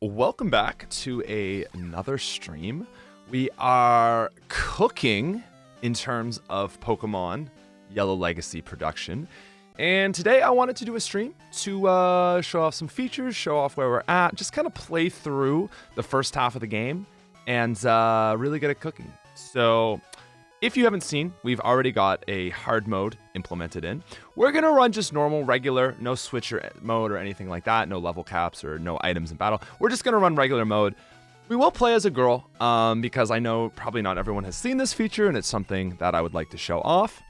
welcome back to another stream. We are cooking in terms of Pokemon Yellow Legacy production. And today I wanted to do a stream to show off some features, show off where we're at, just kind of play through the first half of the game and really get it cooking. So if you haven't seen, we've already got a hard mode implemented in. We're going to run just normal, regular, no switcher mode or anything like that, no level caps or no items in battle. We're just going to run regular mode. We will play as a girl because I know probably not everyone has seen this feature and it's something that I would like to show off.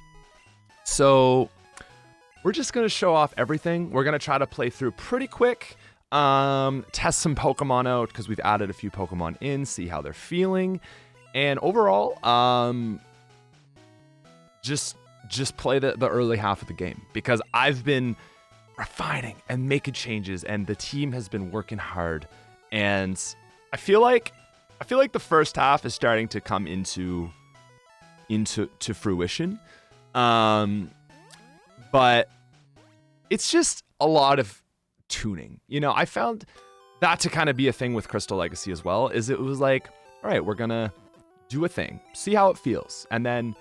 So we're just going to show off everything. We're going to try to play through pretty quick, test some Pokemon out because we've added a few Pokemon in, see how they're feeling. And overall, just play the early half of the game because I've been refining and making changes and the team has been working hard. And I feel like the first half is starting to come into fruition. But it's just a lot of tuning. You know, I found that to kind of be a thing with Crystal Legacy as well, is it was like, all right, we're gonna do a thing, see how it feels. And then,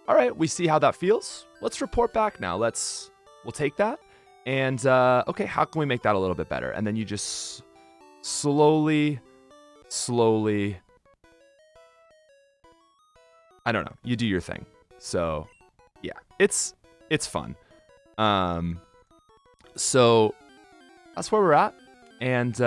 all right, we see how that feels. Let's report back now. We'll take that. And, okay, how can we make that a little bit better? And then you just slowly, I don't know, you do your thing. So yeah, it's fun. So that's where we're at. And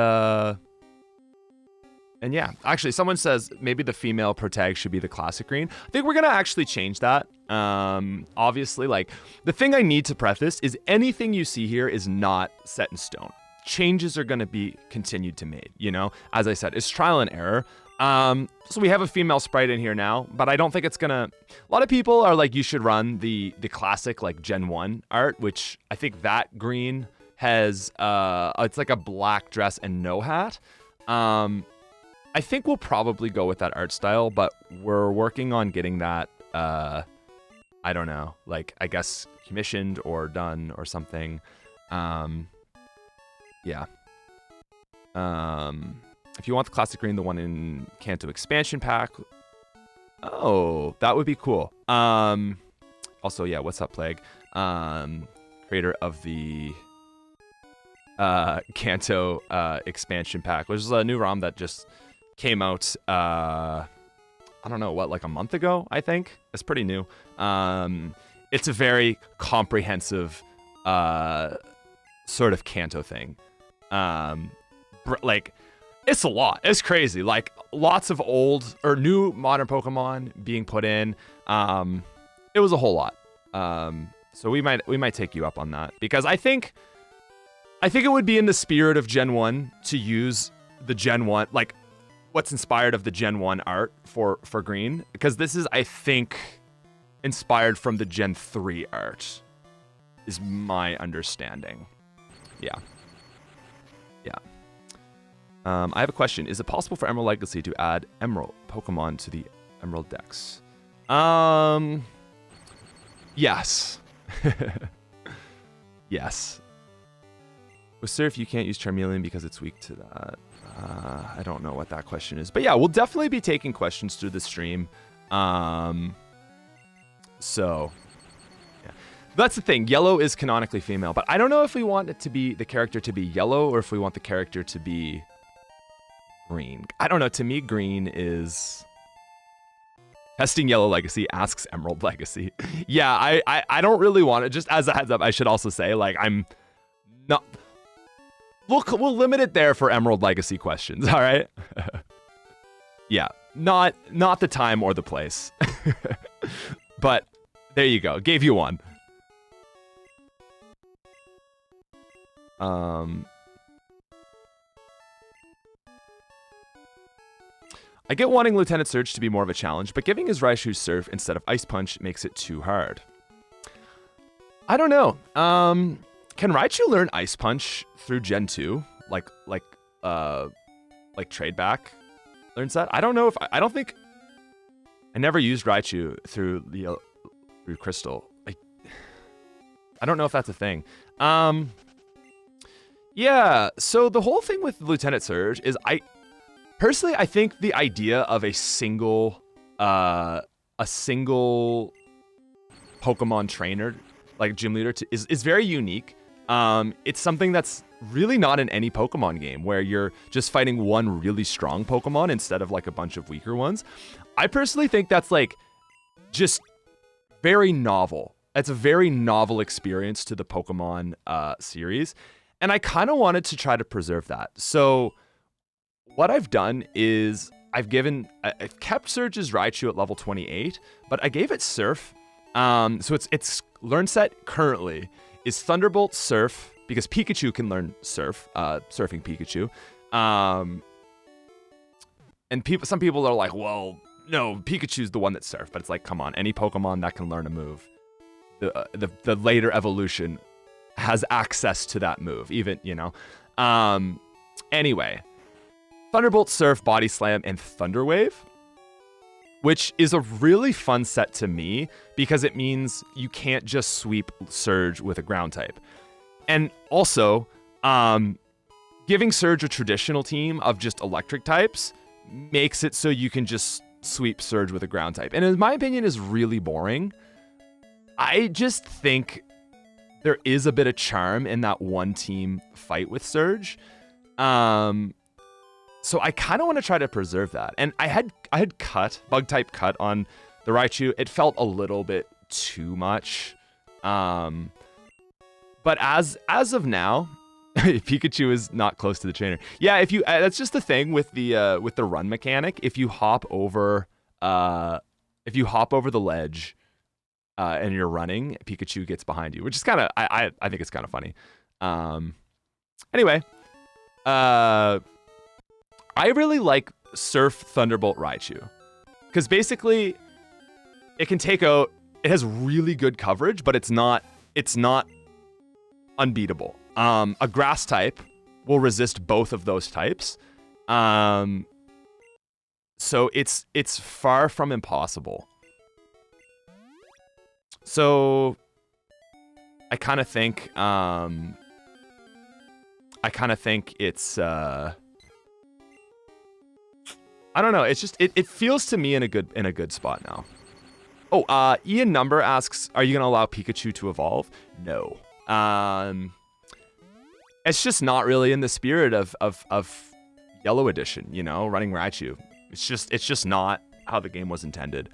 yeah, actually someone says maybe the female protag should be the classic green. I think we're going to actually change that. Obviously, like the thing I need to preface is anything you see here is not set in stone. Changes are going to be continued to made, you know, as I said, it's trial and error. So we have a female sprite in here now, but I don't think it's gonna, a lot of people are like, you should run the classic like Gen 1 art, which I think that green has, it's like a black dress and no hat. I think we'll probably go with that art style, but we're working on getting that, I don't know, like, I guess commissioned or done or something. Yeah. If you want the classic green, the one in Kanto expansion pack. Oh, that would be cool. Also, yeah, what's up, Plague? Creator of the Kanto expansion pack, which is a new ROM that just came out, I don't know, what, like a month ago, I think? It's pretty new. It's a very comprehensive sort of Kanto thing. Like, it's a lot. It's crazy. Like, lots of old or new modern Pokemon being put in. It was a whole lot. So we might take you up on that because I think it would be in the spirit of Gen 1 to use the Gen 1, like what's inspired of the Gen 1 art for green, because this is, I think, inspired from the Gen 3 art is my understanding. Yeah. I have a question. Is it possible for Emerald Legacy to add Emerald Pokemon to the Emerald Dex? Yes. Yes. Well, sir, if you can't use Charmeleon because it's weak to that. I don't know what that question is. But yeah, we'll definitely be taking questions through the stream. So, yeah. That's the thing. Yellow is canonically female, but I don't know if we want it to be the character to be yellow or if we want the character to be green. I don't know. To me, green is testing Yellow Legacy asks Emerald Legacy. Yeah, I don't really want it. Just as a heads up, I should also say, like, I'm not. We'll limit it there for Emerald Legacy questions. All right. Yeah, not the time or the place. But there you go. Gave you one. I get wanting Lieutenant Surge to be more of a challenge, but giving his Raichu Surf instead of Ice Punch makes it too hard. I don't know. Can Raichu learn Ice Punch through Gen 2? Like trade back learns that? I don't know if I don't think I never used Raichu through Crystal. I don't know if that's a thing. Yeah, so the whole thing with Lieutenant Surge is I think the idea of a single Pokemon trainer, like gym leader, is very unique. It's something that's really not in any Pokemon game where you're just fighting one really strong Pokemon instead of like a bunch of weaker ones. I personally think that's like just very novel. It's a very novel experience to the Pokemon series. And I kind of wanted to try to preserve that. So what I've done is I've kept Surge's Raichu at level 28, but I gave it Surf. So its learn set currently is Thunderbolt, Surf, because Pikachu can learn Surf, Surfing Pikachu. And some people are like, well, no, Pikachu's the one that Surf, but it's like, come on, any Pokemon that can learn a move, the later evolution has access to that move, even, you know. Anyway, Thunderbolt, Surf, Body Slam, and Thunder Wave, which is a really fun set to me because it means you can't just sweep Surge with a ground type. And also, giving Surge a traditional team of just electric types makes it so you can just sweep Surge with a ground type. And in my opinion, is really boring. I just think there is a bit of charm in that one team fight with Surge. So I kind of want to try to preserve that. And I had bug type cut on the Raichu. It felt a little bit too much. But as of now, Pikachu is not close to the trainer. Yeah, if you that's just the thing with the run mechanic. If you hop over the ledge and you're running, Pikachu gets behind you, which is kind of I think it's kind of funny. Anyway, I really like Surf Thunderbolt Raichu because basically it can take out. It has really good coverage, but it's not unbeatable. A grass type will resist both of those types. So it's far from impossible. So I kind of think it's I don't know. It's just it feels to me in a good spot now. Oh, Ian Number asks, are you gonna allow Pikachu to evolve? No. It's just not really in the spirit of Yellow Edition, you know, running Raichu. It's just not how the game was intended.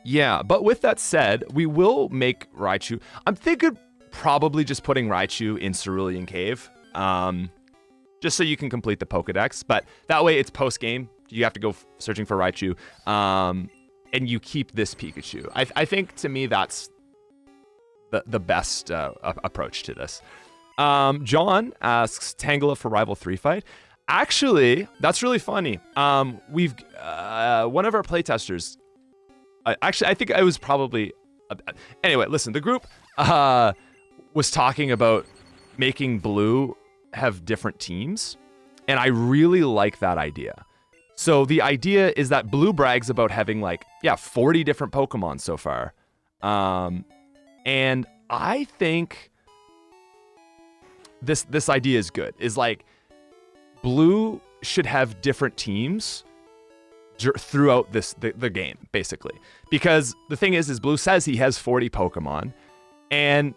Yeah, but with that said, we will make Raichu. I'm thinking probably just putting Raichu in Cerulean Cave, just so you can complete the Pokedex. But that way, it's post game. You have to go searching for Raichu, and you keep this Pikachu. I think to me that's the best approach to this. John asks, Tangela for Rival 3 fight. Actually, that's really funny. We've one of our playtesters. Actually, I think I was probably. Anyway, listen. The group was talking about making Blue have different teams, and I really like that idea. So the idea is that Blue brags about having 40 different Pokemon so far, and I think this idea is good. Is like Blue should have different teams throughout the game, basically, because the thing is Blue says he has 40 Pokemon, and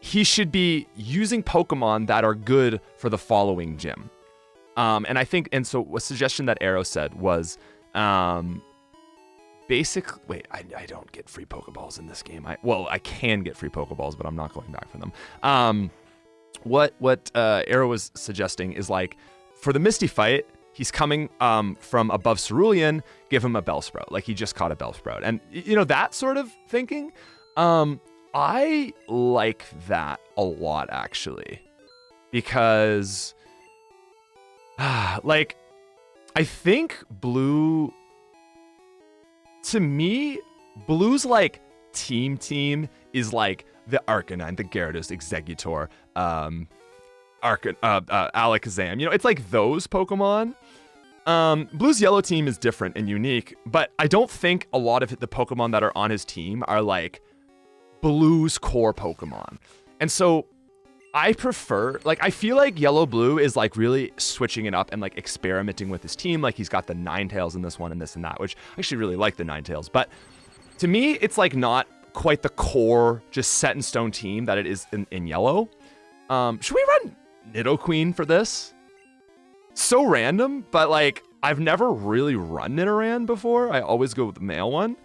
he should be using Pokemon that are good for the following gym. And I think, and so a suggestion that Arrow said was, basically, wait, I don't get free Pokeballs in this game. I can get free Pokeballs, but I'm not going back for them. What Arrow was suggesting is for the Misty fight, he's coming from above Cerulean, give him a Bellsprout. Like he just caught a Bellsprout. And, that sort of thinking, I like that a lot, actually. Because, I think Blue, to me, Blue's, team is, the Arcanine, the Gyarados, Exeggutor, Alakazam. It's those Pokemon. Blue's yellow team is different and unique, but I don't think a lot of the Pokemon that are on his team are Blue's core Pokemon. And so I prefer, like, I feel like yellow-blue is like really switching it up and like experimenting with his team. Like he's got the Ninetales in this one and this and that, which I actually really like the Ninetales. But to me, it's like not quite the core, just set in stone team that it is in yellow. Should we run Nidoqueen for this? So random, but like I've never really run Nidoran before. I always go with the male one.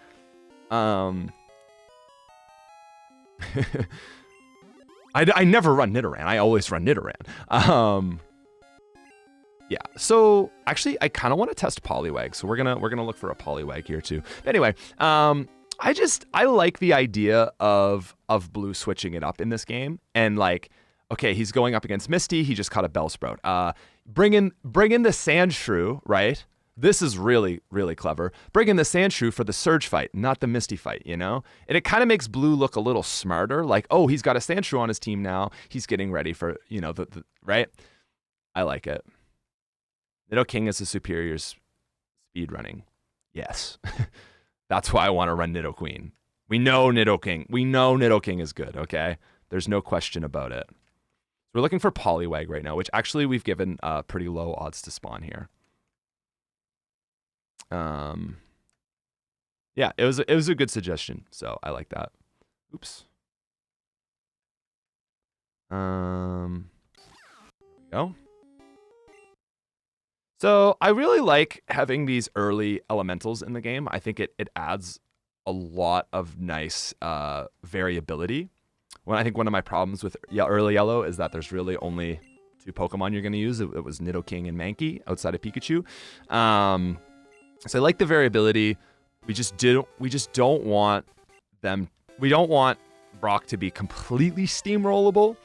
I never run Nidoran. I always run Nidoran. Yeah. So actually, I kind of want to test Poliwag. So we're gonna look for a Poliwag here too. Anyway, I like the idea of blue switching it up in this game, and like, okay, he's going up against Misty. He just caught a Bellsprout. Bring in the Sandshrew, right? This is really, really clever. Bring in the Sandshrew for the Surge fight, not the Misty fight, you know? And it kind of makes blue look a little smarter. Like, oh, he's got a Sandshrew on his team now. He's getting ready for, you know, the right? I like it. Nidoking is a superior speed running. Yes. That's why I want to run Nidoqueen. We know Nidoking. We know Nidoking is good, okay? There's no question about it. We're looking for Poliwag right now, which actually we've given pretty low odds to spawn here. Yeah, it was a good suggestion, so I like that. Oops. There we go. So I really like having these early elementals in the game. I think it adds a lot of nice variability. I think one of my problems with early yellow is that there's really only 2 Pokemon you're going to use. It was Nidoking and Mankey outside of Pikachu. So I like the variability. We just don't want them. We don't want Brock to be completely steamrollable.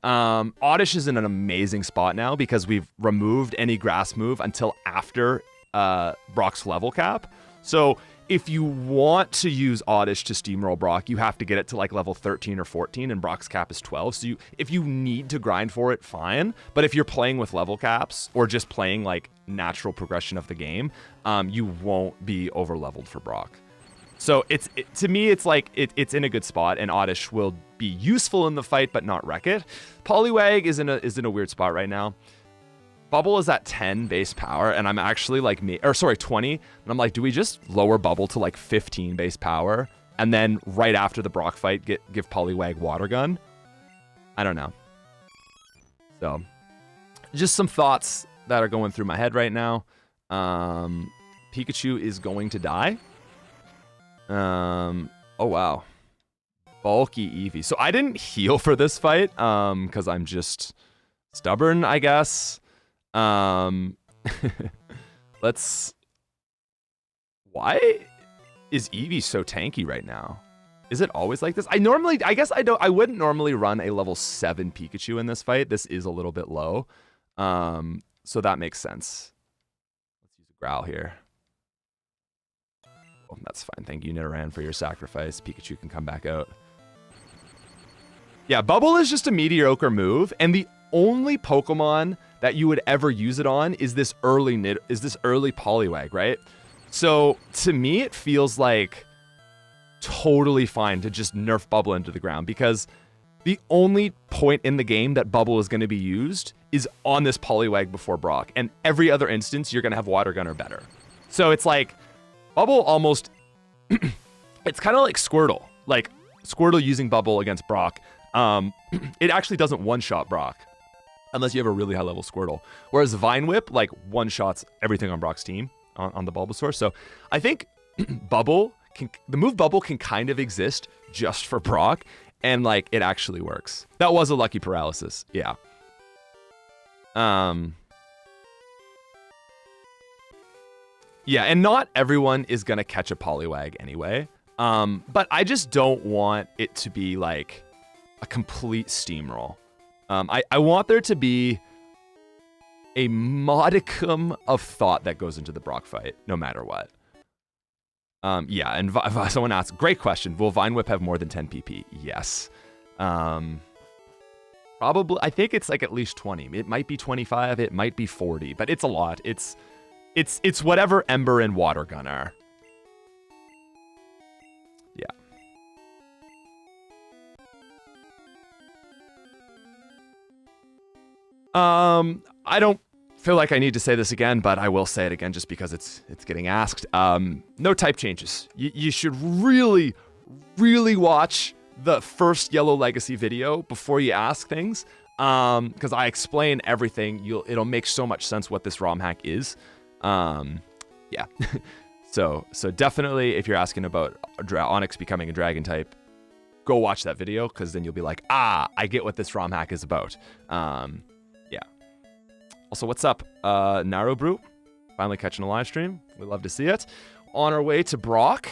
Oddish is in an amazing spot now because we've removed any grass move until after Brock's level cap. So if you want to use Oddish to steamroll Brock, you have to get it to like level 13 or 14, and Brock's cap is 12. So if you need to grind for it, fine. But if you're playing with level caps or just playing like natural progression of the game, you won't be over leveled for Brock. So to me, it's like it's in a good spot, and Oddish will be useful in the fight, but not wreck it. Poliwag is in a weird spot right now. Bubble is at 10 base power, and I'm actually like 20, and I'm like, do we just lower Bubble to like 15 base power, and then right after the Brock fight, give Poliwag Water Gun? I don't know. So, just some thoughts that are going through my head right now. Pikachu is going to die. Oh wow, bulky Eevee. So I didn't heal for this fight, because I'm just stubborn, I guess. Let's. Why is Eevee so tanky right now? Is it always like this? I wouldn't normally run a level 7 Pikachu in this fight. This is a little bit low. So that makes sense. Let's use a Growl here. Oh, that's fine. Thank you, Nidoran, for your sacrifice. Pikachu can come back out. Yeah, Bubble is just a mediocre move, and the only Pokemon that you would ever use it on is this early Poliwag, right? So to me, it feels like totally fine to just nerf Bubble into the ground, because the only point in the game that Bubble is going to be used is on this Poliwag before Brock, and every other instance you're going to have Water Gun or better. So it's like Bubble almost, it's kind of like Squirtle. Like Squirtle using Bubble against Brock, it actually doesn't one-shot Brock, unless you have a really high-level Squirtle. Whereas Vine Whip, like, one-shots everything on Brock's team, on the Bulbasaur. So I think the move Bubble can kind of exist just for Brock, and, like, it actually works. That was a lucky paralysis, yeah. Yeah, and not everyone is going to catch a Poliwag anyway. But I just don't want it to be, like, a complete steamroll. I want there to be a modicum of thought that goes into the Brock fight, no matter what. Yeah, and someone asked, great question. Will Vine Whip have more than 10 PP? Yes. Probably, I think it's like at least 20. It might be 25, it might be 40, but it's a lot. It's whatever Ember and Water Gun are. Yeah. I don't feel like I need to say this again, but I will say it again just because it's getting asked. No type changes. You should really, really watch the first Yellow Legacy video before you ask things, because I explain everything. It'll make so much sense what this ROM hack is. Yeah. So definitely, if you're asking about Onyx becoming a dragon type, go watch that video, because then you'll be like, I get what this ROM hack is about. Yeah. Also, what's up, Naro Brew? Finally catching a live stream. We'd love to see it. On our way to Brock.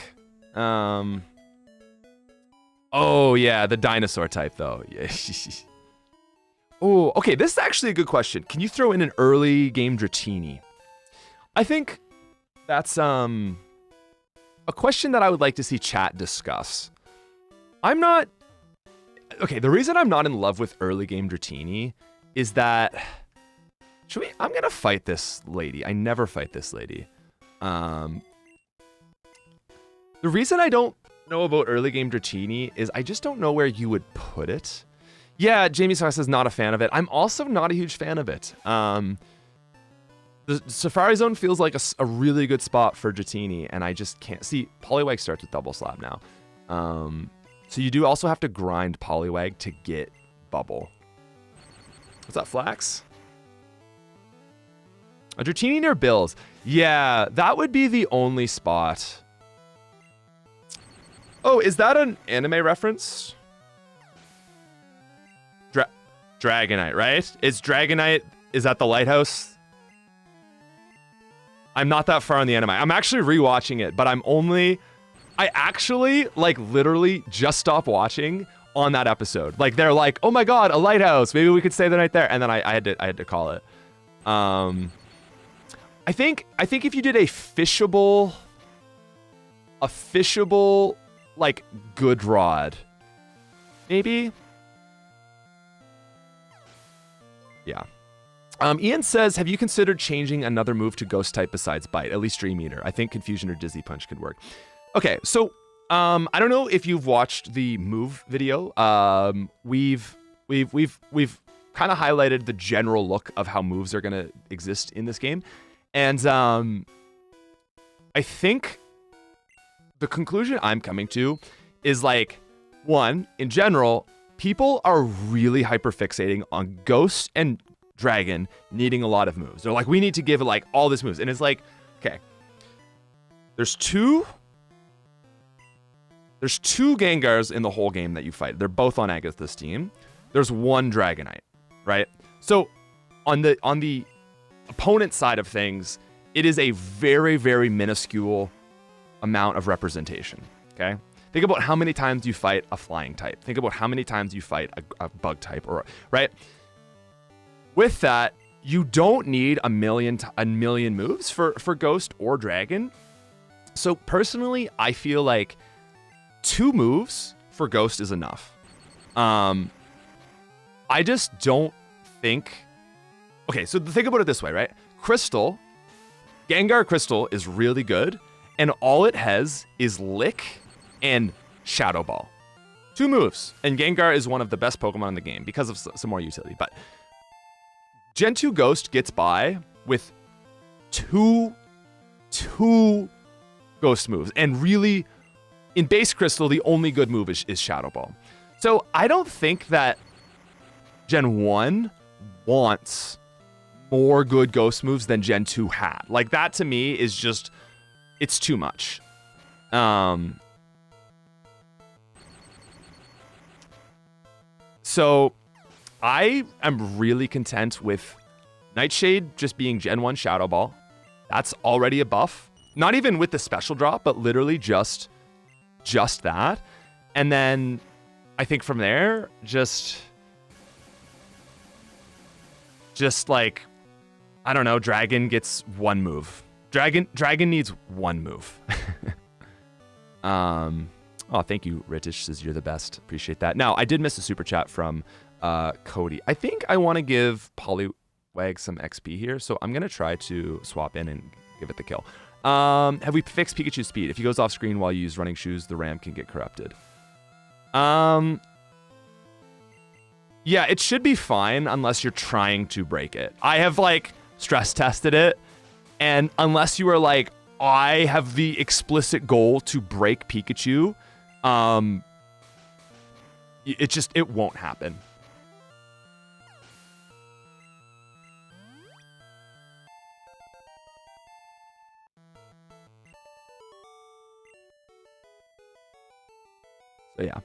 Oh yeah, the dinosaur type though. Yeah. Oh, okay. This is actually a good question. Can you throw in an early game Dratini? I think that's a question that I would like to see chat discuss. I'm not... Okay, the reason I'm not in love with early game Dratini is that... I'm gonna fight this lady. I never fight this lady. The reason I don't know about early game Dratini is I just don't know where you would put it. Yeah, Jamie Sauce is not a fan of it. I'm also not a huge fan of it. The Safari Zone feels like a really good spot for Dratini, and I just can't... See, Poliwag starts with Double Slap now. So you do also have to grind Poliwag to get Bubble. What's that, Flax? A Dratini near Bills. Yeah, that would be the only spot. Oh, is that an anime reference? Dragonite, right? Is Dragonite... Is that the lighthouse? I'm not that far on the anime. I'm actually rewatching it, but I actually, like, literally just stopped watching on that episode. Like, they're like, oh my god, a lighthouse. Maybe we could stay the night there. And then I had to call it. I think if you did a fishable, like, good rod, maybe? Yeah. Ian says, have you considered changing another move to ghost type besides bite? At least Dream Eater. I think Confusion or Dizzy Punch could work. Okay, so I don't know if you've watched the move video. We've kind of highlighted the general look of how moves are gonna exist in this game, and I think the conclusion I'm coming to is, like, one, in general, people are really hyperfixating on Ghost and Dragon needing a lot of moves. They're like, we need to give it, like, all this moves, and it's like, okay, there's two Gengars in the whole game that you fight. They're both on Agatha's team. There's one Dragonite, right? So on the opponent side of things, it is a very, very minuscule amount of representation, okay? Think about how many times you fight a flying type. Think about how many times you fight a bug type, or right? With that, you don't need a million moves for Ghost or Dragon. So personally, I feel like 2 moves for Ghost is enough. I just don't think... Okay, so think about it this way, right? Crystal, Gengar Crystal is really good, and all it has is Lick and Shadow Ball. 2 moves, and Gengar is one of the best Pokemon in the game because of some more utility, but... Gen 2 Ghost gets by with two Ghost moves. And really, in base Crystal, the only good move is Shadow Ball. So I don't think that Gen 1 wants more good Ghost moves than Gen 2 had. Like, that to me is just, it's too much. So I am really content with Nightshade just being Gen 1 Shadow Ball. That's already a buff. Not even with the special drop, but literally just that. And then I think from there, just like, I don't know, Dragon gets 1 move. Dragon needs 1 move. Oh, thank you, Ritish, says you're the best. Appreciate that. Now, I did miss a super chat from Cody. I think I want to give Poliwag some XP here, so I'm going to try to swap in and give it the kill. Have we fixed Pikachu's speed? If he goes off screen while you use running shoes, the RAM can get corrupted. Yeah, it should be fine unless you're trying to break it. I have like stress tested it, and unless you are like, I have the explicit goal to break Pikachu, it won't happen. So yeah,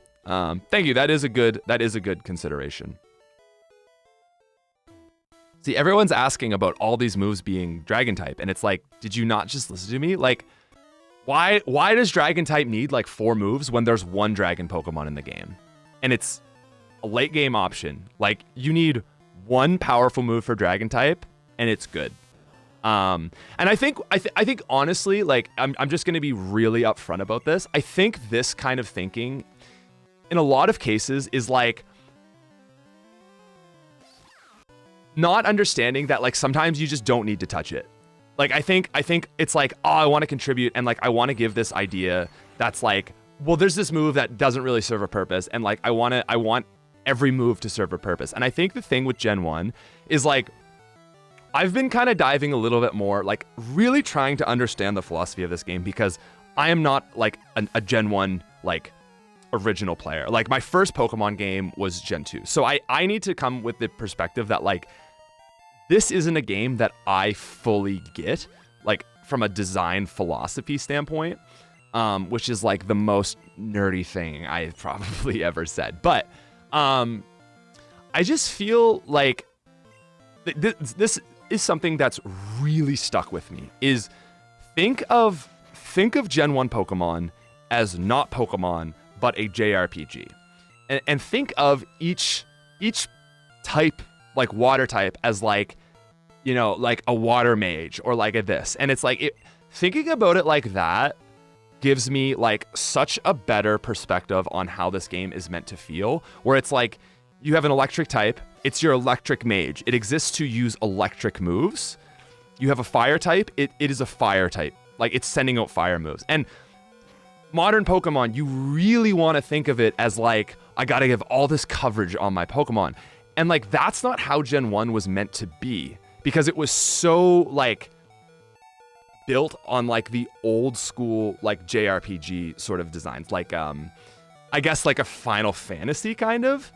thank you. That is a good consideration. See, everyone's asking about all these moves being Dragon type, and it's like, did you not just listen to me? Like, why does Dragon type need like 4 moves when there's one Dragon Pokemon in the game, and it's a late game option? Like, you need one powerful move for Dragon type, and it's good. And I think honestly, like, I'm just gonna be really upfront about this. I think this kind of thinking, in a lot of cases, is like not understanding that like sometimes you just don't need to touch it. Like, I think it's like, oh, I want to contribute, and like I want to give this idea that's like, well, there's this move that doesn't really serve a purpose, and like I want every move to serve a purpose. And I think the thing with Gen 1 is like, I've been kind of diving a little bit more, like really trying to understand the philosophy of this game, because I am not like a Gen 1 like original player. Like, my first Pokemon game was Gen 2. So I need to come with the perspective that like, this isn't a game that I fully get, like from a design philosophy standpoint, which is like the most nerdy thing I've probably ever said. But I just feel like this is something that's really stuck with me, is think of Gen 1 Pokemon as not Pokemon, but a JRPG. And think of each type, like water type, as like, you know, like a water mage or like a this. And it's like, thinking about it like that gives me like such a better perspective on how this game is meant to feel, where it's like, you have an electric type, it's your electric mage. It exists to use electric moves. You have a fire type, it is a fire type. Like, it's sending out fire moves. And modern Pokemon, you really want to think of it as like, I gotta give all this coverage on my Pokemon. And like, that's not how Gen 1 was meant to be, because it was so like built on like the old school like JRPG sort of designs, like I guess like a Final Fantasy kind of.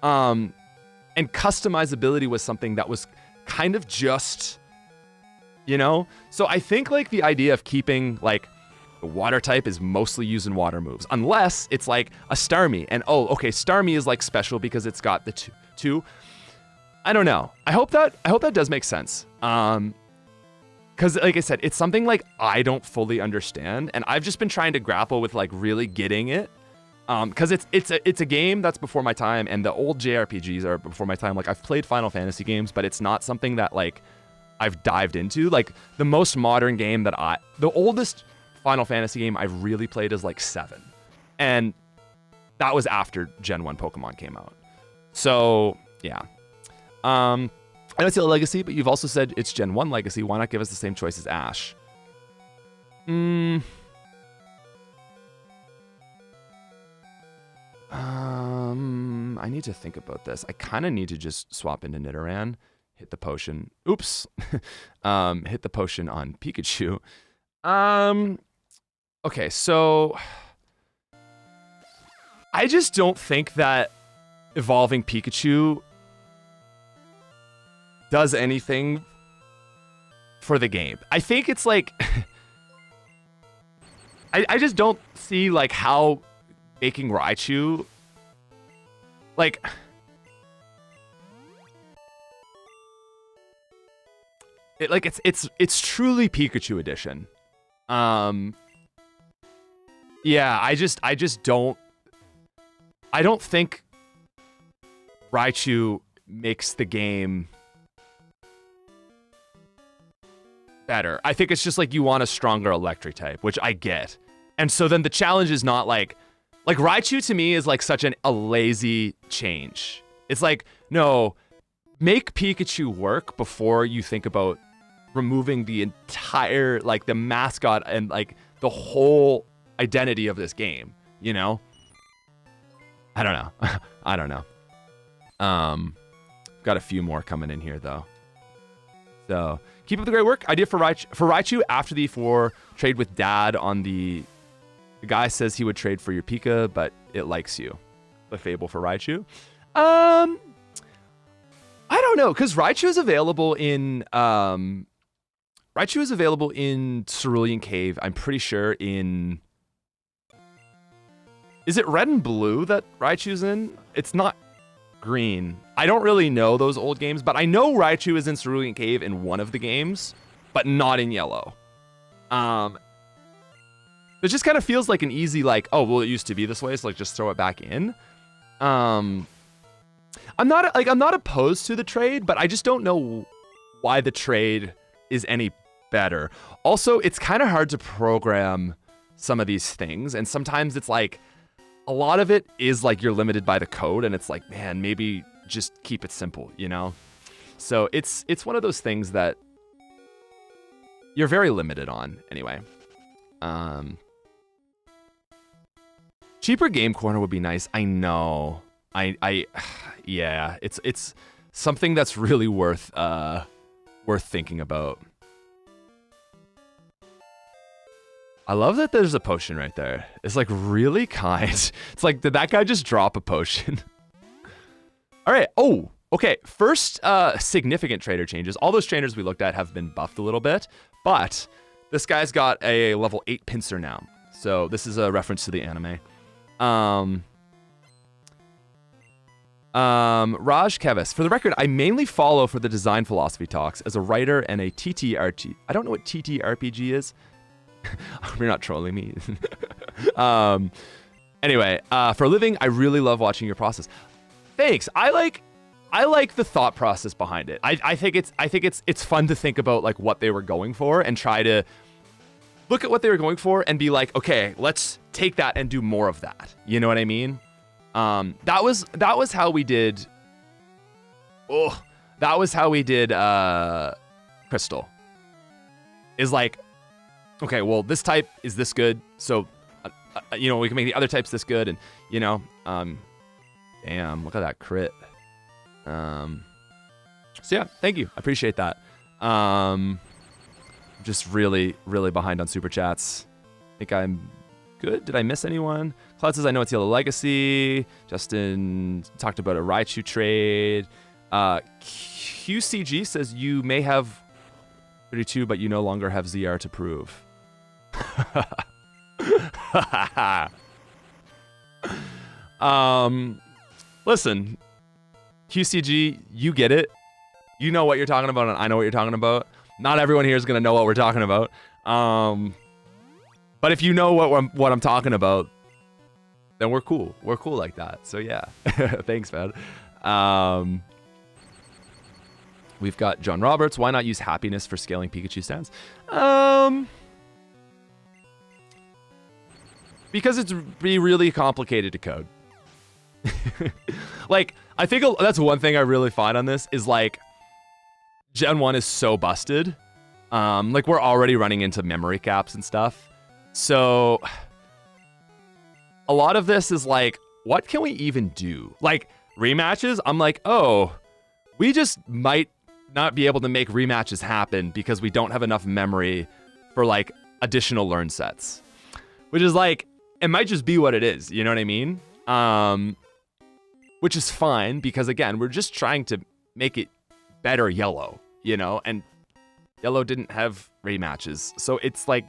And customizability was something that was kind of just, you know? So I think like the idea of keeping like the water type is mostly using water moves, unless it's like a Starmie, and oh, okay, Starmie is like special because it's got the two. I don't know. I hope that does make sense. Because like I said, it's something like I don't fully understand, and I've just been trying to grapple with like really getting it. Because it's a game that's before my time, and the old JRPGs are before my time. Like, I've played Final Fantasy games, but it's not something that like I've dived into. Like, the most modern game the oldest Final Fantasy game I've really played is like 7, and that was after Gen 1 Pokemon came out. So yeah, I know it's a legacy, but you've also said it's Gen 1 legacy. Why not give us the same choice as Ash? I need to think about this. I kind of need to just swap into Nidoran, hit the potion. Oops. Hit the potion on Pikachu. Okay, so I just don't think that evolving Pikachu does anything for the game. I think it's like I just don't see like how making Raichu like it's truly Pikachu edition. Yeah, I don't think Raichu makes the game better. I think it's just like, you want a stronger electric type, which I get. And so then the challenge is not like Raichu to me is like such a lazy change. It's like, no, make Pikachu work before you think about removing the entire, like, the mascot and like the whole identity of this game, you know? I don't know. I don't know. Got a few more coming in here though. So keep up the great work. Idea for Raichu after the 4 trade with Dad on the guy says he would trade for your Pika, but it likes you. The fable for Raichu. I don't know, because Raichu is available in Cerulean Cave. I'm pretty sure in. Is it red and blue that Raichu's in? It's not green. I don't really know those old games, but I know Raichu is in Cerulean Cave in one of the games, but not in yellow. It just kind of feels like an easy, like, oh, well, it used to be this way, so like just throw it back in. I'm not opposed to the trade, but I just don't know why the trade is any better. Also, it's kind of hard to program some of these things, and sometimes it's like a lot of it is like you're limited by the code, and it's like, man, maybe just keep it simple, you know? So it's one of those things that you're very limited on anyway. Cheaper Game Corner would be nice. I know. Yeah, it's something that's really worth thinking about. I love that there's a potion right there. It's like really kind. It's like, did that guy just drop a potion? All right. Oh, okay. First significant trader changes. All those trainers we looked at have been buffed a little bit, but this guy's got a level 8 pincer now. So this is a reference to the anime. Raj Kevis. For the record, I mainly follow for the design philosophy talks as a writer and a TTRPG. I don't know what TTRPG is. You're not trolling me. Anyway, for a living, I really love watching your process. Thanks. I like the thought process behind it. I think it's fun to think about like what they were going for and try to look at what they were going for and be like, okay, let's take that and do more of that. You know what I mean? That was how we did. Oh, that was how we did Crystal. Is like, okay, well, this type is this good, so you know, we can make the other types this good, and you know, damn, look at that crit. So yeah, thank you, I appreciate that. Just really behind on super chats. I think I'm good. Did I miss anyone? Cloud says I know it's Yellow Legacy. Justin talked about a Raichu trade. QCG says you may have 32, but you no longer have ZR to prove. Listen, QCG, you get it. You know what you're talking about, and I know what you're talking about. Not everyone here is gonna know what we're talking about. But if you know what I'm talking about, then we're cool. We're cool like that. So yeah, thanks, man. We've got John Roberts. Why not use happiness for scaling Pikachu stands? Because it's be really complicated to code. Like, I think that's one thing I really find on this is like, Gen 1 is so busted. Like we're already running into memory caps and stuff. So a lot of this is like, what can we even do? Like rematches, I'm like, oh, we just might not be able to make rematches happen because we don't have enough memory for like additional learn sets. Which is like, it might just be what it is, you know what I mean? Which is fine because again, we're just trying to make it better yellow, you know? And yellow didn't have rematches. So it's like,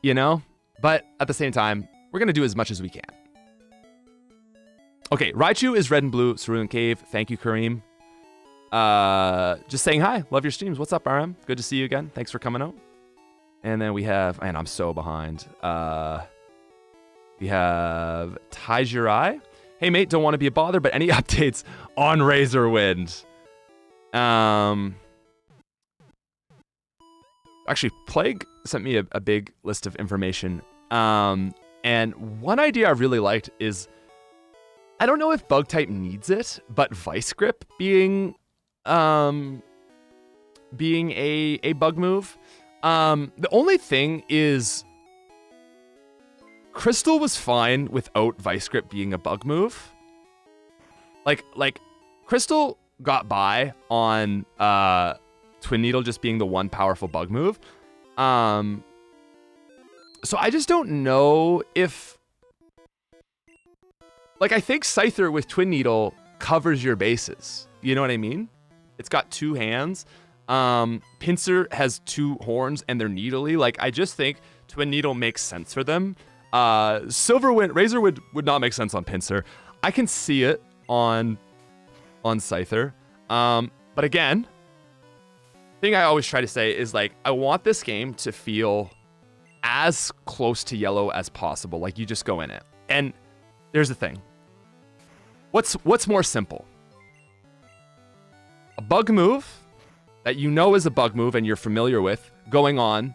you know? But at the same time, we're gonna do as much as we can. Okay, Raichu is red and blue, Cerulean Cave. Thank you, Kareem. Just saying hi. Love your streams. What's up, RM? Good to see you again. Thanks for coming out. And then we have, man, I'm so behind. We have Taijirai. Hey, mate, don't want to be a bother, but any updates on Razorwind? Actually, Plague sent me a big list of information. And one idea I really liked is, I don't know if bug type needs it, but Vice Grip being a bug move. The only thing is, Crystal was fine without Vice Grip being a bug move. Like Crystal got by on Twin Needle just being the one powerful bug move. So I just don't know if... Like, I think Scyther with Twin Needle covers your bases. You know what I mean? It's got 2 hands. Pinsir has 2 horns and they're needly. Like, I just think Twin Needle makes sense for them. Razor would not make sense on Pinsir. I can see it on Scyther. But again, thing I always try to say is, like, I want this game to feel as close to yellow as possible. Like, you just go in it. And there's the thing. What's more simple? A bug move that you know is a bug move and you're familiar with going on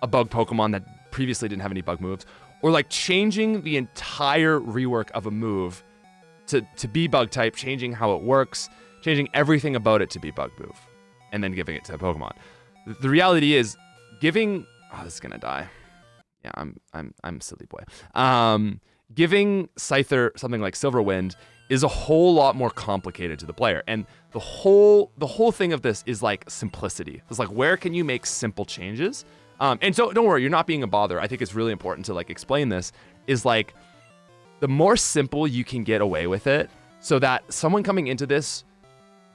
a bug Pokemon that previously didn't have any bug moves, or like changing the entire rework of a move to be bug type, changing how it works, changing everything about it to be bug move, and then giving it to a Pokemon. The reality is giving... Oh, this is gonna die. Yeah, I'm a silly boy. Giving Scyther something like Silverwind is a whole lot more complicated to the player. And the whole thing of this is like simplicity. It's like, where can you make simple changes? And so don't worry, you're not being a bother. I think it's really important to like explain this, is like the more simple you can get away with it so that someone coming into this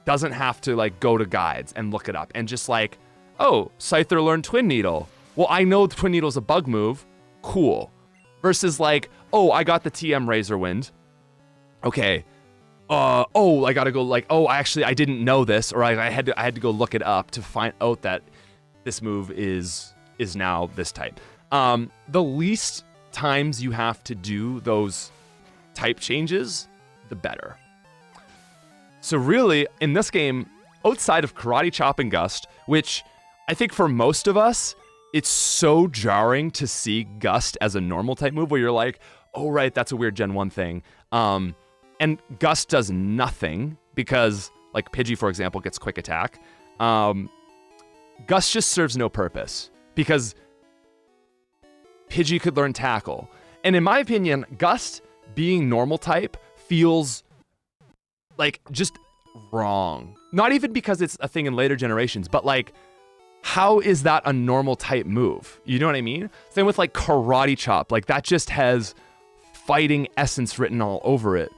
doesn't have to like go to guides and look it up and just like, oh, Scyther learned Twin Needle. Well, I know Twin Needle's a bug move. Cool. Versus like, oh, I got the TM Razorwind. Okay. Oh, I gotta go like, oh, actually, I didn't know this, or I had to go look it up to find out that this move is now this type. The least times you have to do those type changes, the better. So really, in this game, outside of Karate Chop and Gust, which I think for most of us, it's so jarring to see Gust as a normal type move where you're like, oh, right, that's a weird Gen 1 thing. And Gust does nothing because, like, Pidgey, for example, gets quick attack. Gust just serves no purpose because Pidgey could learn Tackle. And in my opinion, Gust being normal type feels like just wrong. Not even because it's a thing in later generations, but like, how is that a normal type move? You know what I mean? Same with like Karate Chop. Like that just has fighting essence written all over it.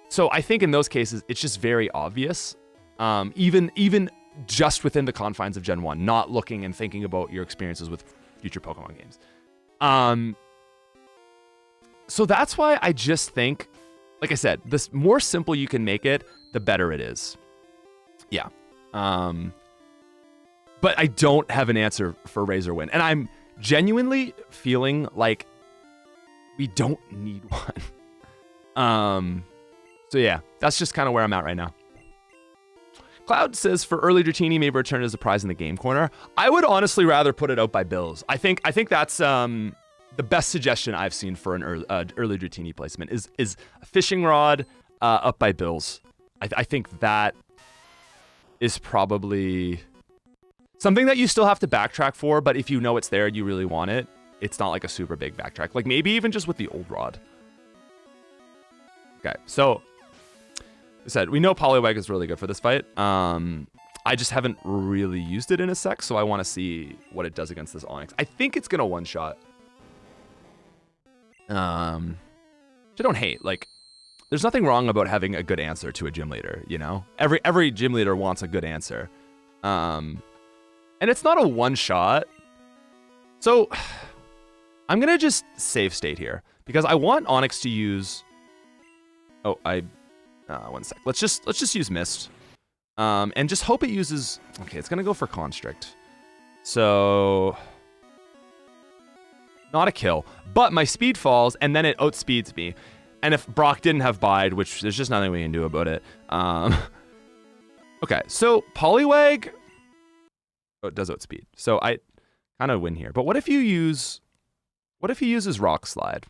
So I think in those cases, it's just very obvious. Even just within the confines of Gen 1, not looking and thinking about your experiences with future Pokemon games. So that's why I just think, like I said, the more simple you can make it, the better it is. Yeah. But I don't have an answer for Razorwind. And I'm genuinely feeling like we don't need one. So yeah, that's just kind of where I'm at right now. Cloud says, for early Dratini, maybe return as a prize in the game corner. I would honestly rather put it out by Bills. I think that's the best suggestion I've seen for an early Dratini placement is a fishing rod up by Bills. I think that is probably something that you still have to backtrack for, but if you know it's there and you really want it, it's not like a super big backtrack. Like maybe even just with the old rod. Okay, so I said, we know Poliwag is really good for this fight. I just haven't really used it in a sec, so I want to see what it does against this Onix. I think it's going to one-shot. Which I don't hate. Like, there's nothing wrong about having a good answer to a gym leader, you know? Every gym leader wants a good answer. And it's not a one-shot. So, I'm going to just save state here, because I want Onix to use... Oh, one sec. Let's just use Mist. And just hope it uses... Okay, it's going to go for Constrict. So... Not a kill. But my speed falls, and then it outspeeds me. And if Brock didn't have Bide, which there's just nothing we can do about it. Okay, so Poliwag... Oh, it does outspeed. So I kind of win here. But what if you use... What if he uses Rock Slide?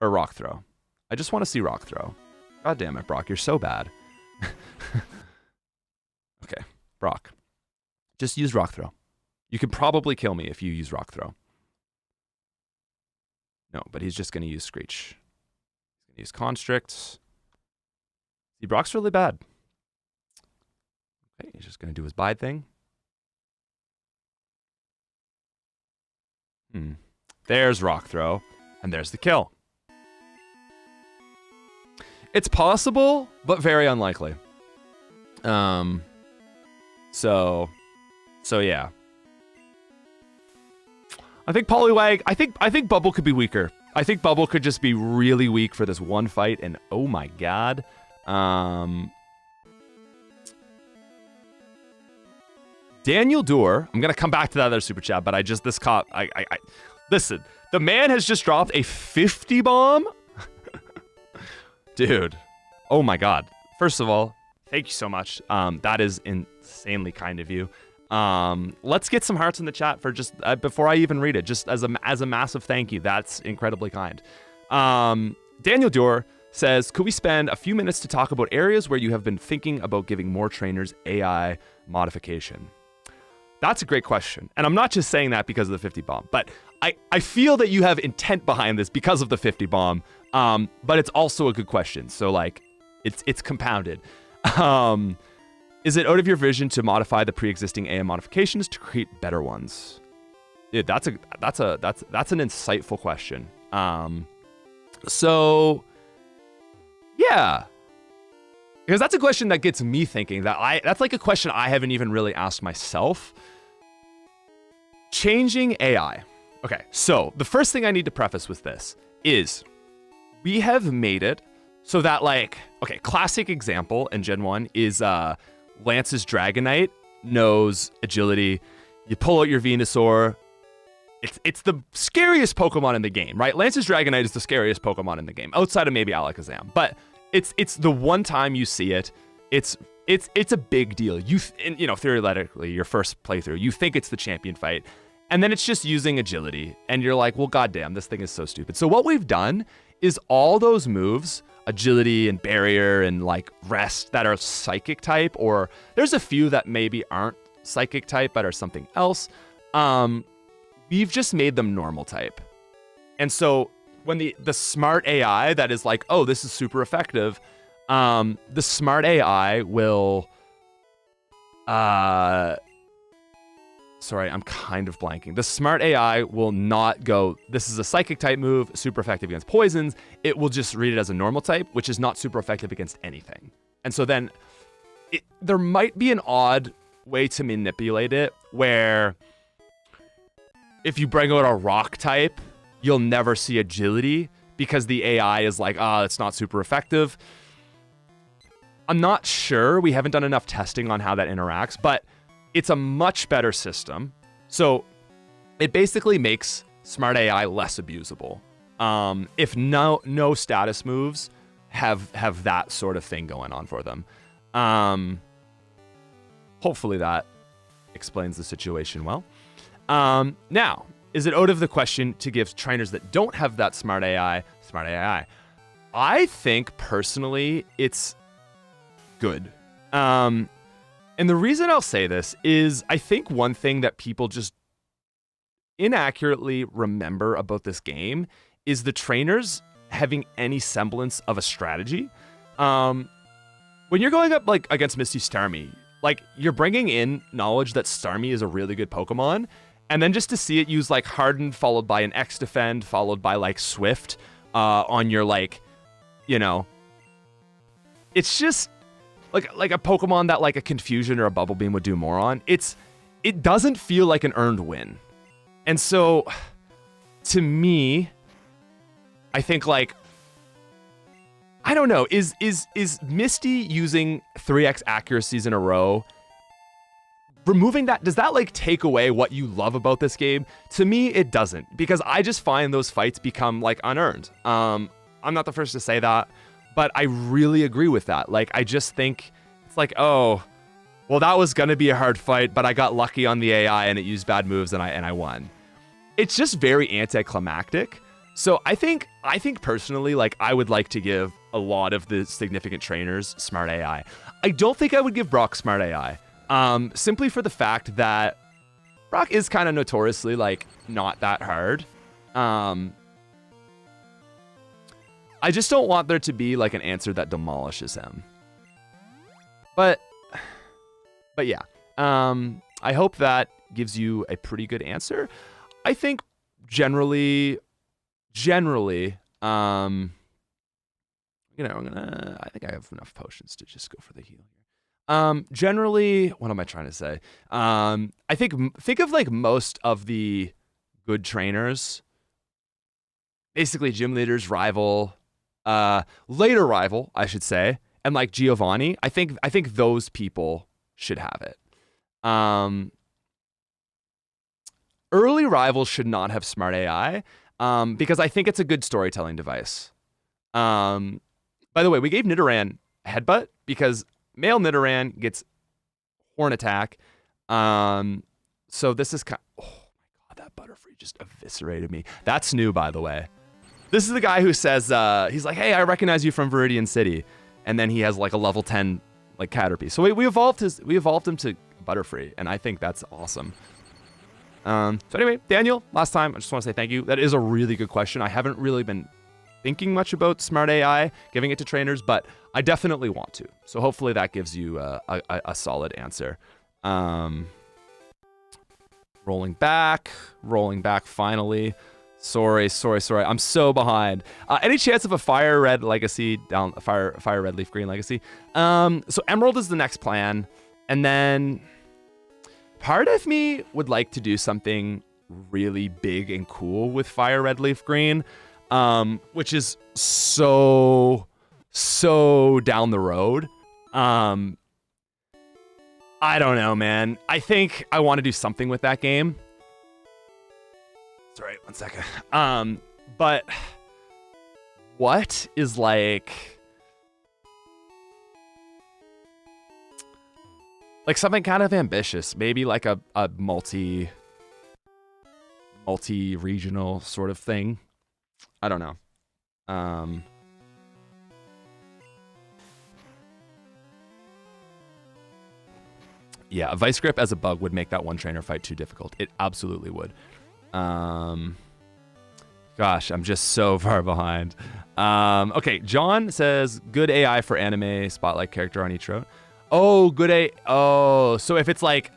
Or Rock Throw? I just want to see Rock Throw. God damn it, Brock, you're so bad. Okay, Brock. Just use Rock Throw. You could probably kill me if you use Rock Throw. No, but he's just going to use Screech. He's going to use Constrict. See, Brock's really bad. Okay, he's just going to do his bide thing. There's Rock Throw, and there's the kill. It's possible, but very unlikely. So yeah. I think Poliwag, I think Bubble could be weaker. I think Bubble could just be really weak for this one fight, and oh my god. Daniel Doer, I'm gonna come back to that other super chat, but listen, the man has just dropped a 50 bomb. Dude, oh my god. First of all, thank you so much. That is insanely kind of you. Let's get some hearts in the chat for just before I even read it, just as a massive thank you. That's incredibly kind. Daniel Doer says, could we spend a few minutes to talk about areas where you have been thinking about giving more trainers AI modification? That's a great question. And I'm not just saying that because of the 50 bomb, but I feel that you have intent behind this because of the 50 bomb. But it's also a good question. So like it's compounded. Is it out of your vision to modify the pre-existing AI modifications to create better ones? Dude, that's an insightful question. So yeah. Because that's a question that gets me thinking. That's like a question I haven't even really asked myself. Changing AI. Okay, so the first thing I need to preface with this is we have made it so that classic example in Gen 1 is Lance's Dragonite knows agility. You pull out your Venusaur. It's the scariest Pokemon in the game, right? Lance's Dragonite is the scariest Pokemon in the game, outside of maybe Alakazam. But it's the one time you see it. It's a big deal. Theoretically, your first playthrough, you think it's the champion fight, and then it's just using agility, and you're like, well, goddamn, this thing is so stupid. So what we've done is all those moves, agility and barrier and like rest, that are psychic type, or there's a few that maybe aren't psychic type but are something else. We've just made them normal type, and so when the smart AI that is like, oh, this is super effective, the smart AI will, sorry, I'm kind of blanking. The smart AI will not go, this is a psychic type move, super effective against poisons. It will just read it as a normal type, which is not super effective against anything. And so then there might be an odd way to manipulate it where if you bring out a rock type, you'll never see agility because the AI is like, it's not super effective. I'm not sure. We haven't done enough testing on how that interacts, but it's a much better system. So it basically makes smart AI less abusable. If no status moves have that sort of thing going on for them. Hopefully that explains the situation well. Now, is it out of the question to give trainers that don't have that smart AI? I think personally it's good. And the reason I'll say this is I think one thing that people just inaccurately remember about this game is the trainers having any semblance of a strategy. When you're going up like against Misty Starmie, like you're bringing in knowledge that Starmie is a really good Pokemon, and then just to see it use like Harden followed by an X Defend followed by like Swift on your it's just like a Pokemon that like a Confusion or a Bubble Beam would do more on. It doesn't feel like an earned win. And so to me, I think like, I don't know, is Misty using 3x accuracies in a row, removing that, does that like take away what you love about this game? To me, it doesn't, because I just find those fights become like unearned. I'm not the first to say that, but I really agree with that. Like, I just think it's like, oh, well, that was gonna be a hard fight, but I got lucky on the AI and it used bad moves and I won. It's just very anticlimactic. So I think personally, like, I would like to give a lot of the significant trainers smart AI. I don't think I would give Brock smart AI, simply for the fact that Brock is kind of notoriously like not that hard. I just don't want there to be like an answer that demolishes him. But yeah, I hope that gives you a pretty good answer. I think generally, I think I have enough potions to just go for the heal here. Generally, what am I trying to say? I think of like most of the good trainers, basically gym leaders, rival, later rival, I should say, and like Giovanni. I think those people should have it. Early rivals should not have smart AI, because I think it's a good storytelling device. By the way, we gave Nidoran a headbutt because male Nidoran gets horn attack. So this is oh my god, that Butterfree just eviscerated me. That's new, by the way. This is the guy who says, he's like, hey, I recognize you from Viridian City. And then he has like a level 10 like Caterpie. So we evolved him to Butterfree, and I think that's awesome. So anyway, Daniel, last time, I just want to say thank you. That is a really good question. I haven't really been thinking much about smart AI, giving it to trainers, but I definitely want to. So hopefully that gives you a solid answer. Rolling back finally. Sorry. I'm so behind. Any chance of a fire red legacy down fire red leaf green legacy? So Emerald is the next plan, and then part of me would like to do something really big and cool with fire red leaf green, which is so down the road. I don't know, man. I think I want to do something with that game. Sorry, 1 second. But what is like something kind of ambitious, maybe like a multi-regional sort of thing. I don't know. Yeah, a Vice Grip as a bug would make that one trainer fight too difficult. It absolutely would. Gosh, I'm just so far behind. Okay, John says, good AI for anime spotlight character on each road. Oh, good AI. Oh, so if it's like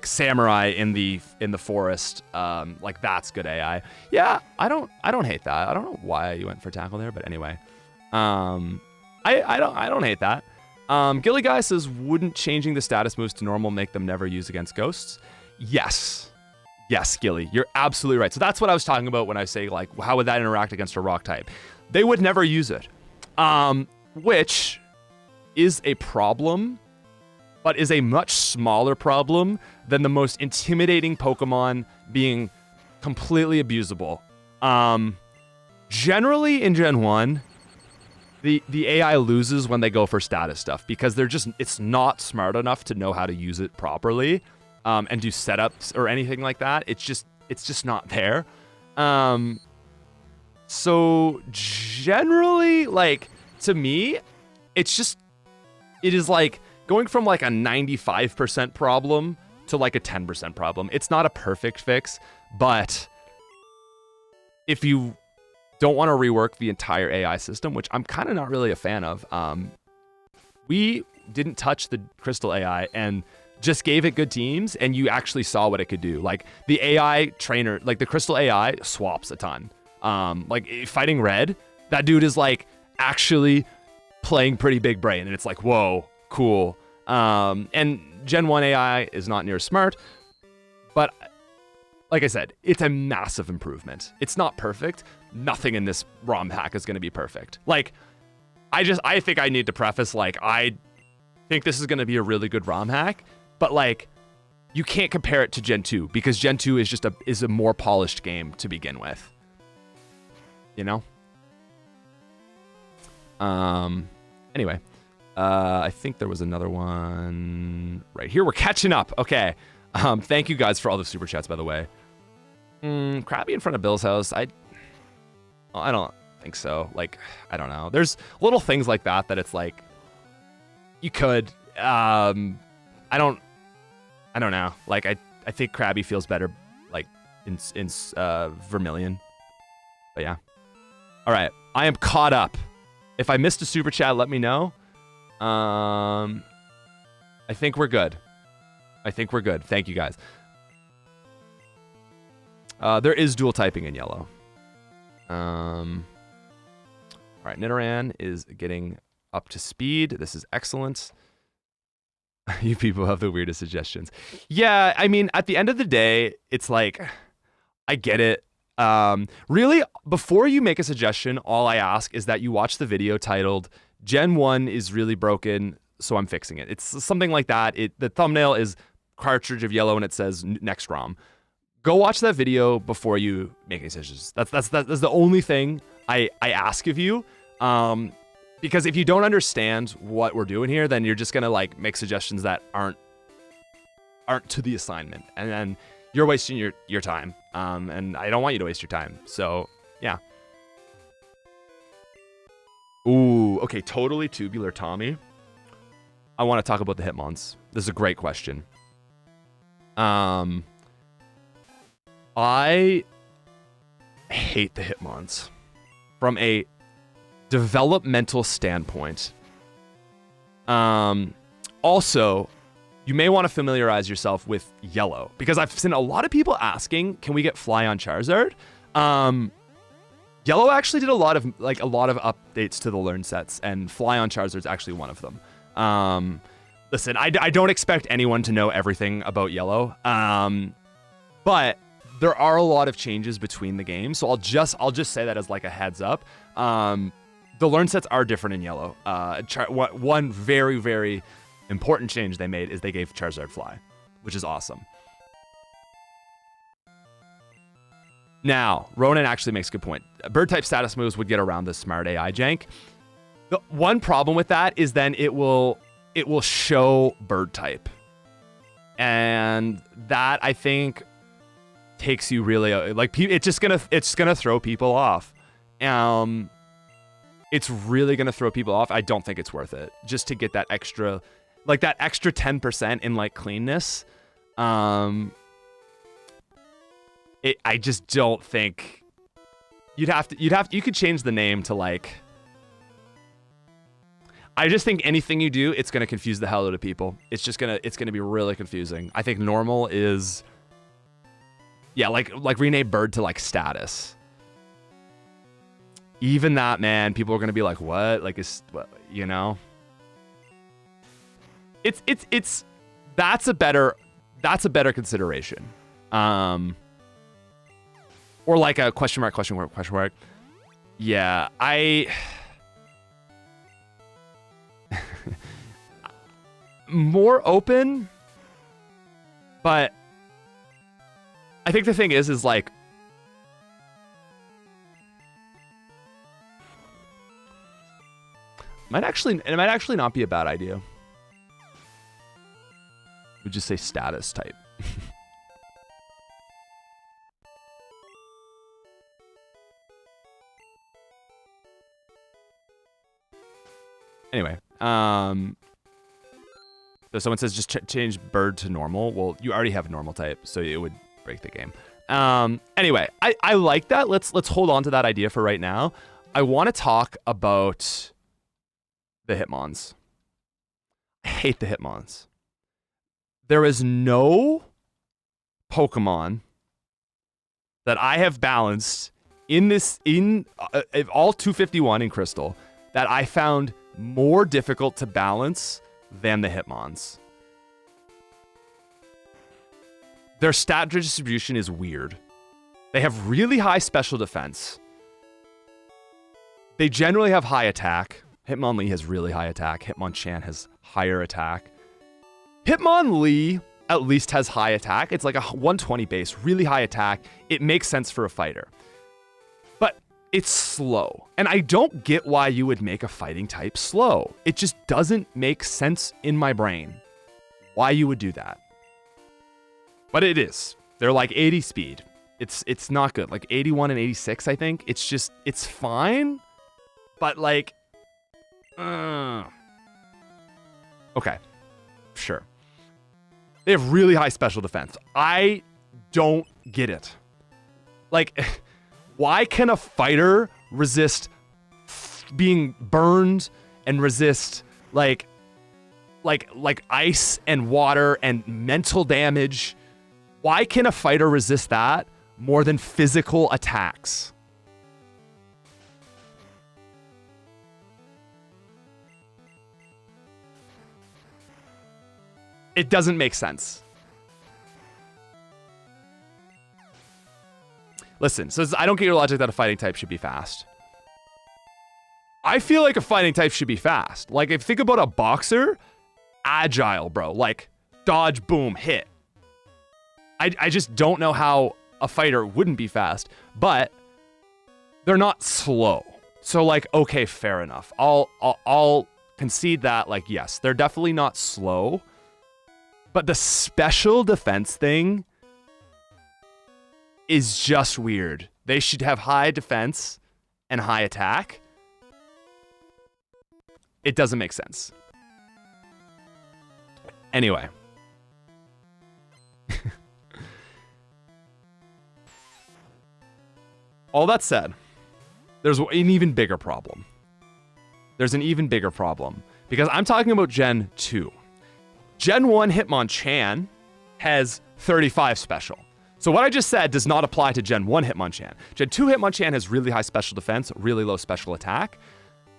samurai in the forest, like that's good AI. Yeah, I don't hate that. I don't know why you went for tackle there, but anyway, I don't hate that. Gilly Guy says, wouldn't changing the status moves to normal make them never use against ghosts? Yes, Gilly, you're absolutely right. So that's what I was talking about when I say, like, how would that interact against a rock type? They would never use it, which is a problem, but is a much smaller problem than the most intimidating Pokemon being completely abusable. Generally in Gen 1, the AI loses when they go for status stuff because it's not smart enough to know how to use it properly. And do setups or anything like that. It's just not there. So generally, like, to me, it is like going from like a 95% problem to like a 10% problem. It's not a perfect fix, but if you don't want to rework the entire AI system, which I'm kind of not really a fan of, we didn't touch the Crystal AI and just gave it good teams, and you actually saw what it could do. Like the AI trainer, like the Crystal AI swaps a ton. Like fighting Red, that dude is like actually playing pretty big brain, and it's like, whoa, cool. And Gen 1 AI is not near as smart, but like I said, it's a massive improvement. It's not perfect. Nothing in this ROM hack is going to be perfect. Like, I think I need to preface, like, I think this is going to be a really good ROM hack, but like, you can't compare it to Gen 2 because Gen 2 is just a more polished game to begin with. You know? Anyway, I think there was another one right here. We're catching up. Okay. Thank you guys for all the super chats, by the way. Krabby in front of Bill's house. I don't think so. Like, I don't know. There's little things like that it's like, you could, I don't know. Like, I think Krabby feels better, like, in Vermilion. But yeah. All right. I am caught up. If I missed a super chat, let me know. I think we're good. Thank you, guys. There is dual typing in yellow. All right, Nidoran is getting up to speed. This is excellent. You people have the weirdest suggestions. Yeah, I mean, at the end of the day, it's like, I get it. Really, before you make a suggestion, all I ask is that you watch the video titled Gen 1 is really broken, so I'm fixing it. It's something like that. The thumbnail is cartridge of yellow and it says next ROM. Go watch that video before you make any decisions. That's the only thing I ask of you. Because if you don't understand what we're doing here, then you're just gonna like make suggestions that aren't to the assignment, and then you're wasting your time. And I don't want you to waste your time. So yeah. Ooh, okay, totally tubular Tommy. I want to talk about the Hitmons. This is a great question. I hate the Hitmons from a developmental standpoint. Also, you may want to familiarize yourself with yellow, because I've seen a lot of people asking, can we get fly on Charizard? Yellow actually did a lot of updates to the learn sets, and fly on Charizard is actually one of them. Listen, I don't expect anyone to know everything about yellow, but there are a lot of changes between the games, so I'll just say that as like a heads up. The learn sets are different in yellow. One very, very important change they made is they gave Charizard fly, which is awesome. Now, Ronan actually makes a good point. Bird type status moves would get around the smart AI jank. The one problem with that is then it will show bird type, and that I think takes you really like it's gonna throw people off. It's really gonna throw people off. I don't think it's worth it just to get that extra 10% in like cleanness. I just don't think you could change the name to like. I just think anything you do, it's gonna confuse the hell out of people. It's gonna be really confusing. I think normal is, yeah, like rename bird to like status. Even that, man, people are gonna be like, what? Like, you know? It's that's a better consideration. Or like a question mark. Yeah, more open, but I think the thing is like, it might actually not be a bad idea. We'd just say status type. Anyway, so someone says just change bird to normal. Well, you already have normal type, so it would break the game. Anyway, I like that. Let's hold on to that idea for right now. I want to talk about the Hitmons. I hate the Hitmons. There is no Pokemon that I have balanced in all 251 in Crystal that I found more difficult to balance than the Hitmons. Their stat distribution is weird. They have really high special defense. They generally have high attack. Hitmonlee has really high attack. Hitmonchan has higher attack. Hitmonlee at least has high attack. It's like a 120 base, really high attack. It makes sense for a fighter. But it's slow. And I don't get why you would make a fighting type slow. It just doesn't make sense in my brain why you would do that. But it is. They're like 80 speed. It's not good. Like 81 and 86, I think. It's fine. But like, okay, sure. They have really high special defense. I don't get it. Like, why can a fighter resist being burned and resist like like ice and water and mental damage. Why can a fighter resist that more than physical attacks? It doesn't make sense. Listen, so I don't get your logic that a fighting type should be fast. I feel like a fighting type should be fast. Like, if you think about a boxer, agile, bro. Like, dodge, boom, hit. I just don't know how a fighter wouldn't be fast, but they're not slow. So, like, okay, fair enough. I'll concede that, like, yes, they're definitely not slow. But the special defense thing is just weird. They should have high defense and high attack. It doesn't make sense. Anyway. All that said, there's an even bigger problem. There's an even bigger problem. Because I'm talking about Gen 2. Gen 1 Hitmonchan has 35 special. So what I just said does not apply to Gen 1 Hitmonchan. Gen 2 Hitmonchan has really high special defense, really low special attack.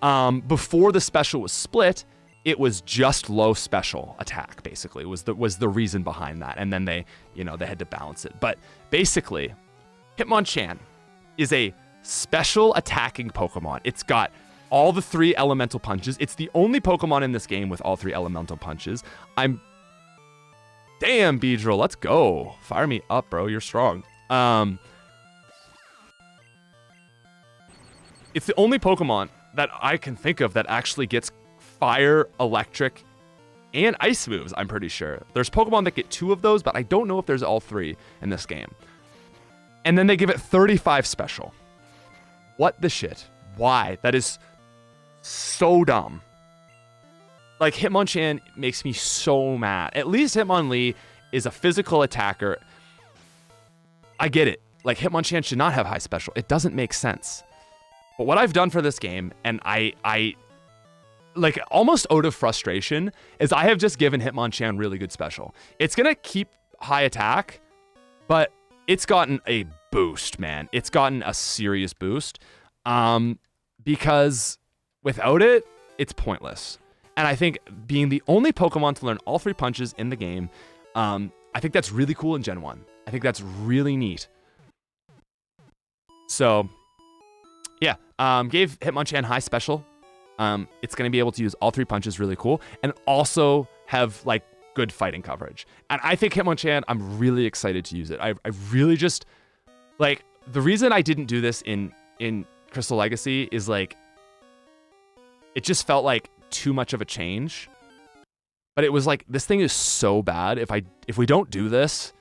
Before the special was split, it was just low special attack, basically, was the reason behind that. And then they had to balance it. But basically, Hitmonchan is a special attacking Pokemon. It's got all the 3 elemental punches. It's the only Pokemon in this game with all 3 elemental punches. Damn, Beedrill, let's go. Fire me up, bro. You're strong. It's the only Pokemon that I can think of that actually gets fire, electric, and ice moves, I'm pretty sure. There's Pokemon that get 2 of those, but I don't know if there's all 3 in this game. And then they give it 35 special. What the shit? Why? That is so dumb. Like, Hitmonchan makes me so mad. At least Hitmonlee is a physical attacker. I get it. Like, Hitmonchan should not have high special. It doesn't make sense. But what I've done for this game, and I like, almost out of frustration, is I have just given Hitmonchan really good special. It's gonna keep high attack, but it's gotten a boost, man. It's gotten a serious boost. Because without it, it's pointless. And I think being the only Pokemon to learn all 3 punches in the game, I think that's really cool in Gen 1. I think that's really neat. So, yeah, gave Hitmonchan high special. It's going to be able to use all 3 punches, really cool. And also have, like, good fighting coverage. And I think Hitmonchan, I'm really excited to use it. I really just, like, the reason I didn't do this in Crystal Legacy is, like, it just felt like too much of a change. But it was like, this thing is so bad. If we don't do this,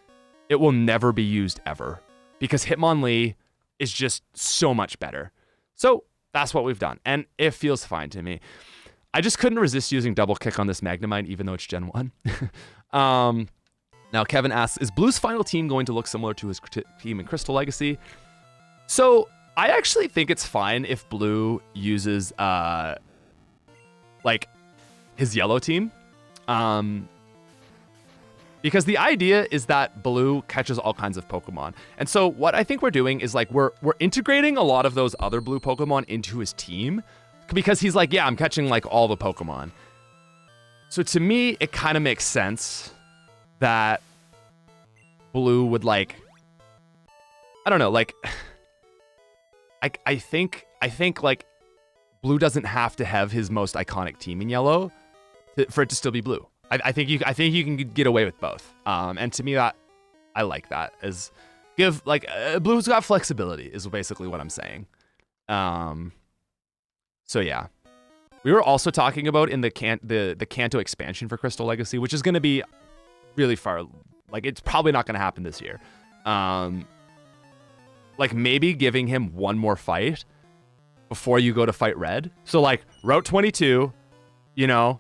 it will never be used ever. Because Hitmonlee is just so much better. So that's what we've done. And it feels fine to me. I just couldn't resist using Double Kick on this Magnemite, even though it's Gen 1. Now, Kevin asks, is Blue's final team going to look similar to his team in Crystal Legacy? So I actually think it's fine if Blue uses like his yellow team. Because the idea is that Blue catches all kinds of Pokemon. And so what I think we're doing is, like, we're integrating a lot of those other Blue Pokemon into his team, because he's like, yeah, I'm catching, like, all the Pokemon. So to me, it kind of makes sense that Blue would, like, I don't know, like, I think like, Blue doesn't have to have his most iconic team in yellow for it to still be Blue. I think you can get away with both. And to me, that I like that, as give, like, Blue's got flexibility is basically what I'm saying. So yeah, we were also talking about in the Kanto expansion for Crystal Legacy, which is going to be really far. Like, it's probably not going to happen this year. Like, maybe giving him one more fight before you go to fight Red. So, like, Route 22, you know,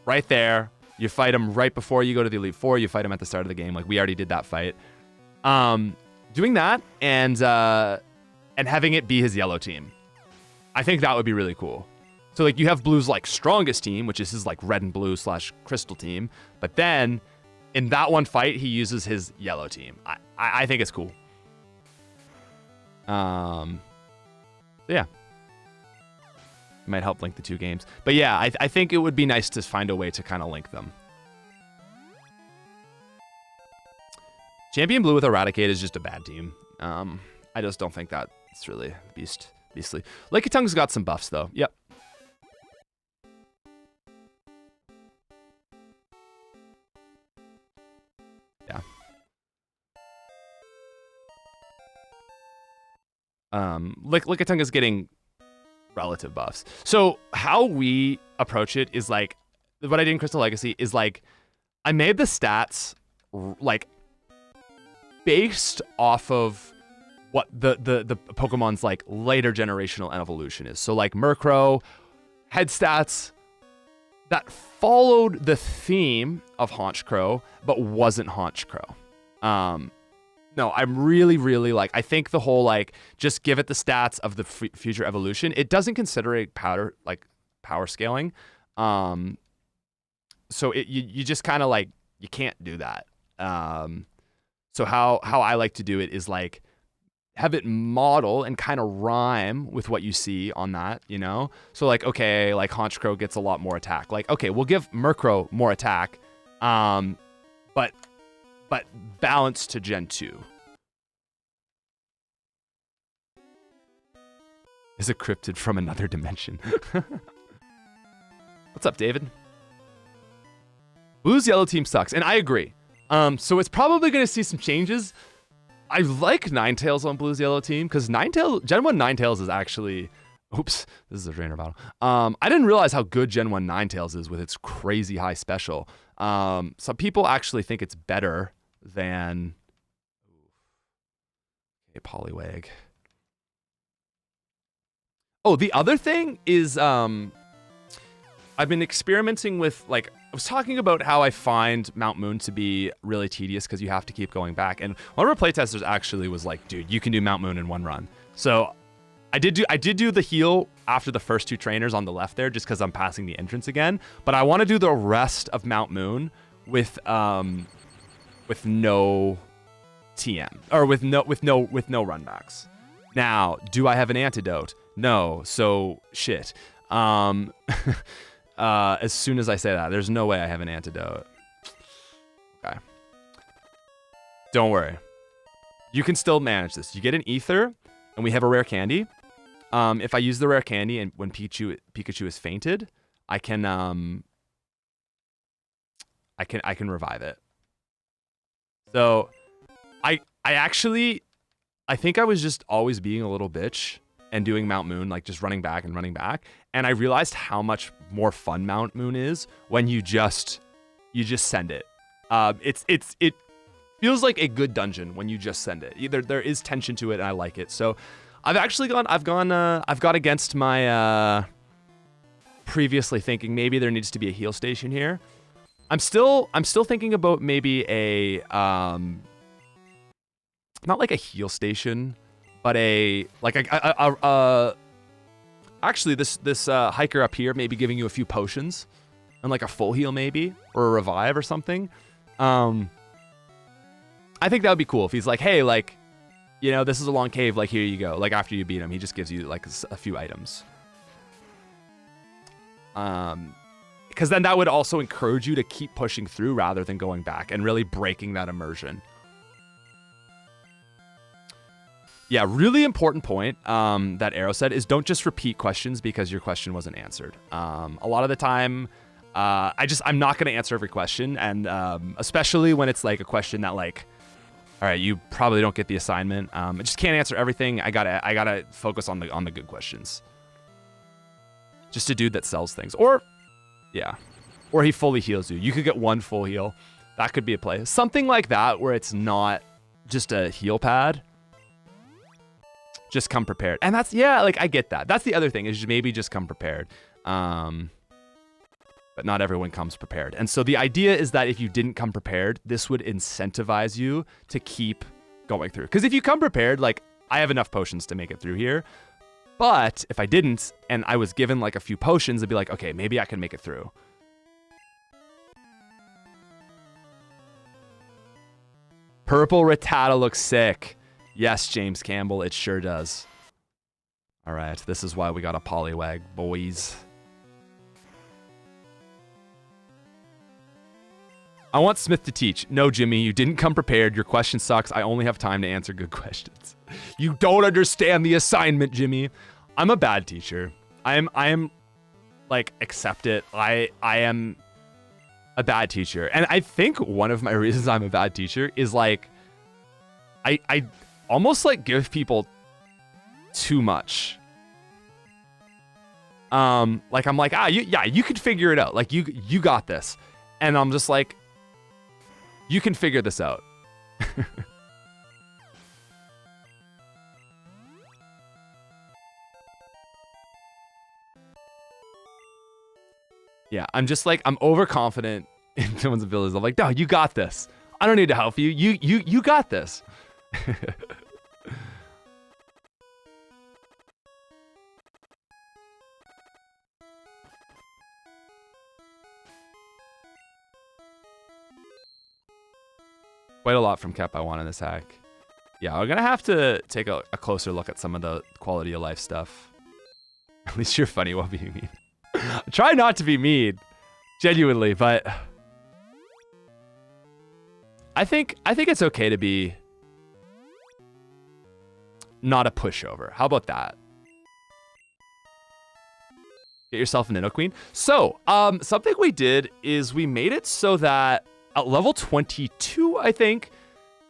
right there. You fight him right before you go to the Elite Four. You fight him at the start of the game. Like, we already did that fight. Doing that and having it be his yellow team, I think that would be really cool. So like you have Blue's like strongest team, which is his like red and blue / crystal team. But then in that one fight, he uses his yellow team. I think it's cool. So yeah. It might help link the two games. But yeah, I think it would be nice to find a way to kind of link them. Champion Blue with Eradicate is just a bad team. I just don't think that it's really beastly. Lickitungu's got some buffs though. Yep. Yeah. Lickitung is getting relative buffs. So how we approach it is like, what I did in Crystal Legacy is like, I made the stats like based off of what the Pokemon's like later generational evolution is. So like Murkrow had stats that followed the theme of Honchkrow, but wasn't Honchkrow. No, I'm really like, I think the whole like, just give it the stats of the future evolution. It doesn't consider it power scaling. So you just kind of like, you can't do that. So how I like to do it is like, have it model and kind of rhyme with what you see on that, you know? So like, okay, like Honchkrow gets a lot more attack. Like, okay, we'll give Murkrow more attack, but balanced to Gen 2. Is a cryptid from another dimension. What's up, David? Blue's yellow team sucks, and I agree. So it's probably going to see some changes. I like Ninetales on Blue's yellow team, because Gen 1 Ninetales is actually... Oops, this is a trainer battle. I didn't realize how good Gen 1 Ninetales is with its crazy high special. Some people actually think it's better than... Okay, Poliwag. Oh, the other thing is... I've been experimenting with, like, I was talking about how I find Mount Moon to be really tedious because you have to keep going back. And one of our playtesters actually was like, dude, you can do Mount Moon in one run. So I did do the heal after the first two trainers on the left there just because I'm passing the entrance again. But I want to do the rest of Mount Moon with no TM or with no run backs. Now, do I have an antidote? No. So shit. As soon as I say that, there's no way I have an antidote. Okay. Don't worry. You can still manage this. You get an ether, and we have a rare candy. If I use the rare candy and when Pikachu is fainted, I can revive it. So I think I was just always being a little bitch and doing Mount Moon, like just running back. And I realized how much more fun Mount Moon is when you just send it. It feels like a good dungeon when you just send it. There is tension to it, and I like it. So I've gone against my previously thinking maybe there needs to be a heal station here. I'm still thinking about maybe a not like a heal station, but actually this hiker up here may be giving you a few potions and like a full heal maybe, or a revive or something. I think that would be cool if he's like, hey, like, you know, this is a long cave, like here you go. Like after you beat him, he just gives you like a few items. Because then that would also encourage you to keep pushing through rather than going back and really breaking that immersion. Yeah, really important point that Arrow said is don't just repeat questions because your question wasn't answered. A lot of the time, I'm not going to answer every question, and especially when it's like a question that like, all right, you probably don't get the assignment. I just can't answer everything. I gotta focus on the good questions. Just a dude that sells things, or he fully heals you. You could get one full heal. That could be a play. Something like that where it's not just a heal pad. Just come prepared. And that's, yeah, like I get that. That's the other thing is maybe just come prepared. But not everyone comes prepared. And so the idea is that if you didn't come prepared, this would incentivize you to keep going through. Because if you come prepared, like I have enough potions to make it through here. But if I didn't, and I was given like a few potions, I'd be like, okay, maybe I can make it through. Purple Rattata looks sick. Yes, James Campbell, it sure does. All right, this is why we got a Poliwag, boys. I want Smith to teach. No, Jimmy, you didn't come prepared. Your question sucks. I only have time to answer good questions. You don't understand the assignment, Jimmy. I'm a bad teacher. I am like, accept it. I am a bad teacher. And I think one of my reasons I'm a bad teacher is like, I almost like give people too much. Like I'm like, you can figure it out. Like you got this. And I'm just like, you can figure this out. Yeah, I'm just like, I'm overconfident in someone's abilities. I'm like, no, you got this. I don't need to help you. You got this. Quite a lot from Kep I want in this hack. Yeah, we're gonna have to take a closer look at some of the quality of life stuff. At least you're funny while being mean. Try not to be mean, genuinely, but I think it's okay to be not a pushover. How about that? Get yourself an Nidoqueen. So, something we did is we made it so that at level 22, I think,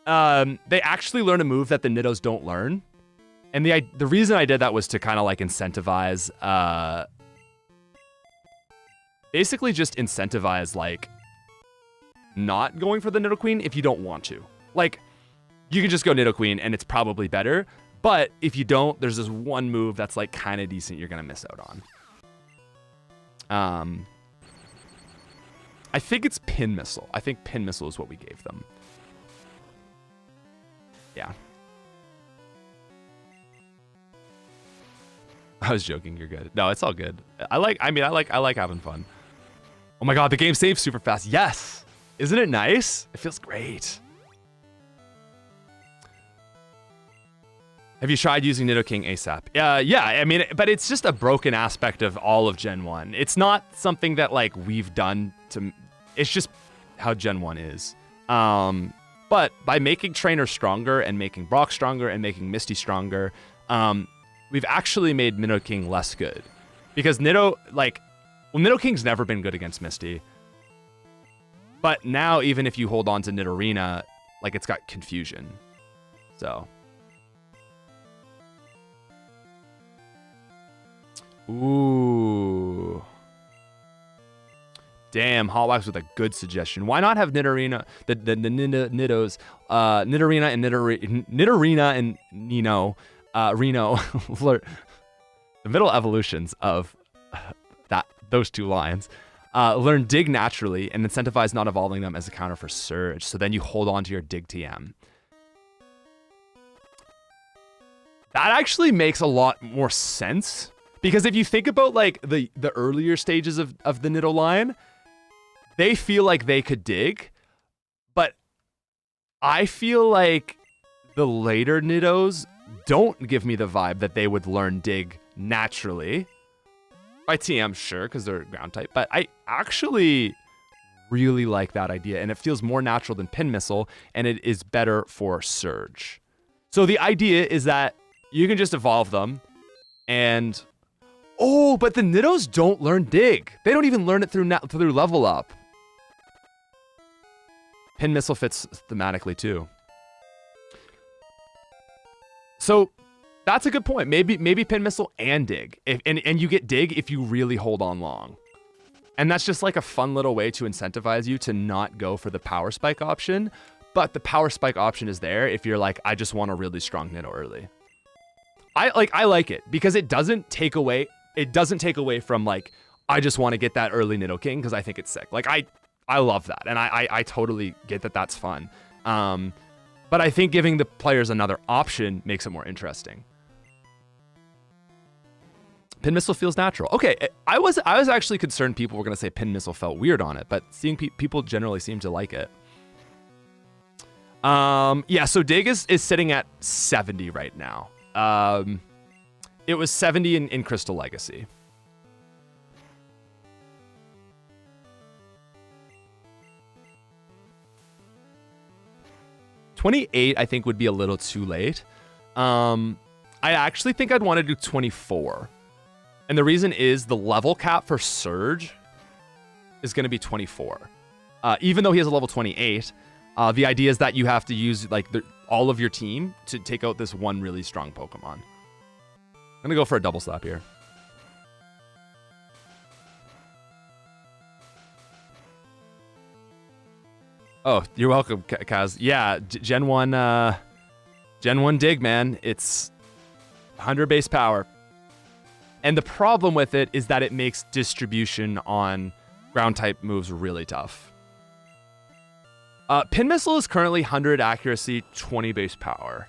they actually learn a move that the Nidos don't learn. And the reason I did that was to kind of like incentivize, basically just incentivize like not going for the Nidoqueen if you don't want to. Like, you can just go Nidoqueen and it's probably better. But if you don't, there's this one move that's like kind of decent you're gonna miss out on. I think it's Pin Missile. I think Pin Missile is what we gave them. Yeah. I was joking. You're good. No, it's all good. I like having fun. Oh my god, the game saves super fast. Yes. Isn't it nice? It feels great. Have you tried using Nidoking ASAP? Yeah, I mean, but it's just a broken aspect of all of Gen 1. It's not something that like we've done to, it's just how Gen 1 is. But by making Trainer stronger and making Brock stronger and making Misty stronger, we've actually made Nidoking less good. Because Nidoking's never been good against Misty. But now, even if you hold on to Nidorina, like, it's got confusion. So. Ooh. Damn, Hotwax with a good suggestion. Why not have Nidorina, the Nidos, Nidorina and Nino, Reno, the middle evolutions of those two lines, learn Dig naturally and incentivize not evolving them as a counter for Surge. So then you hold on to your Dig TM. That actually makes a lot more sense. Because if you think about like the earlier stages of the Nido line, they feel like they could dig, but I feel like the later Nidos don't give me the vibe that they would learn Dig naturally. By TM, sure, because they're ground type, but I actually really like that idea, and it feels more natural than Pin Missile, and it is better for Surge. So the idea is that you can just evolve them, and oh, but the Nidos don't learn Dig. They don't even learn it through level up. Pin Missile fits thematically too. So that's a good point. Maybe Pin Missile and Dig. And you get Dig if you really hold on long. And that's just like a fun little way to incentivize you to not go for the Power Spike option. But the Power Spike option is there if you're like, I just want a really strong Nido early. I like it because it doesn't take away from like, I just want to get that early Nidoking because I think it's sick. Like I love that. And I totally get that that's fun. But I think giving the players another option makes it more interesting. Pin Missile feels natural. Okay, I was actually concerned people were going to say Pin Missile felt weird on it, but seeing people generally seem to like it. Yeah, so Dig is sitting at 70 right now. It was 70 in Crystal Legacy. $28, I think, would be a little too late. I actually think I'd want to do 24. And the reason is the level cap for Surge is going to be 24. Even though he has a level 28, the idea is that you have to use like all of your team to take out this one really strong Pokemon. I'm going to go for a double slap here. Oh, you're welcome, Kaz. Yeah, Gen 1 Dig, man. It's 100 base power. And the problem with it is that it makes distribution on ground type moves really tough. Pin Missile is currently 100 accuracy, 20 base power.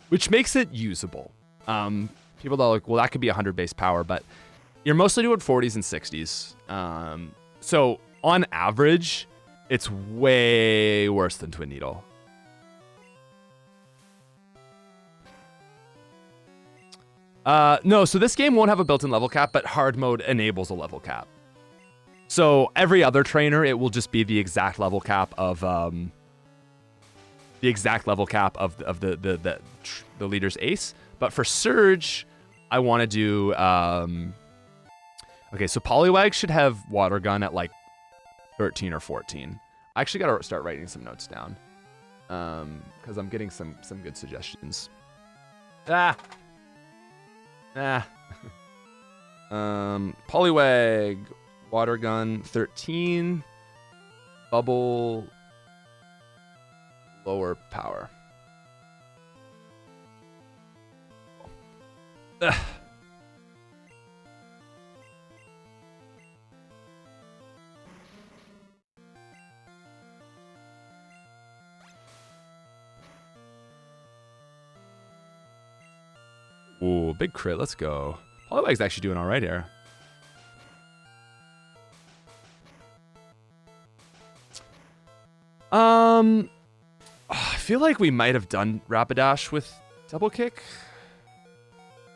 Which makes it usable. People are like, well, that could be 100 base power, but you're mostly doing 40s and 60s. So on average, it's way worse than Twin Needle. No, so this game won't have a built-in level cap, but hard mode enables a level cap. So every other trainer, it will just be the exact level cap of the leader's ace. But for Surge, I want to do okay, so Poliwag should have Water Gun at like 13 or 14. I actually got to start writing some notes down because I'm getting some good suggestions. Poliwag, Water Gun, 13. Bubble, lower power. Ooh, big crit. Let's go. Poliwag's actually doing all right here. I feel like we might have done Rapidash with double kick.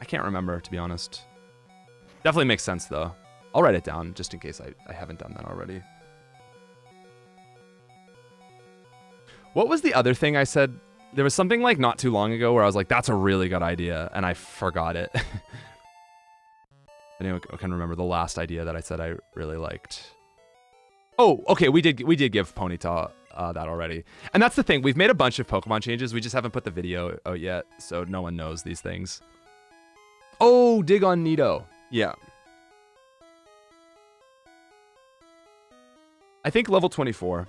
I can't remember, to be honest. Definitely makes sense, though. I'll write it down just in case I haven't done that already. What was the other thing I said? There was something like not too long ago where I was like, that's a really good idea, and I forgot it. Anyone can remember the last idea that I said I really liked? Oh, okay, we did give Ponyta that already. And that's the thing, we've made a bunch of Pokemon changes, we just haven't put the video out yet, so no one knows these things. Oh, Dig on Nido. Yeah. I think level 24.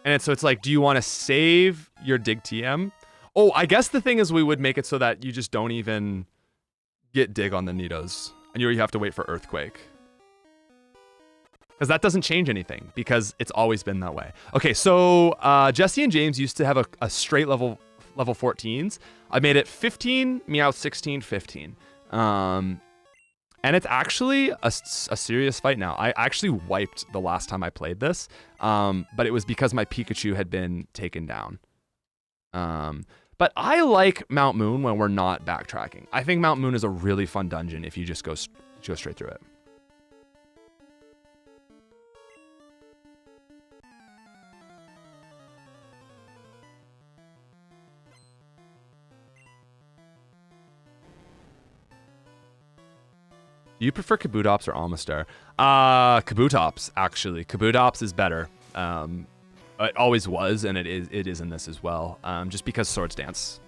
And so it's like, do you want to save your Dig TM? Oh, I guess the thing is we would make it so that you just don't even get Dig on the Nidos. And you have to wait for Earthquake. Because that doesn't change anything, because it's always been that way. Okay, so Jesse and James used to have a straight level 14s. I made it 15, Meowth 16, 15. And it's actually a serious fight now. I actually wiped the last time I played this, but it was because my Pikachu had been taken down. But I like Mount Moon when we're not backtracking. I think Mount Moon is a really fun dungeon if you just go straight through it. Do you prefer Kabutops or Almastar? Kabutops, actually. Kabutops is better. It always was, and it is in this as well. Just because Swords Dance.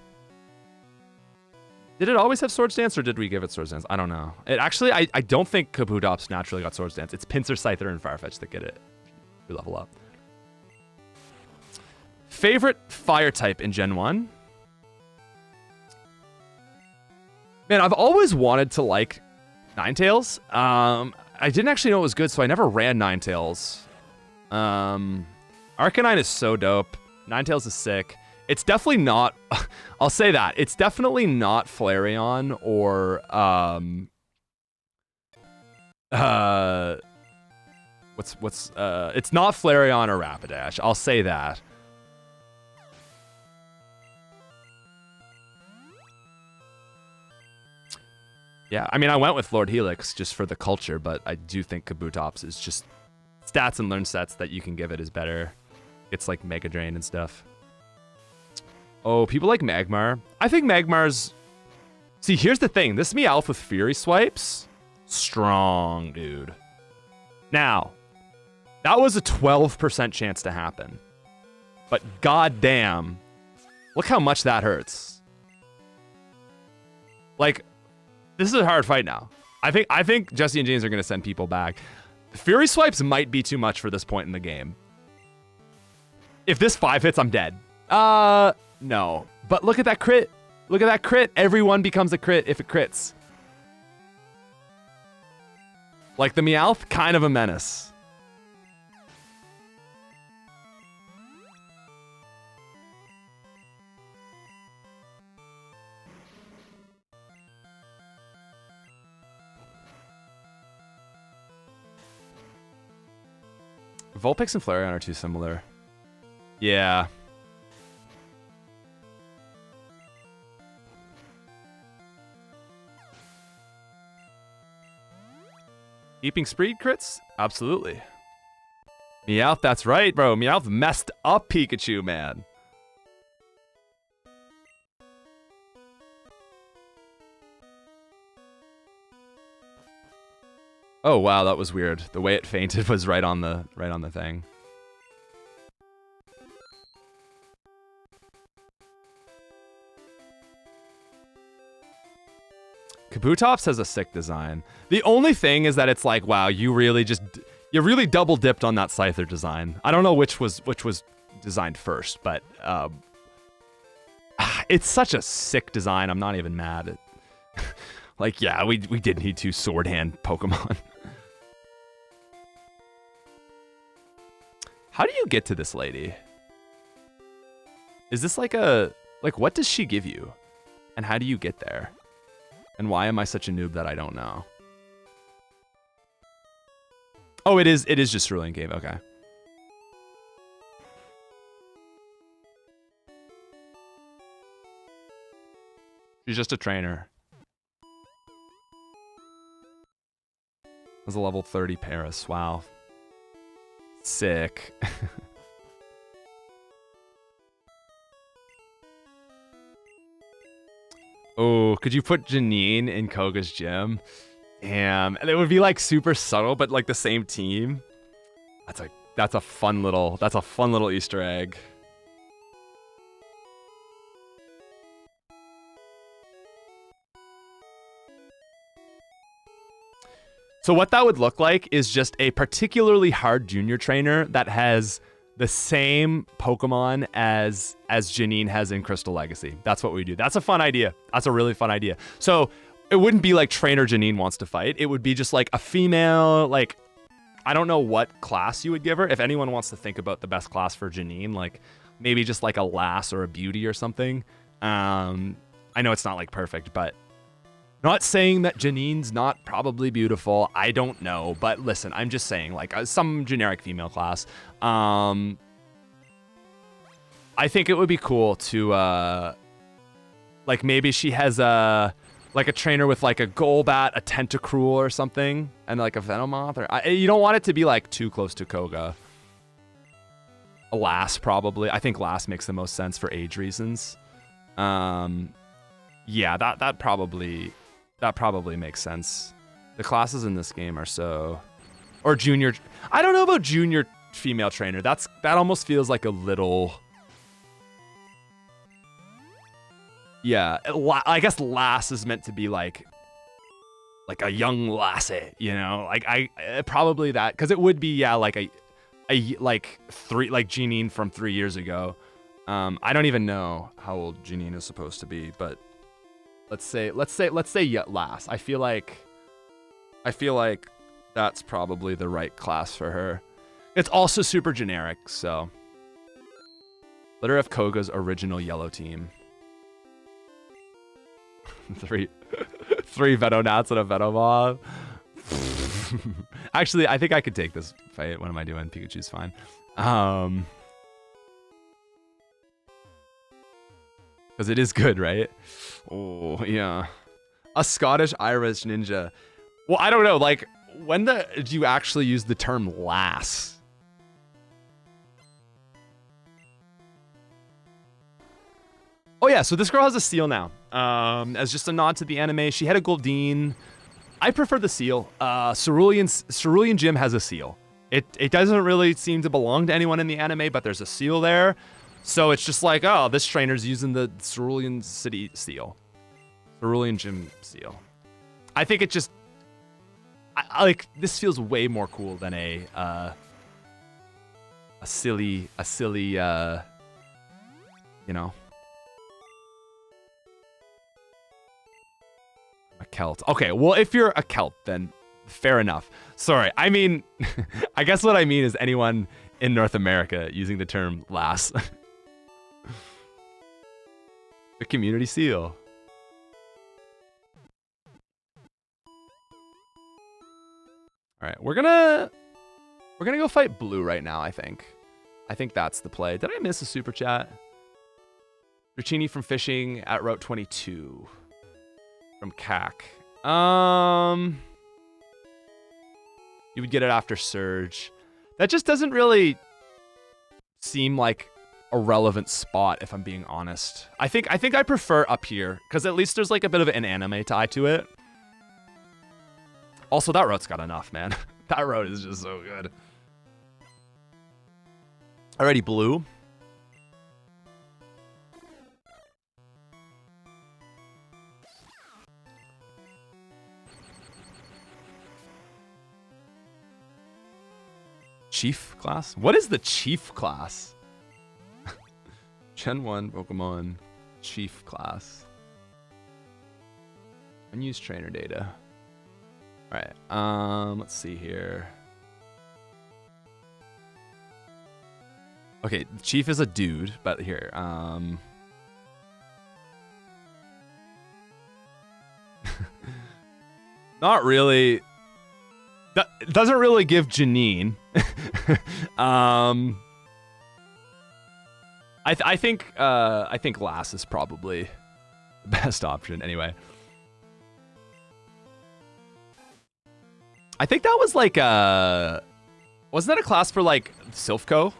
Did it always have Swords Dance, or did we give it Swords Dance? I don't know. It actually, I don't think Kabutops naturally got Swords Dance. It's Pinsir, Scyther, and Farfetch that get it. We level up. Favorite fire type in Gen 1? Man, I've always wanted to like Ninetales. I didn't actually know it was good, so I never ran Ninetales. Arcanine is so dope. Ninetales is sick. It's definitely not. I'll say that it's definitely not Flareon or it's not Flareon or Rapidash. I'll say that. Yeah, I mean, I went with Lord Helix just for the culture, but I do think Kabutops is just stats and learn sets that you can give it is better. It's like Mega Drain and stuff. Oh, people like Magmar. I think Magmar's... See, here's the thing. This Meowth with Fury Swipes, strong, dude. Now, that was a 12% chance to happen. But goddamn, look how much that hurts. Like... This is a hard fight now. I think Jesse and James are going to send people back. Fury Swipes might be too much for this point in the game. If this 5 hits, I'm dead. No. But look at that crit. Look at that crit. Everyone becomes a crit if it crits. Like the Meowth, kind of a menace. Vulpix and Flareon are too similar. Yeah. Keeping Speed crits? Absolutely. Meowth, that's right, bro. Meowth messed up Pikachu, man. Oh wow, that was weird. The way it fainted was right on the thing. Kabutops has a sick design. The only thing is that it's like, wow, you really double dipped on that Scyther design. I don't know which was designed first, but it's such a sick design. I'm not even mad. Like, yeah, we did need 2 Sword Hand Pokemon. How do you get to this lady? Is this like what does she give you? And how do you get there? And why am I such a noob that I don't know? Oh, it is just Cerulean Cave, okay. She's just a trainer. That's a level 30 Paris. Wow. Sick. Oh, could you put Janine in Koga's gym? Damn. And it would be like super subtle, but like the same team. That's a fun little Easter egg. So what that would look like is just a particularly hard junior trainer that has the same Pokemon as Janine has in Crystal Legacy. That's what we do. That's a fun idea. That's a really fun idea. So it wouldn't be like trainer Janine wants to fight. It would be just like a female, like, I don't know what class you would give her. If anyone wants to think about the best class for Janine, like maybe just like a lass or a beauty or something. I know it's not like perfect, but not saying that Janine's not probably beautiful. I don't know. But listen, I'm just saying like some generic female class. I think it would be cool to like maybe she has a trainer with like a Golbat, a Tentacruel or something, and like a Venomoth. Or you don't want it to be like too close to Koga. A Lass probably. I think Lass makes the most sense for age reasons. Yeah, that probably makes sense. The classes in this game are so, or junior. I don't know about junior female trainer. That almost feels like a little. Yeah, I guess lass is meant to be like a young lassie, you know? Like probably that, because it would be like a Janine from 3 years ago. I don't even know how old Janine is supposed to be, but let's say lass. I feel like that's probably the right class for her. It's also super generic, so Let her have Koga's original yellow team. three Venonats and a Venomoth. Actually, I think I could take this fight. What am I doing? Pikachu's fine. Because it is good, right? Oh, yeah. A Scottish Irish ninja. Well, I don't know. Like, when do you actually use the term lass? Oh yeah, so this girl has a seal now. As just a nod to the anime, she had a Goldeen. I prefer the seal. Cerulean Gym has a seal. It doesn't really seem to belong to anyone in the anime, but there's a seal there. So it's just like, oh, this trainer's using the Cerulean City seal. Cerulean Gym seal. I think it just, I like, this feels way more cool than a silly, you know. A Celt. Okay, well, if you're a Celt, then fair enough. Sorry, I mean, I guess what I mean is anyone in North America using the term lass. The community seal. All right, we're gonna go fight Blue right now, I think. I think that's the play. Did I miss a super chat? Dratini from fishing at Route 22. From CAC. You would get it after Surge. That just doesn't really seem like a relevant spot, if I'm being honest. I think I prefer up here, because at least there's like a bit of an anime tie to it. Also, that road's got enough, man. That road is just so good. Alrighty, Blue. Chief class? What is the chief class? Gen 1 Pokemon chief class. Unused trainer data. Alright, let's see here. Okay, Chief is a dude, but here, not really. That doesn't really give Janine. I think Lass is probably the best option anyway. I think that was like wasn't that a class for like Silphco?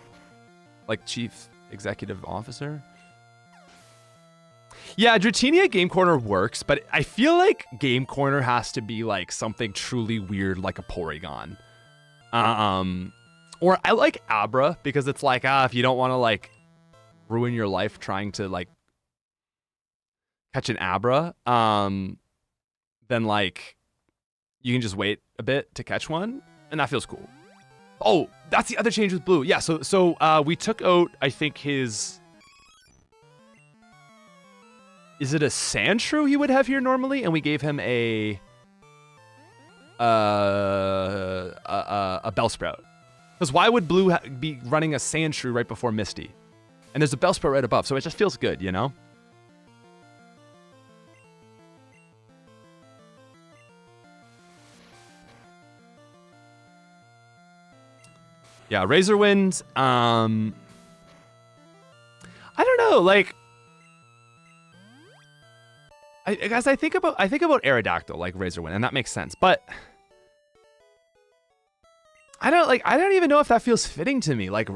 Like Chief Executive Officer? Yeah, Dratini Game Corner works, but I feel like Game Corner has to be like something truly weird, like a Porygon. Or I like Abra because it's like, if you don't want to like ruin your life trying to like catch an Abra, then like you can just wait a bit to catch one, and that feels cool. Oh, that's the other change with Blue. Yeah, so we took out, I think, his... Is it a Sandshrew he would have here normally? And we gave him a Bellsprout. Because why would Blue be running a Sandshrew right before Misty? And there's a Bellsprout right above, so it just feels good, you know? Yeah, Razorwind, I don't know, like, guys, I think about Aerodactyl, like Razorwind, and that makes sense, but I don't even know if that feels fitting to me. Like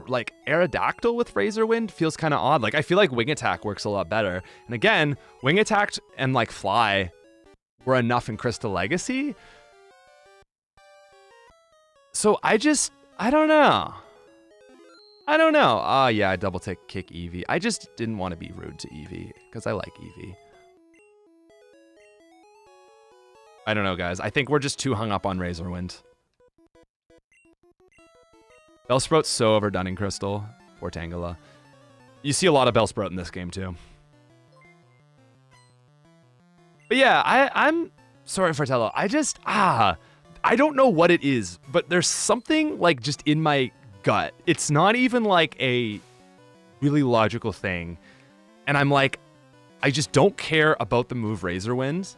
Aerodactyl with Razorwind feels kind of odd. Like, I feel like Wing Attack works a lot better. And again, Wing Attack and like Fly were enough in Crystal Legacy. So I don't know. Yeah, I double kick Eevee. I just didn't want to be rude to Eevee because I like Eevee. I don't know, guys. I think we're just too hung up on Razorwind. Bellsprout's so overdone in Crystal. Poor Tangela. You see a lot of Bellsprout in this game, too. But yeah, I'm sorry, Fratello. I don't know what it is, but there's something, like, just in my gut. It's not even, like, a really logical thing. And I'm like, I just don't care about the move Razor Wind.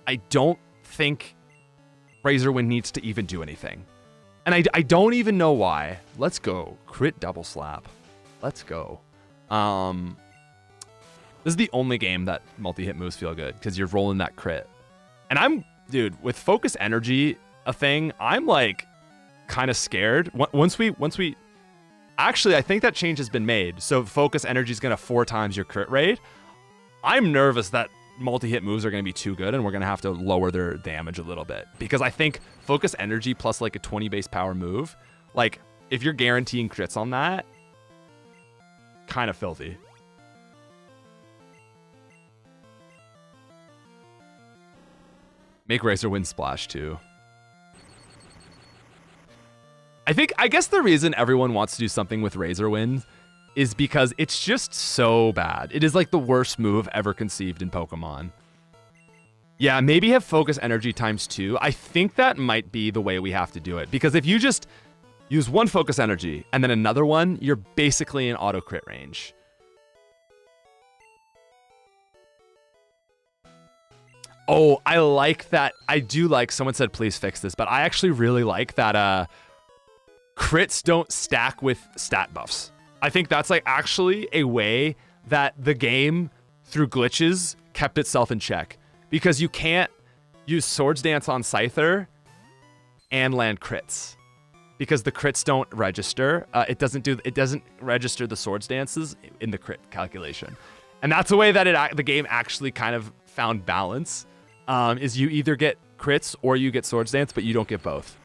I don't think Razor Wind needs to even do anything. And I don't even know why. Let's go. Crit double slap. Let's go. This is the only game that multi-hit moves feel good because you're rolling that crit. And dude, with focus energy a thing, I'm like kind of scared. Once we actually, I think that change has been made. So focus energy is going to 4 times your crit rate. I'm nervous that multi-hit moves are going to be too good and we're going to have to lower their damage a little bit, because I think focus energy plus like a 20 base power move, like if you're guaranteeing crits on that, kind of filthy. Make Razor Wind splash too. I guess the reason everyone wants to do something with Razor Wind is because it's just so bad. It is like the worst move ever conceived in Pokemon. Yeah, maybe have focus energy ×2. I think that might be the way we have to do it, because if you just use one focus energy and then another one, you're basically in auto crit range. Oh, I like that. I do like, someone said please fix this, but I actually really like that crits don't stack with stat buffs. I think that's like actually a way that the game, through glitches, kept itself in check. Because you can't use Swords Dance on Scyther and land crits. Because the crits don't register. It doesn't register the Swords Dances in the crit calculation. And that's the way that the game actually kind of found balance. Is you either get crits or you get Swords Dance, but you don't get both.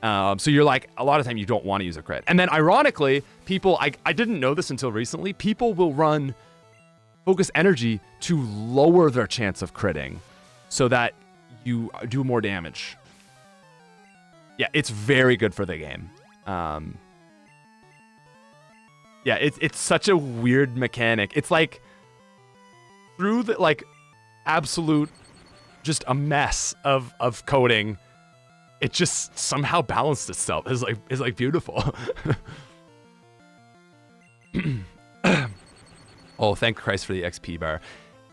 So you're like, a lot of time you don't want to use a crit. And then ironically, people, I didn't know this until recently, people will run focus energy to lower their chance of critting so that you do more damage. Yeah, it's very good for the game. Yeah, it's such a weird mechanic. It's like through the like absolute just a mess of coding, it just somehow balanced itself. It's like beautiful. Oh, thank Christ for the XP bar.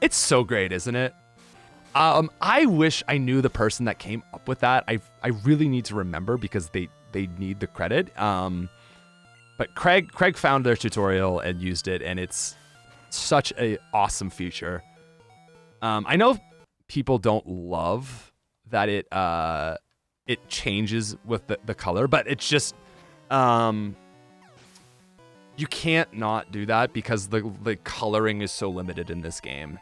It's so great, isn't it? I wish I knew the person that came up with that. I really need to remember because they need the credit. But Craig found their tutorial and used it, and it's such a awesome feature. I know people don't love that it changes with the color, but it's just you can't not do that because the coloring is so limited in this game.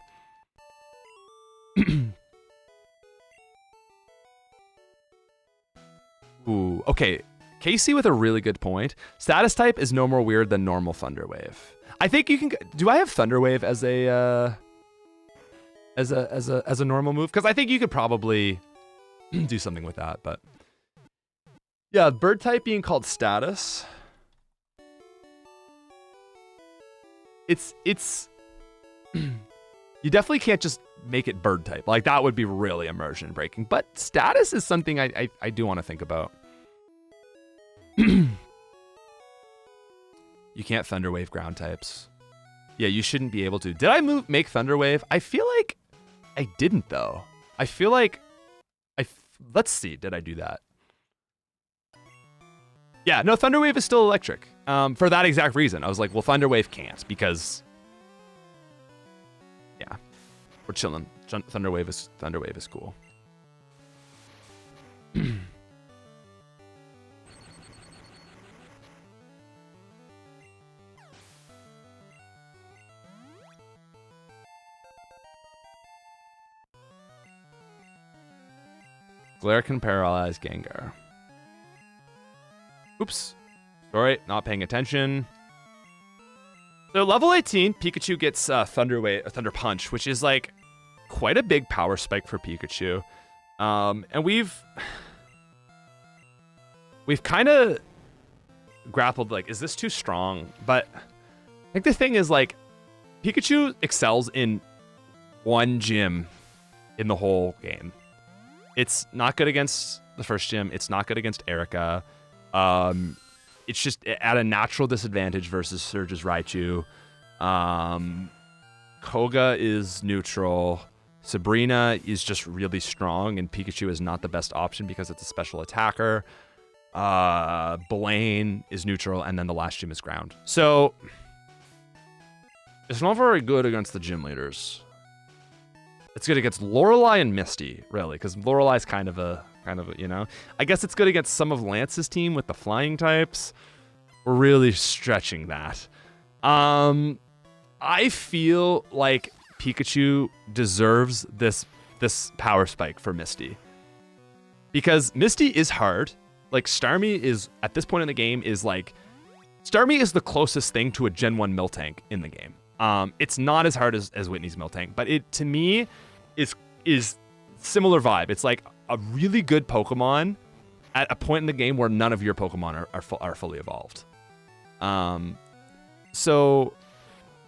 Ooh, okay. Casey with a really good point. Status type is no more weird than normal Thunder Wave. I think you can. Do I have Thunder Wave as a normal move? Because I think you could probably do something with that. But yeah, bird type being called status. It's you definitely can't just make it bird type. Like that would be really immersion breaking. But status is something I do want to think about. You can't Thunder Wave ground types. Yeah, you shouldn't be able to. Did I make Thunder Wave? I feel like I didn't though. I feel like let's see, did I do that? Yeah, no, Thunder Wave is still electric. For that exact reason. I was like, well, Thunder Wave can't because yeah, we're chilling. Thunder Wave is cool. Glare can paralyze Gengar. Oops. Sorry, not paying attention. So level 18, Pikachu gets Thunder Punch, which is like quite a big power spike for Pikachu. And we've kind of grappled like, is this too strong? But I think the thing is like, Pikachu excels in one gym in the whole game. It's not good against the first gym. It's not good against Erica. it's just at a natural disadvantage versus Surge's Raichu. Koga is neutral. Sabrina is just really strong, and Pikachu is not the best option because it's a special attacker. Blaine is neutral, and then the last gym is ground. So it's not very good against the gym leaders. It's good against Lorelei and Misty, really, because Lorelei's kind of a, you know. I guess it's good against some of Lance's team with the flying types. We're really stretching that. I feel like Pikachu deserves this power spike for Misty. Because Misty is hard. Like, Starmie is, at this point in the game, is like... Starmie is the closest thing to a Gen 1 Miltank in the game. It's not as hard as Whitney's Miltank, but it, to me, is similar vibe. It's like a really good Pokemon at a point in the game where none of your Pokemon are fully evolved. So...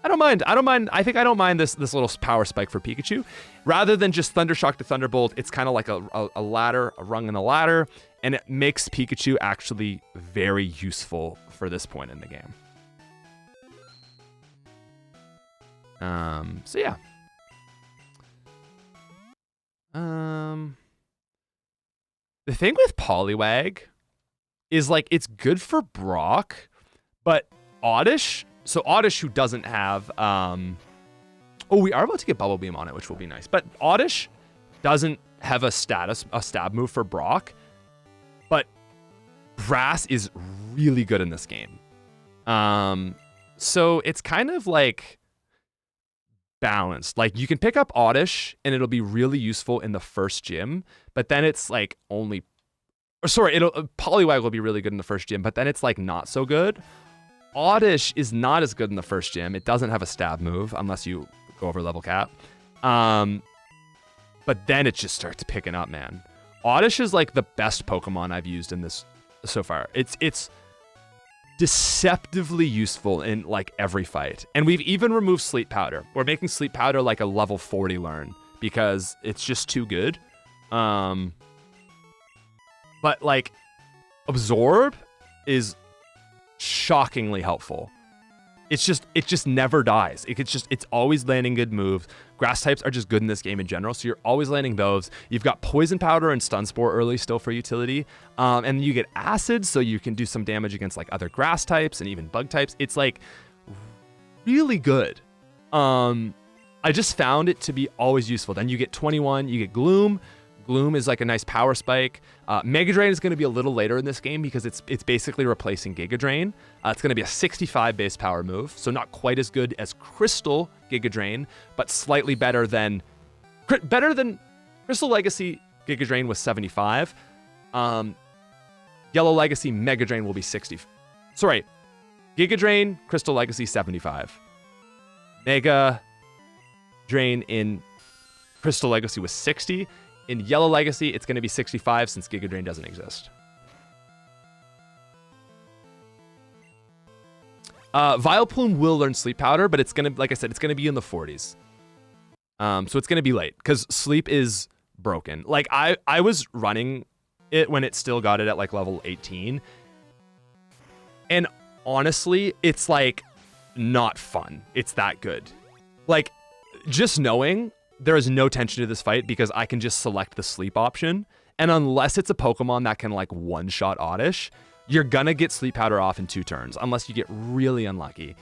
I don't mind. I think I don't mind this little power spike for Pikachu. Rather than just Thundershock to Thunderbolt, it's kind of like a ladder, a rung in the ladder, and it makes Pikachu actually very useful for this point in the game. So yeah. The thing with Poliwag is like it's good for Brock, but Oddish. So Oddish, who doesn't have, oh, we are about to get Bubble Beam on it, which will be nice. But Oddish doesn't have a stab move for Brock, but Grass is really good in this game. So it's kind of like balanced. Like you can pick up Oddish and it'll be really useful in the first gym, but then it's like only, or sorry, Poliwag will be really good in the first gym, but then it's like not so good. Oddish is not as good in the first gym. It doesn't have a stab move unless you go over level cap. But then it just starts picking up, man. Oddish is like the best Pokemon I've used in this so far. It's deceptively useful in like every fight. And we've even removed Sleep Powder. We're making Sleep Powder like a level 40 learn because it's just too good. But like Absorb is shockingly helpful. It just never dies. It's always landing good moves. Grass types are just good in this game in general, so you're always landing those. You've got Poison Powder and Stun Spore early still for utility, and you get Acid, so you can do some damage against like other grass types and even bug types. It's like really good. I just found it to be always useful. Then you get 21. You get Gloom. Gloom is like a nice power spike. Mega Drain is going to be a little later in this game because it's basically replacing Giga Drain. It's going to be a 65 base power move, so not quite as good as Crystal Giga Drain, but slightly better than Crystal Legacy Giga Drain was 75. Yellow Legacy Mega Drain will be 60. Sorry, Giga Drain Crystal Legacy 75. Mega Drain in Crystal Legacy was 60. In Yellow Legacy, it's going to be 65 since Giga Drain doesn't exist. Vileplume will learn Sleep Powder, but it's going to, like I said, it's going to be in the 40s. So it's going to be late because Sleep is broken. Like I was running it when it still got it at like level 18. And honestly, it's like not fun. It's that good. Like just knowing there is no tension to this fight because I can just select the sleep option. And unless it's a Pokemon that can like one-shot Oddish, you're gonna get Sleep Powder off in 2 turns unless you get really unlucky.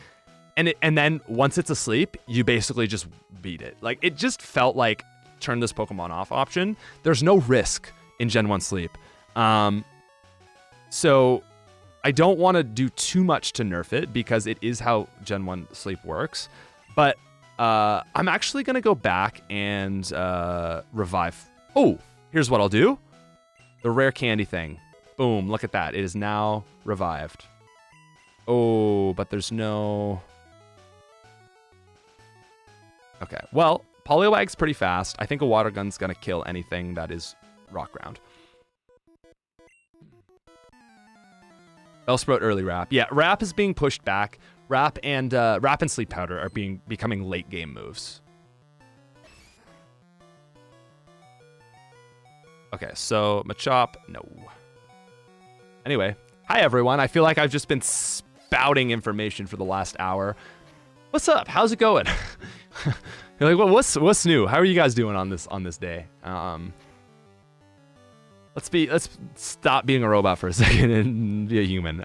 And then once it's asleep, you basically just beat it. Like it just felt like turn this Pokemon off option. There's no risk in Gen 1 Sleep. So I don't want to do too much to nerf it because it is how Gen 1 Sleep works. But I'm actually going to go back and revive. Oh, here's what I'll do. The rare candy thing. Boom, look at that. It is now revived. Oh, but there's no... Okay, well, Poliwag's pretty fast. I think a Water Gun's going to kill anything that is Rock Ground. Bellsprout early Wrap. Yeah, Wrap is being pushed back. Wrap and Sleep Powder are becoming late game moves. Okay, so Machop, no. Anyway, Hi, everyone. I feel like I've just been spouting information for the last hour. What's up? How's it going? You're like, well, what's new? How are you guys doing on this day? Let's stop being a robot for a second and be a human.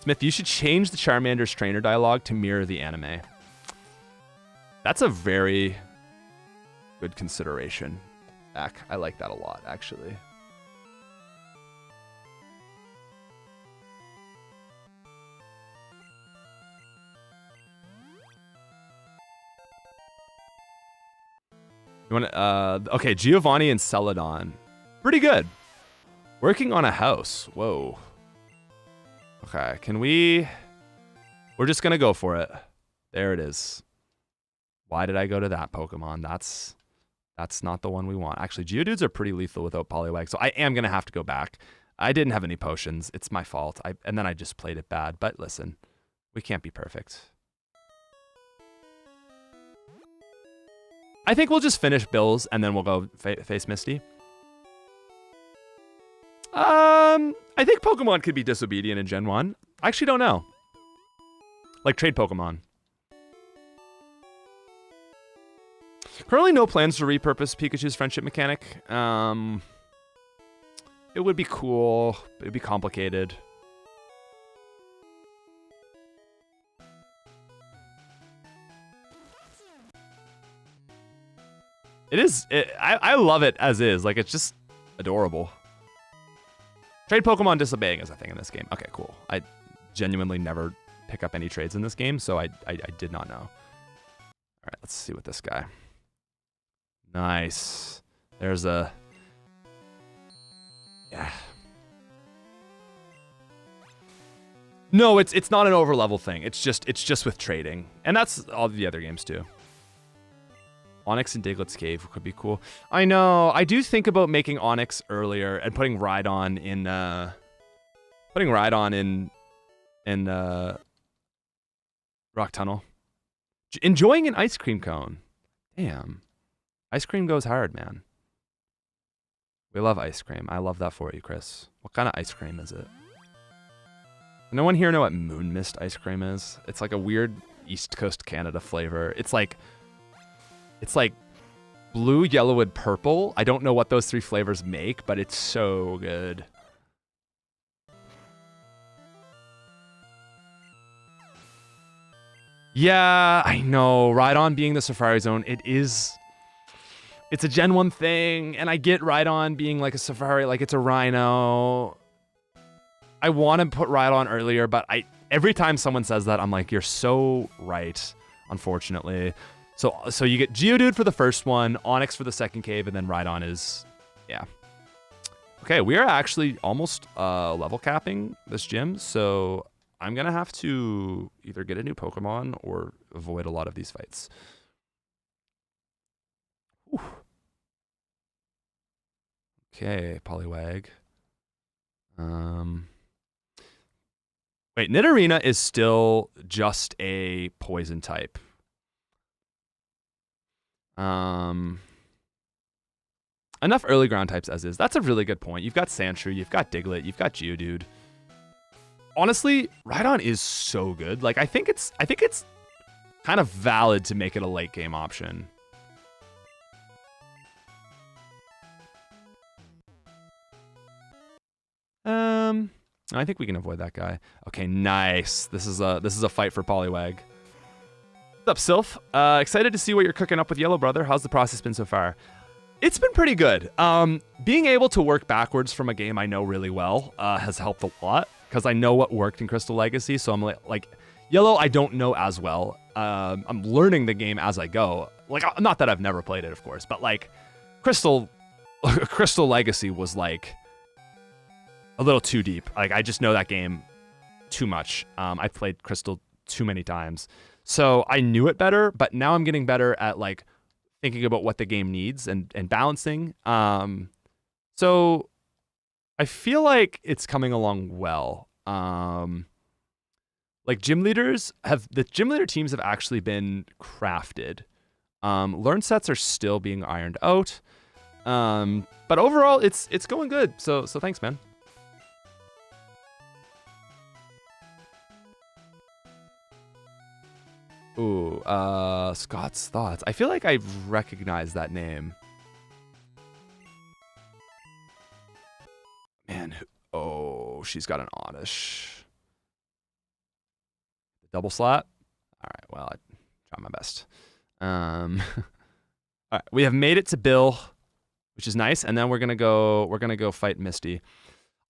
Smith, you should change the Charmander's trainer dialogue to mirror the anime. That's a very good consideration, Zach. I like that a lot, actually. You want okay, Giovanni and Celadon. Pretty good. Working on a house. Whoa. Okay, we're just gonna go for it. There it is. Why did I go to that Pokemon? That's not the one we want. Actually, Geodudes are pretty lethal without Poliwag, so I am gonna have to go back. I didn't have any potions. It's my fault. And then I just played it bad. But listen, we can't be perfect. I think we'll just finish Bills and then we'll go face Misty. I think Pokemon could be disobedient in Gen 1. I actually don't know. Like trade Pokemon. Currently no plans to repurpose Pikachu's friendship mechanic. It would be cool. It'd be complicated. It is. I love it as is. Like, it's just adorable. Trade Pokemon disobeying is a thing in this game. Okay, cool. I genuinely never pick up any trades in this game, so I did not know. All right, let's see what this guy. Nice. There's a... Yeah. No, it's not an overlevel thing. It's just with trading. And that's all the other games too. Onyx and Diglett's Cave could be cool. I know. I do think about making Onyx earlier and putting Rhydon in Rock Tunnel. Enjoying an ice cream cone. Damn. Ice cream goes hard, man. We love ice cream. I love that for you, Chris. What kind of ice cream is it? No one here know what Moon Mist ice cream is? It's like a weird East Coast Canada flavor. It's like blue, yellow, and purple. I don't know what those three flavors make, but it's so good. Yeah, I know. Rhydon being the Safari Zone, it's a Gen 1 thing, and I get Rhydon being like a Safari, like it's a Rhino. I want to put Rhydon earlier, but every time someone says that, I'm like, you're so right, unfortunately. So you get Geodude for the first one, Onyx for the second cave, and then Rhydon is, yeah. Okay, we are actually almost level capping this gym, so I'm going to have to either get a new Pokemon or avoid a lot of these fights. Whew. Okay, Poliwag. Wait, Nidorina is still just a poison type. Enough early ground types as is. That's a really good point. You've got Sandshrew, you've got Diglett, you've got Geodude. Honestly, Rhydon is so good. Like, I think it's kind of valid to make it a late game option. I think we can avoid that guy. Okay, nice. This is a fight for Poliwag. What's up, Sylph? Excited to see what you're cooking up with Yellow Brother. How's the process been so far? It's been pretty good. Being able to work backwards from a game I know really well has helped a lot because I know what worked in Crystal Legacy. So I'm like Yellow, I don't know as well. I'm learning the game as I go. Like, not that I've never played it, of course, but like Crystal Legacy was like a little too deep. Like, I just know that game too much. I've played Crystal too many times. So I knew it better, but now I'm getting better at like thinking about what the game needs and balancing. So I feel like it's coming along well. Like the gym leader teams have actually been crafted. Learn sets are still being ironed out. But overall, it's going good. So thanks, man. Ooh, Scott's Thoughts. I feel like I recognize that name. Man, oh, she's got an Oddish. Double slot. All right, well, I tried my best. All right, we have made it to Bill, which is nice, and then we're gonna go fight Misty.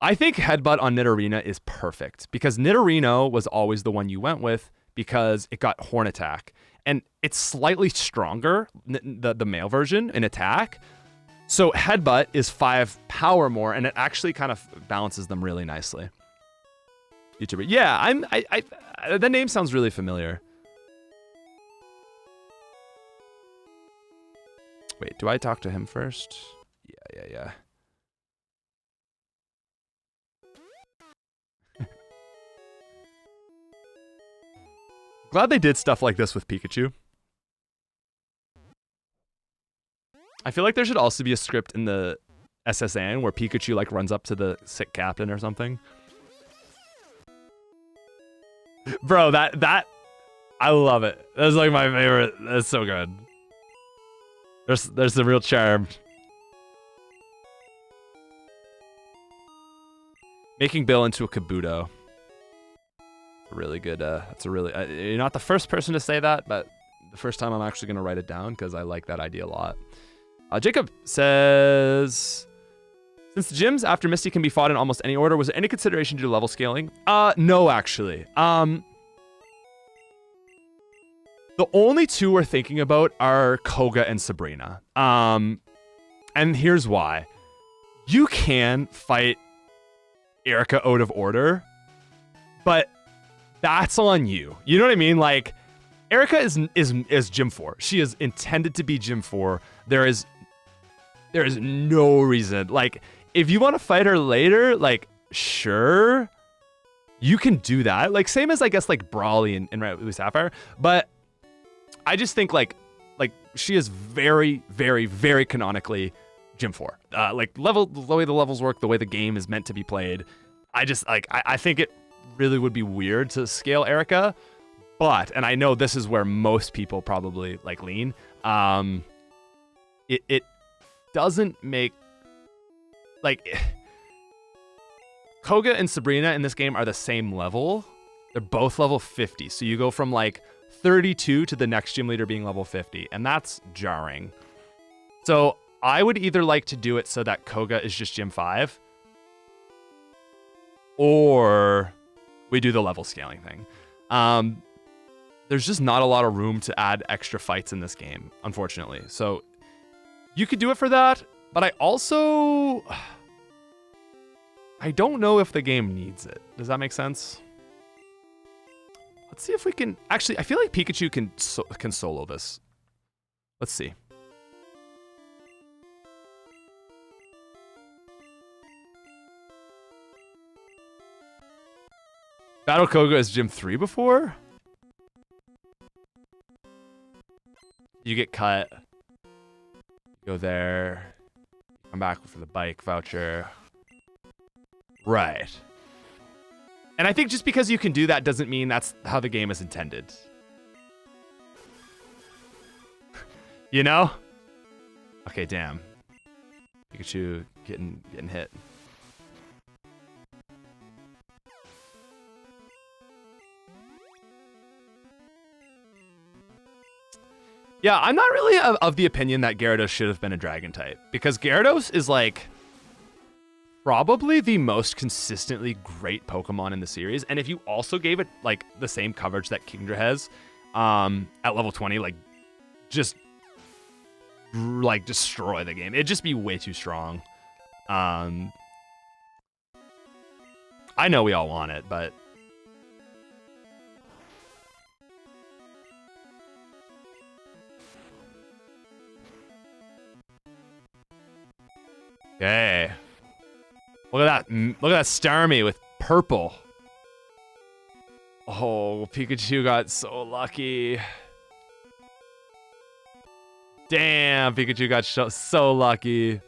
I think Headbutt on Nidorino is perfect because Nidorino was always the one you went with because it got Horn Attack, and it's slightly stronger, the male version in attack. So Headbutt is 5 power more, and it actually kind of balances them really nicely. YouTuber, yeah, the name sounds really familiar. Wait, do I talk to him first? Yeah. Glad they did stuff like this with Pikachu. I feel like there should also be a script in the SSN where Pikachu like runs up to the sick captain or something. Bro, that I love it. That's like my favorite. That's so good. There's the real charm. Making Bill into a Kabuto. Really good. That's a really. You're not the first person to say that, but the first time I'm actually gonna write it down because I like that idea a lot. Jacob says, since the gyms after Misty can be fought in almost any order, was there any consideration to do level scaling? No, actually. The only two we're thinking about are Koga and Sabrina. And here's why. You can fight Erica out of order, but that's on you. You know what I mean? Like, Erica is Gym 4. She is intended to be Gym 4. There is no reason. Like, if you want to fight her later, like, sure, you can do that. Like, same as, I guess, like, Brawly and Red Sapphire. But I just think, like she is very, very, very canonically Gym 4. Like, the way the levels work, the way the game is meant to be played. I think it really would be weird to scale Erica. But, and I know this is where most people probably, like, lean. It doesn't make, like, Koga and Sabrina in this game are the same level. They're both level 50. So you go from, like, 32 to the next gym leader being level 50. And that's jarring. So I would either like to do it so that Koga is just Gym 5. Or we do the level scaling thing. There's just not a lot of room to add extra fights in this game, unfortunately. So you could do it for that, but I don't know if the game needs it. Does that make sense? Let's see if we can... Actually, I feel like Pikachu can solo this. Let's see. Battle Koga is Gym 3 before? You get cut. Go there. Come back for the bike voucher. Right. And I think just because you can do that doesn't mean that's how the game is intended. You know? Okay, damn. Pikachu getting hit. Yeah, I'm not really of the opinion that Gyarados should have been a Dragon type, because Gyarados is like probably the most consistently great Pokemon in the series, and if you also gave it like the same coverage that Kingdra has at level 20, like just like destroy the game. It'd just be way too strong. I know we all want it, but okay. Look at that. Look at that Starmie with purple. Oh, Pikachu got so lucky. Damn, Pikachu got so lucky.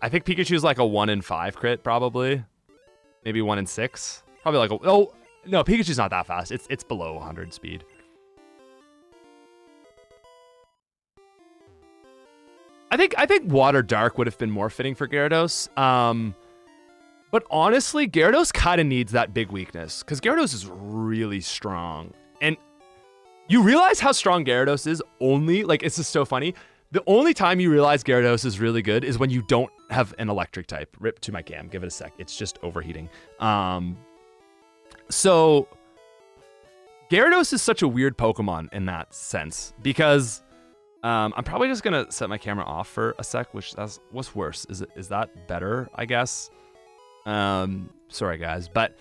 I think Pikachu's like a 1 in 5 crit, probably. Maybe 1 in 6. Probably like a... Oh, no, Pikachu's not that fast. It's below 100 speed. I think Water Dark would have been more fitting for Gyarados. But honestly, Gyarados kind of needs that big weakness because Gyarados is really strong. And you realize how strong Gyarados is only, like, it's just so funny. The only time you realize Gyarados is really good is when you don't have an electric type. Rip to my cam. Give it a sec. It's just overheating. So Gyarados is such a weird Pokemon in that sense because I'm probably just going to set my camera off for a sec, which what's worse? Is that better, I guess? Sorry guys, but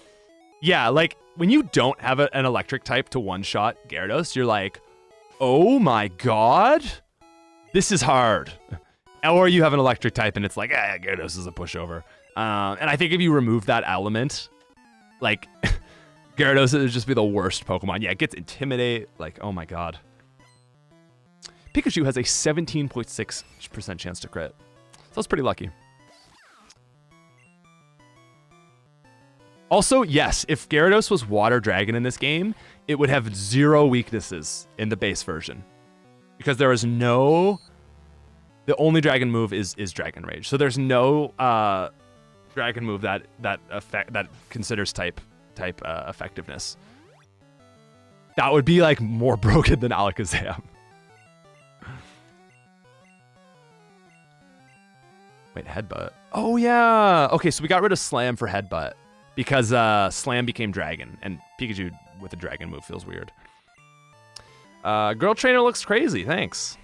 yeah, like when you don't have an electric type to one-shot Gyarados, you're like, oh my god, this is hard. Or you have an electric type and it's like, Gyarados is a pushover. And I think if you remove that element, like Gyarados would just be the worst Pokemon. Yeah, it gets Intimidate, like, oh my god. Pikachu has a 17.6% chance to crit. So that's pretty lucky. Also, yes, if Gyarados was Water Dragon in this game, it would have 0 weaknesses in the base version. Because there is no... The only dragon move is Dragon Rage. So there's no dragon move that considers type effectiveness. That would be like more broken than Alakazam. Wait, Headbutt. Oh yeah. Okay, so we got rid of Slam for Headbutt. Because Slam became Dragon, and Pikachu with a Dragon move feels weird. Girl Trainer looks crazy, thanks.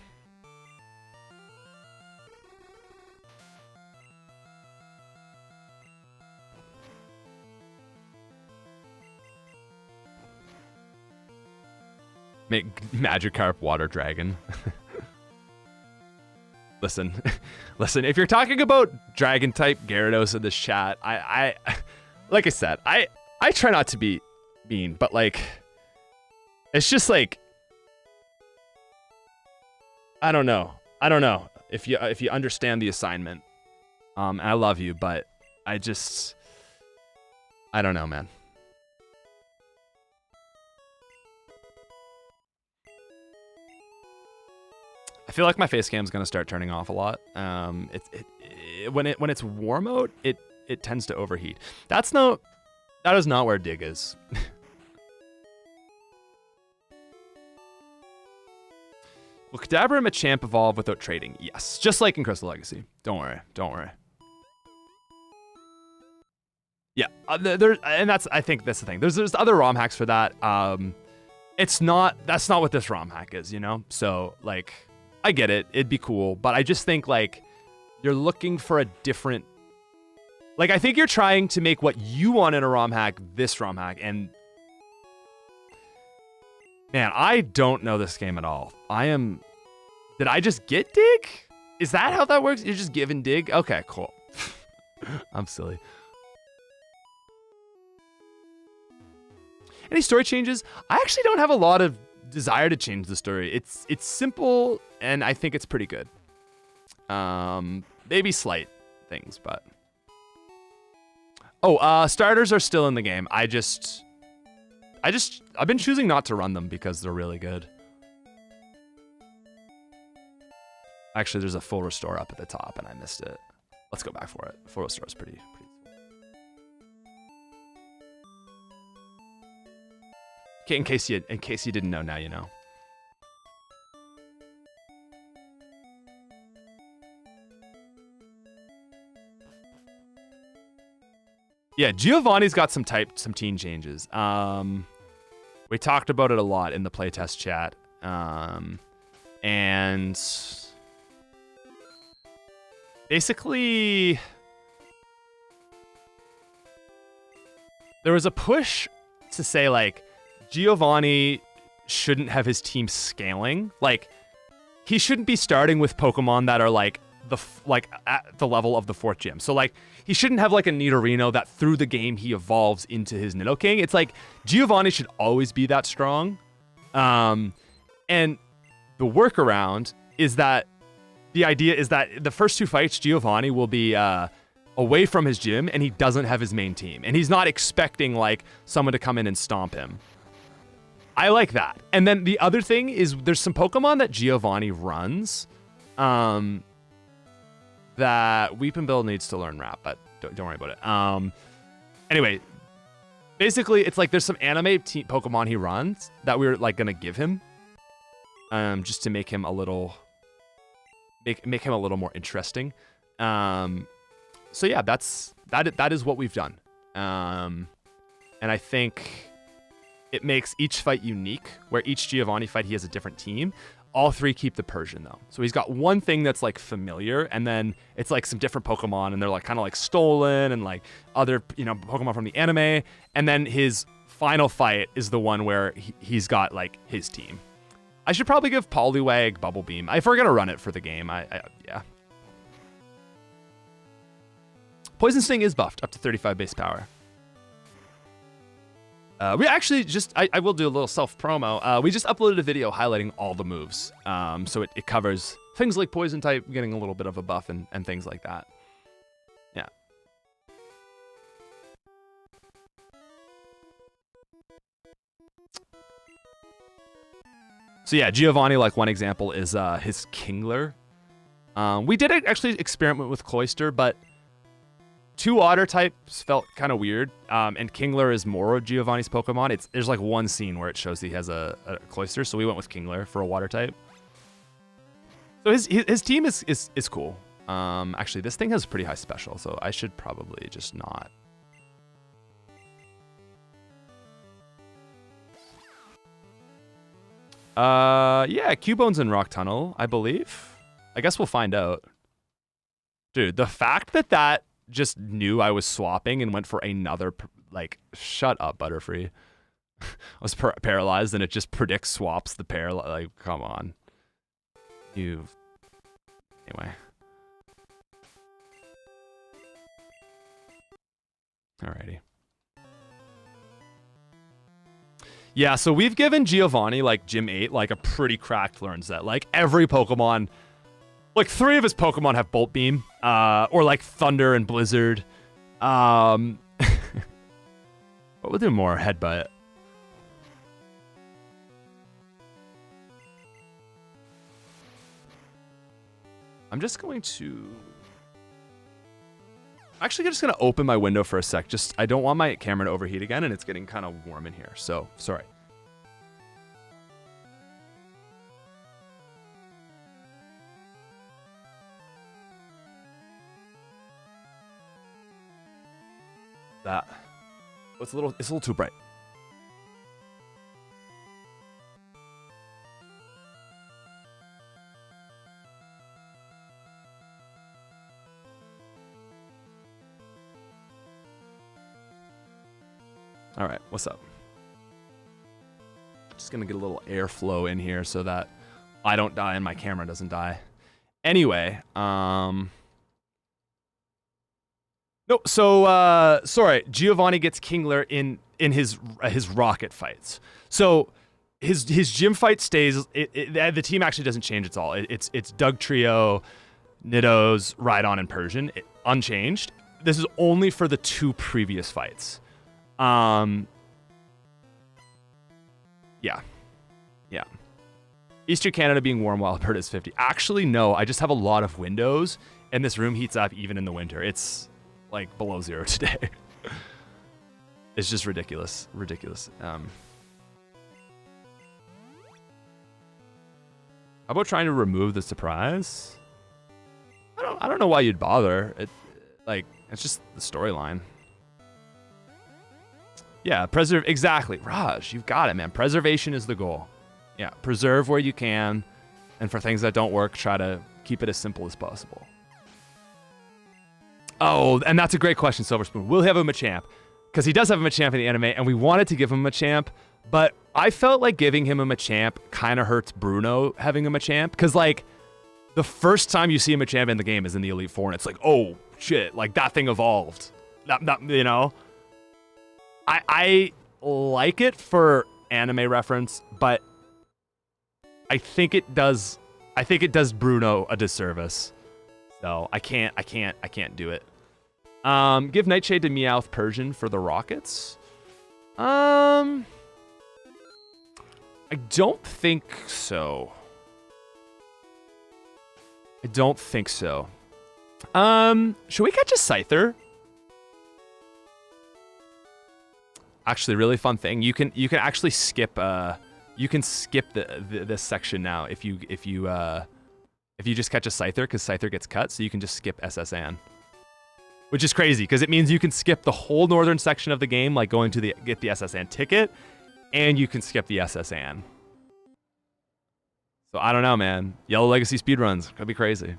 Make Magikarp Water Dragon. Listen, if you're talking about Dragon-type Gyarados in this chat, I like I said, I try not to be mean, but like, it's just like, I don't know if you understand the assignment. And I love you, but I don't know, man. I feel like my face cam's gonna start turning off a lot. When it's war mode, it tends to overheat. That is not where Dig is. Will Kadabra and Machamp evolve without trading? Yes, just like in Crystal Legacy. Don't worry. Yeah, I think that's the thing. There's other ROM hacks for that. That's not what this ROM hack is, you know? So like, I get it. It'd be cool, but I just think like you're looking for a different. Like, I think you're trying to make what you want in a ROM hack this ROM hack, and man, I don't know this game at all. Did I just get Dig? Is that how that works? You're just given Dig? Okay, cool. I'm silly. Any story changes? I actually don't have a lot of desire to change the story. It's simple, and I think it's pretty good. Maybe slight things, but... Oh, starters are still in the game. I've been choosing not to run them because they're really good. Actually, there's a full restore up at the top, and I missed it. Let's go back for it. Full restore is pretty okay, in case you didn't know, now you know. Yeah, Giovanni's got some team changes. We talked about it a lot in the playtest chat. And basically there was a push to say like Giovanni shouldn't have his team scaling. Like, he shouldn't be starting with Pokemon that are like at the level of the 4th gym. So like, he shouldn't have like a Nidorino that through the game he evolves into his Nidoking. It's like Giovanni should always be that strong. And the workaround is that the idea is that the first 2 fights, Giovanni will be away from his gym, and he doesn't have his main team. And he's not expecting, like, someone to come in and stomp him. I like that. And then the other thing is there's some Pokemon that Giovanni runs that Weepinbell needs to learn rap, but don't worry about it. Anyway, basically, it's like there's some anime Pokemon he runs that we're, like, going to give him just to make him a little... Make him a little more interesting. So yeah, that is what we've done. And I think it makes each fight unique, where each Giovanni fight he has a different team. All 3 keep the Persian though. So he's got one thing that's like familiar, and then it's like some different Pokemon, and they're like kind of like stolen and like other, you know, Pokemon from the anime. And then his final fight is the one where he's got like his team. I should probably give Poliwag Bubble Beam. If we're gonna run it for the game, yeah. Poison Sting is buffed up to 35 base power. We actually just, I will do a little self-promo. We just uploaded a video highlighting all the moves. So it covers things like Poison type getting a little bit of a buff and things like that. Yeah. So yeah, Giovanni, like one example is his Kingler. We did actually experiment with Cloyster, but 2 water types felt kind of weird. And Kingler is more of Giovanni's Pokemon. There's like one scene where it shows he has a Cloyster, so we went with Kingler for a water type. So his team is cool. Actually, this thing has pretty high special, so I should probably just not. Yeah, Cubone's in Rock Tunnel, I believe. I guess we'll find out. Dude, the fact that just knew I was swapping and went for another, like, shut up, Butterfree. I was paralyzed and it just predicts swaps the pair. Like, come on. Anyway. Alrighty. Yeah, so we've given Giovanni, like, Gym 8, like, a pretty cracked learn set. Like, every Pokemon... Like, 3 of his Pokemon have Bolt Beam, or like Thunder and Blizzard. What would do more? Headbutt. I'm just going to... I'm actually just going to open my window for a sec. I don't want my camera to overheat again, and it's getting kind of warm in here, so sorry. That. It's a little too bright. All right, what's up? Just gonna get a little airflow in here so that I don't die and my camera doesn't die. Anyway, no, so sorry, Giovanni gets Kingler in his rocket fights. So his gym fight stays. The team actually doesn't change at all. It's Doug Trio, Niddos, Rhydon, and Persian, unchanged. This is only for the 2 previous fights. Yeah. Eastern Canada being warm while Alberta is 50. Actually, no, I just have a lot of windows, and this room heats up even in the winter. It's like below 0 today. It's just ridiculous. How about trying to remove the surprise? I don't know why you'd bother. It's just the storyline. Yeah, exactly. Raj, you've got it, man. Preservation is the goal. Yeah, preserve where you can, and for things that don't work, try to keep it as simple as possible. Oh, and that's a great question, Silver Spoon. Will he have a Machamp? Because he does have a Machamp in the anime, and we wanted to give him a Machamp, but I felt like giving him a Machamp kind of hurts Bruno having a Machamp, because, like, the first time you see a Machamp in the game is in the Elite Four, and it's like, oh, shit, like, that thing evolved. You know? I like it for anime reference, but I think it does I think it does Bruno a disservice. So I can't do it. Give Nightshade to Meowth Persian for the Rockets. I don't think so. I don't think so. Should we catch a Scyther? Actually, really fun thing. You can actually skip this section now if you just catch a Scyther, because Scyther gets cut, so you can just skip SSN. Which is crazy, because it means you can skip the whole northern section of the game, like going to get the SSN ticket, and you can skip the SSN. So I don't know, man. Yellow Legacy speedruns could be crazy.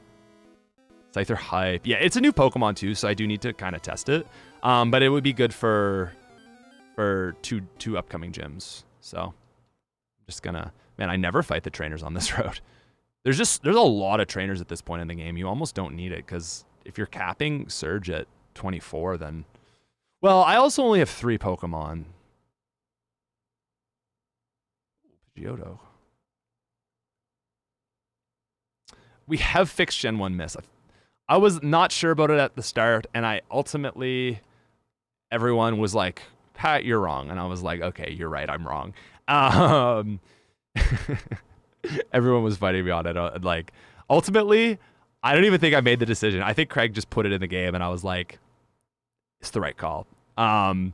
Scyther hype. Yeah, it's a new Pokemon too, so I do need to kind of test it. But it would be good for two upcoming gyms. So I'm just gonna, man, I never fight the trainers on this road. There's a lot of trainers at this point in the game. You almost don't need it, because if you're capping Surge at 24, then, well, I also only have 3 Pokemon. Pidgeotto. We have fixed Gen 1 miss. I was not sure about it at the start, and I ultimately, everyone was like, Pat, you're wrong. And I was like, okay, you're right, I'm wrong. Everyone was fighting me on it. Like, ultimately, I don't even think I made the decision. I think Craig just put it in the game, and I was like, it's the right call. Whoa.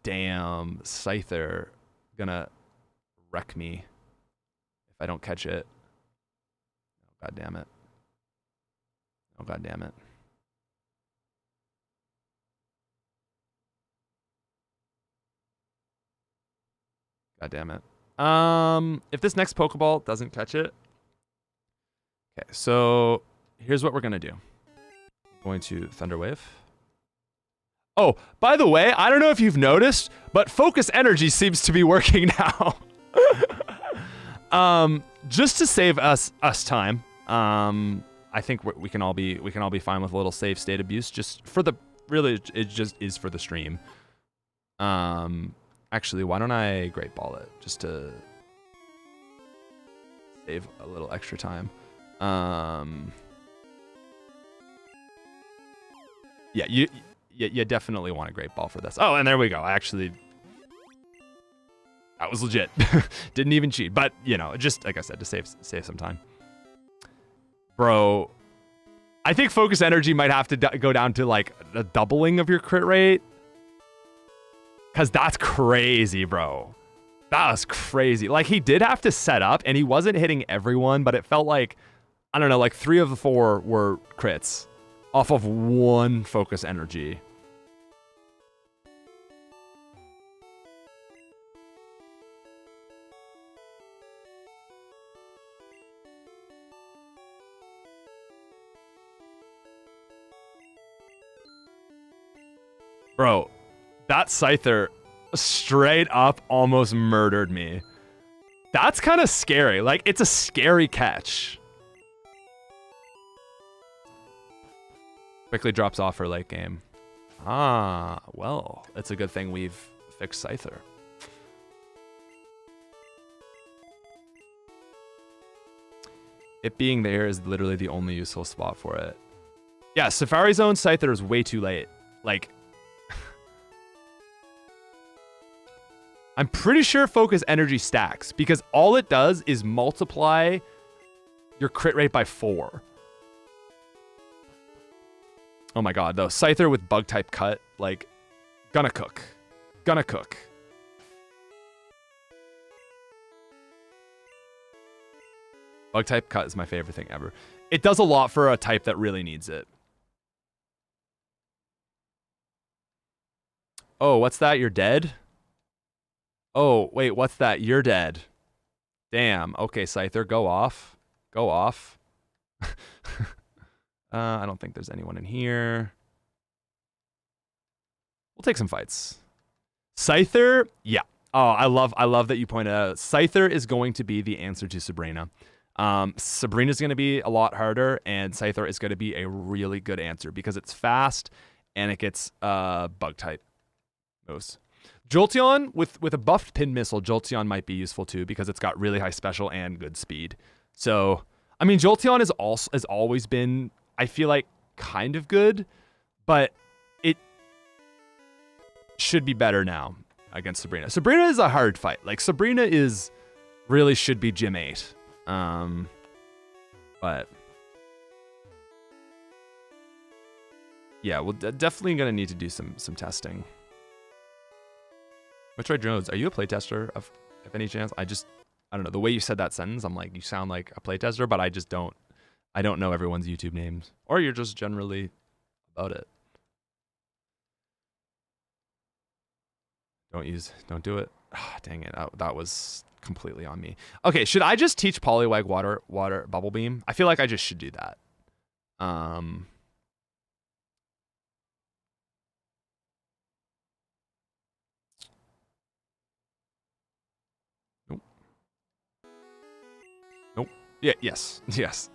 Damn. Scyther gonna wreck me if I don't catch it. Oh, God damn it. Oh, God damn it. God damn it. If this next Pokeball doesn't catch it. Okay, so here's what we're going to do. I'm going to Thunder Wave. Oh, by the way, I don't know if you've noticed, but Focus Energy seems to be working now. Just to save us time. I think we can all be fine with a little save state abuse, just for the, really, it just is for the stream. Actually, why don't I Great Ball it, just to save a little extra time. Yeah, you definitely want a Great Ball for this. Oh, and there we go. Actually, that was legit. Didn't even cheat, but you know, just like I said, to save some time. Bro, I think Focus Energy might have to go down to like a doubling of your crit rate. Because that's crazy, bro. That was crazy. Like, he did have to set up, and he wasn't hitting everyone, but it felt like, I don't know, like 3 of the 4 were crits off of 1 Focus Energy. Bro, that Scyther straight up almost murdered me. That's kind of scary. Like, it's a scary catch. Quickly drops off for late game. Ah, well, it's a good thing we've fixed Scyther. It being there is literally the only useful spot for it. Yeah, Safari Zone Scyther is way too late. Like, I'm pretty sure Focus Energy stacks, because all it does is multiply your crit rate by 4. Oh my god, though. Scyther with bug type cut, like, gonna cook. Gonna cook. Bug type cut is my favorite thing ever. It does a lot for a type that really needs it. Oh, what's that? You're dead? Oh, wait, what's that? You're dead. Damn. Okay, Scyther, go off. Go off. I don't think there's anyone in here. We'll take some fights. Scyther, yeah. Oh, I love that you pointed out. Scyther is going to be the answer to Sabrina. Sabrina's going to be a lot harder, and Scyther is going to be a really good answer because it's fast and it gets bug type moves. Jolteon, with a buffed pin missile, Jolteon might be useful too because it's got really high special and good speed. So, I mean, Jolteon has always been, I feel like, kind of good, but it should be better now against Sabrina. Sabrina is a hard fight. Like, Sabrina really should be Gym 8. But yeah, we're definitely gonna need to do some testing. Metroid Jones, are you a playtester of any chance? I don't know. The way you said that sentence, I'm like, you sound like a playtester, but I don't know everyone's YouTube names. Or you're just generally about it. Don't do it. Oh, dang it. That was completely on me. Okay, should I just teach Poliwag water bubble beam? I feel like I just should do that. Nope. Yeah, yes. Yes.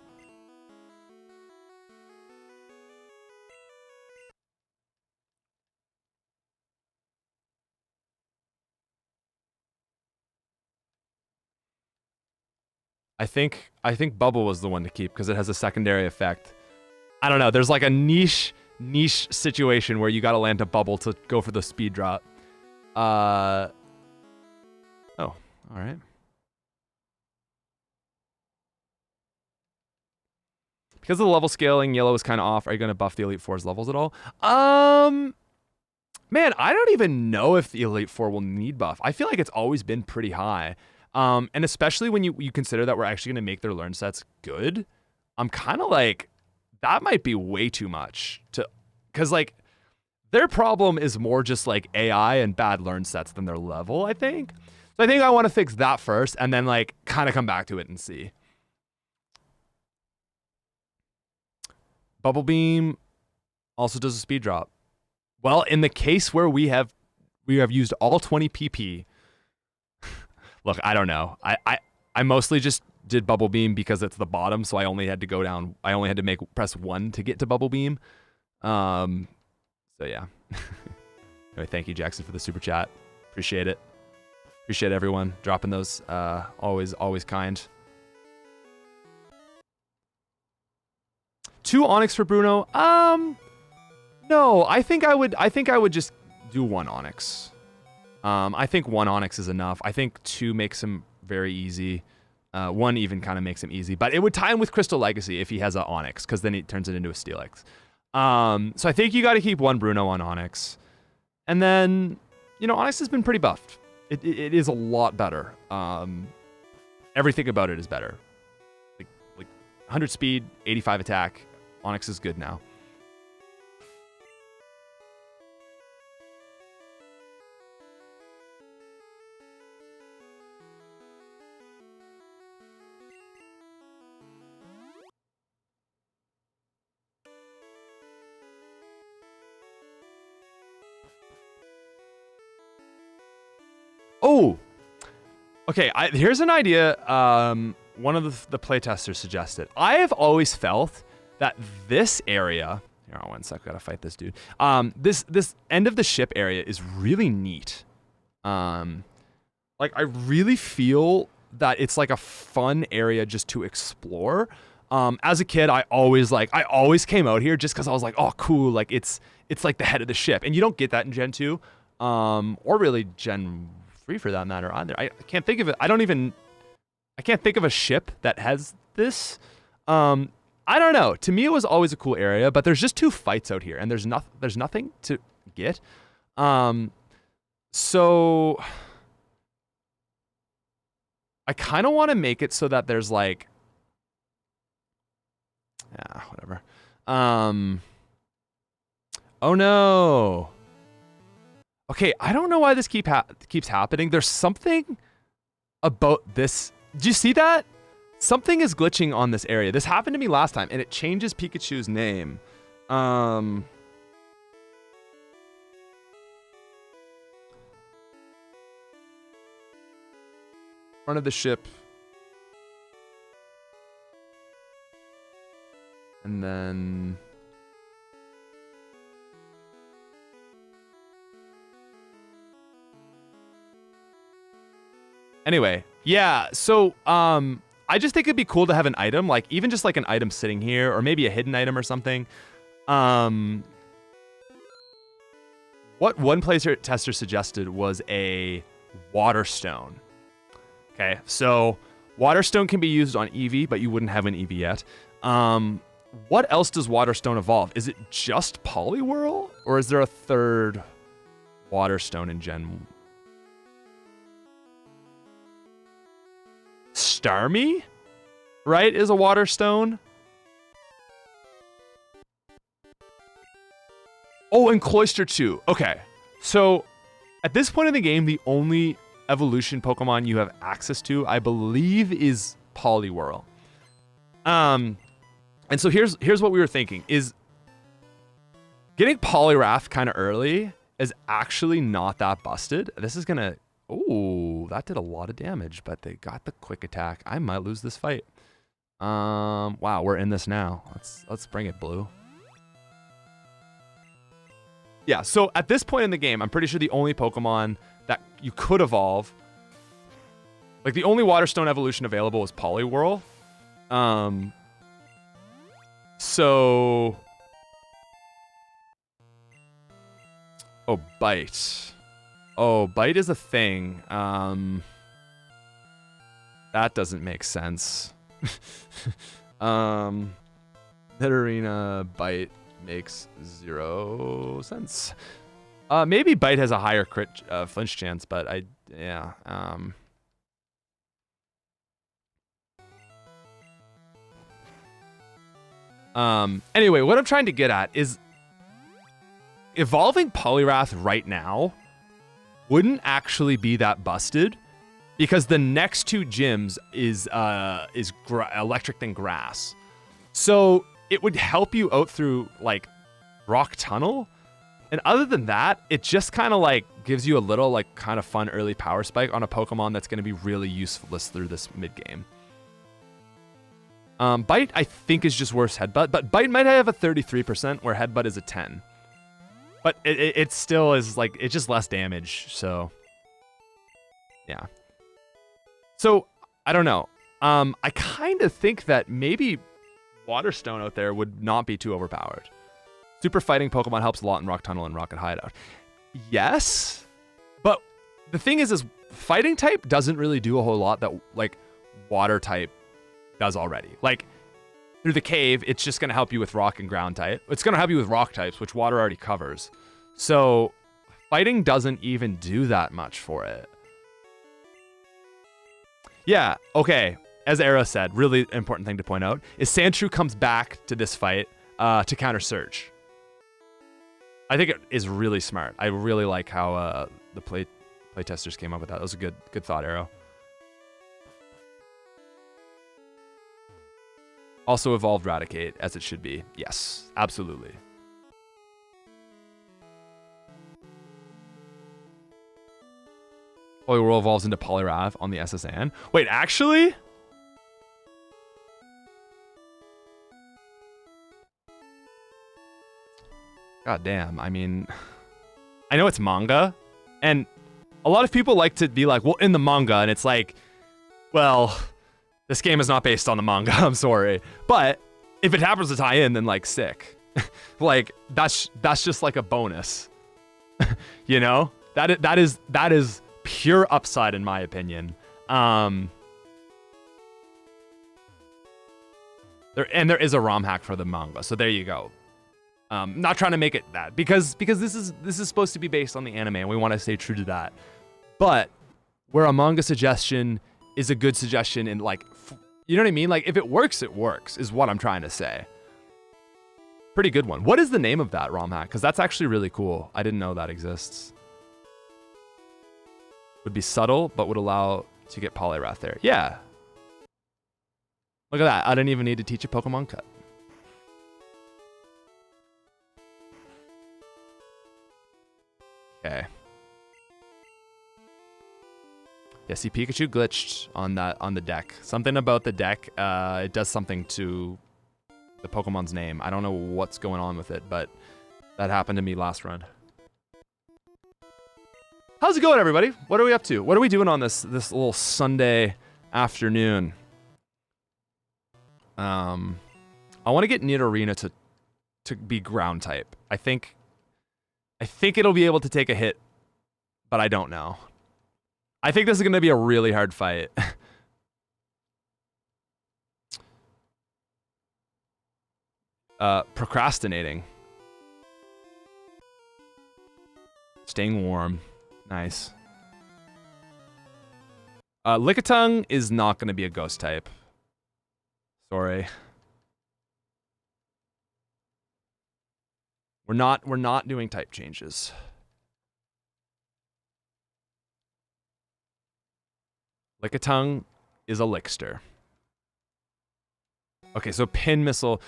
I think Bubble was the one to keep because it has a secondary effect. I don't know. There's like a niche situation where you got to land a Bubble to go for the speed drop. Oh, all right. Because of the level scaling, yellow is kind of off. Are you going to buff the Elite Four's levels at all? Man, I don't even know if the Elite Four will need buff. I feel like it's always been pretty high. And especially when you consider that we're actually going to make their learn sets good, I'm kind of like, that might be way too much because like their problem is more just like AI and bad learn sets than their level, I think. So I think I want to fix that first and then like kind of come back to it and see. Bubble Beam also does a speed drop. Well, in the case where we have used all 20 PP, look, I don't know. I mostly just did Bubble Beam because it's the bottom, so I only had to go down. I only had to press 1 to get to Bubble Beam. So yeah. Anyway, thank you, Jackson, for the super chat. Appreciate it. Appreciate everyone dropping those. Always kind. 2 Onyx for Bruno. No, I think I would just do 1 Onyx. I think 1 Onyx is enough. I think 2 makes him very easy. 1 even kind of makes him easy, but it would tie him with Crystal Legacy if he has an Onyx, because then he turns it into a Steelix. So I think you got to keep 1 Bruno on Onyx, and then Onyx has been pretty buffed. It is a lot better. Everything about it is better. Like 100 speed, 85 attack. Onyx is good now. Oh, okay. Here's an idea. One of the playtesters suggested. I have always felt that this area. Here, 1 sec. Gotta fight this dude. This end of the ship area is really neat. Like I really feel that it's like a fun area just to explore. As a kid, I always came out here just because I was like, oh, cool. Like it's like the head of the ship, and you don't get that in Gen 2, or really Gen 3 for that matter either. I can't think of it. I can't think of a ship that has this. I don't know. To me, it was always a cool area, but there's just 2 fights out here, and there's nothing to get. So I kind of want to make it so that there's like, yeah, whatever. Oh no. Okay, I don't know why this keeps happening. There's something about this. Do you see that? Something is glitching on this area. This happened to me last time, and it changes Pikachu's name. Front of the ship. And then... Anyway, yeah, so I just think it'd be cool to have an item, like even just like an item sitting here, or maybe a hidden item or something. What one player tester suggested was a water stone. Okay, so water stone can be used on Eevee, but you wouldn't have an Eevee yet. What else does water stone evolve? Is it just Poliwhirl, or is there a third water stone in Gen? Starmie, right, is a water stone. Oh, and Cloyster too. Okay, so at this point in the game, the only evolution Pokemon you have access to, I believe, is Poliwhirl. And so here's what we were thinking, is getting Poliwrath kind of early is actually not that busted. This is gonna, oh, that did a lot of damage, but they got the quick attack. I might lose this fight. Wow, we're in this now. Let's bring it, Blue. Yeah, so at this point in the game, I'm pretty sure the only Pokemon that you could evolve, like the only Water Stone evolution available is Poliwhirl. So, oh, Bite. Oh, Bite is a thing. That doesn't make sense. Nidorina, Bite makes 0 sense. Maybe Bite has a higher crit flinch chance, but yeah. Anyway, what I'm trying to get at is evolving Poliwrath right now wouldn't actually be that busted, because the next 2 gyms is electric and grass. So it would help you out through like Rock Tunnel. And other than that, it just kind of like gives you a little like kind of fun early power spike on a Pokemon that's going to be really useless through this mid game. Bite, I think, is just worse Headbutt, but Bite might have a 33%, where Headbutt is a 10. But it still is, like, it's just less damage, so... Yeah. So, I don't know. I kind of think that maybe Water Stone out there would not be too overpowered. Super Fighting Pokemon helps a lot in Rock Tunnel and Rocket Hideout. Yes, but the thing is Fighting type doesn't really do a whole lot that, like, Water type does already. Like, through the cave, it's just going to help you with rock and ground type. It's going to help you with rock types, which water already covers. So fighting doesn't even do that much for it. Yeah, okay. As Arrow said, really important thing to point out is Sandshrew comes back to this fight to counter Surge. I think it is really smart. I really like how the playtesters came up with that. That was a good thought, Arrow. Also evolved Raticate, as it should be. Yes, absolutely. Poliwhirl evolves into Poliwrath on the SSN. Wait, actually? God damn, I mean... I know it's manga, and a lot of people like to be like, well, in the manga, and it's like, well... This game is not based on the manga, I'm sorry. But if it happens to tie in, then like sick. Like that's just like a bonus. You know? That is pure upside in my opinion. There is a ROM hack for the manga, so there you go. Not trying to make it that because this is supposed to be based on the anime and we want to stay true to that. But where a manga suggestion is a good suggestion in like, you know what I mean? Like if it works is what I'm trying to say. Pretty good one. What is the name of that ROM hack? Because that's actually really cool. I didn't know that exists. Would be subtle, but would allow to get Poliwrath there. Yeah. Look at that. I didn't even need to teach a Pokemon cut. Okay. Yeah, see, Pikachu glitched on the deck. Something about the deck, it does something to the Pokemon's name. I don't know what's going on with it, but that happened to me last run. How's it going, everybody? What are we up to? What are we doing on this little Sunday afternoon? I want to get Nidorina to be ground type. I think it'll be able to take a hit, but I don't know. I think this is going to be a really hard fight. Procrastinating. Staying warm. Nice. Lickitung is not going to be a ghost type. Sorry. We're not doing type changes. Lickitung is a Lickster. Okay, so Pin Missile.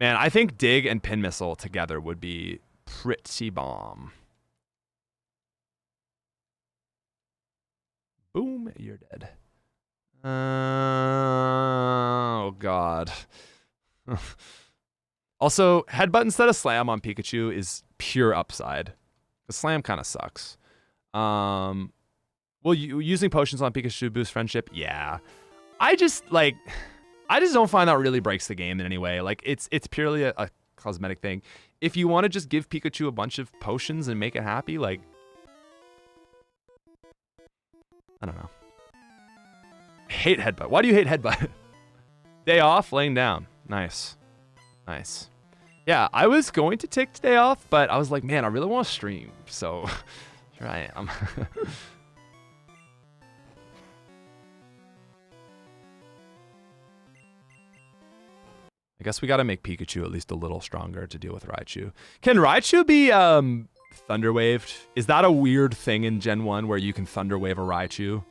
Man, I think Dig and Pin Missile together would be pretty bomb. Boom, you're dead. Oh, God. Also, Headbutt instead of Slam on Pikachu is pure upside. The Slam kind of sucks. Well, using potions on Pikachu boost friendship? Yeah. I just don't find that really breaks the game in any way. Like, it's purely a cosmetic thing. If you want to just give Pikachu a bunch of potions and make it happy, like... I don't know. I hate Headbutt. Why do you hate Headbutt? Day off, laying down. Nice. Nice. Yeah, I was going to take today off, but I was like, man, I really want to stream. So, here I am. I guess we got to make Pikachu at least a little stronger to deal with Raichu. Can Raichu be Thunder Waved? Is that a weird thing in Gen 1 where you can Thunder Wave a Raichu?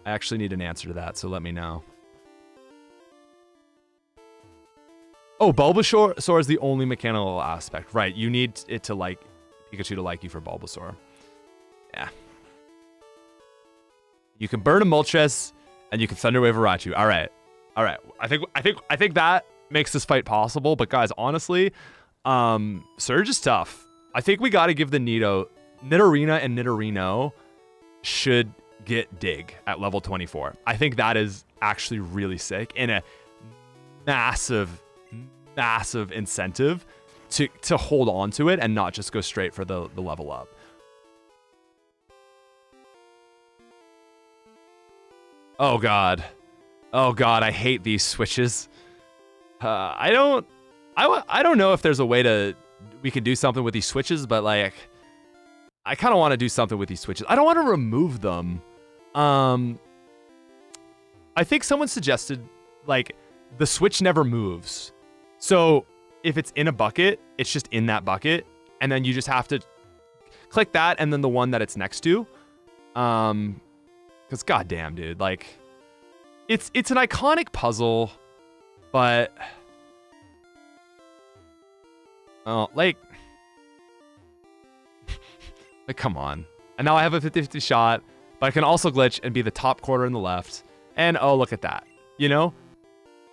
I actually need an answer to that, so let me know. Oh, Bulbasaur is the only mechanical aspect. Right, you need it to like Pikachu to like you for Bulbasaur. Yeah. You can burn a Moltres and you can Thunder Wave a Raichu. All right. All right. I think that makes this fight possible, but guys, honestly, Surge is tough. I think we got to give the Nidorina and Nidorino should get Dig at level 24. I think that is actually really sick and a massive incentive to hold on to it and not just go straight for the level up. Oh God. Oh God, I hate these switches. I don't know if there's a way we could do something with these switches, but like I kind of want to do something with these switches. I don't want to remove them. I think someone suggested like the switch never moves. So if it's in a bucket, it's just in that bucket, and then you just have to click that and then the one that it's next to. Because goddamn, dude, like it's an iconic puzzle, but like come on. And now I have a 50-50 shot, but I can also glitch and be the top quarter in the left. And oh, look at that, you know?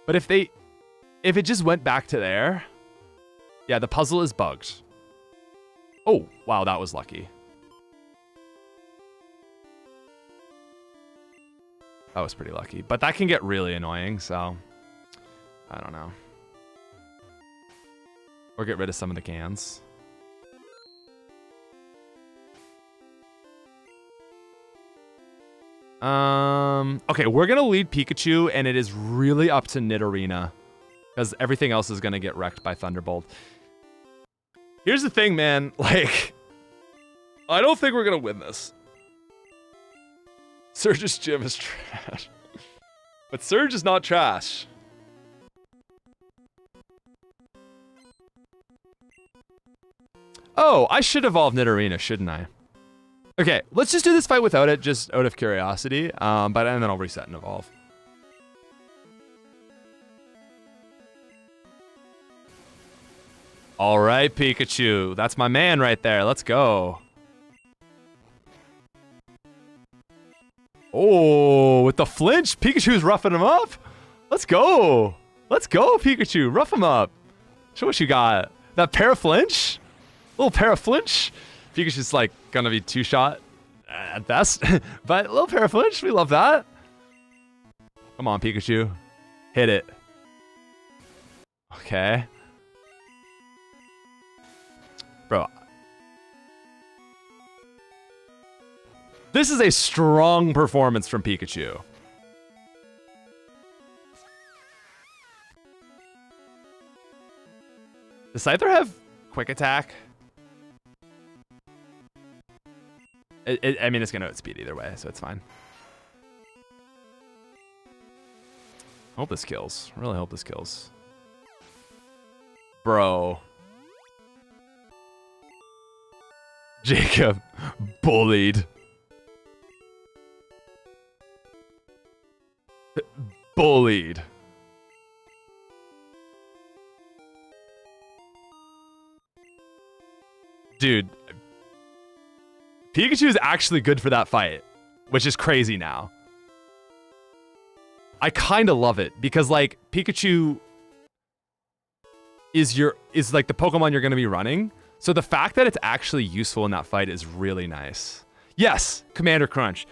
But if it just went back to there, yeah, the puzzle is bugged. Oh, wow, that was lucky. That was pretty lucky, but that can get really annoying, so I don't know. Or get rid of some of the cans. Okay, we're gonna lead Pikachu, and it is really up to Nidorina, because everything else is gonna get wrecked by Thunderbolt. Here's the thing, man. Like, I don't think we're gonna win this. Surge's gym is trash. But Surge is not trash. Oh, I should evolve Nidorina, shouldn't I? Okay, let's just do this fight without it, just out of curiosity. And then I'll reset and evolve. All right, Pikachu. That's my man right there. Let's go. Oh, with the flinch, Pikachu's roughing him up. Let's go. Let's go, Pikachu. Rough him up. Show what you got. That para flinch? Little para flinch? Pikachu's like gonna be 2-shot at best. But a little paraflinch, we love that. Come on, Pikachu. Hit it. Okay. Bro. This is a strong performance from Pikachu. Does Scyther have quick attack? I mean, it's going to outspeed either way, so it's fine. Hope this kills. Really hope this kills. Bro. Jacob. Bullied. Bullied. Dude. Pikachu is actually good for that fight, which is crazy now. I kind of love it because like Pikachu is like the Pokemon you're going to be running. So the fact that it's actually useful in that fight is really nice. Yes, Commander Crunch.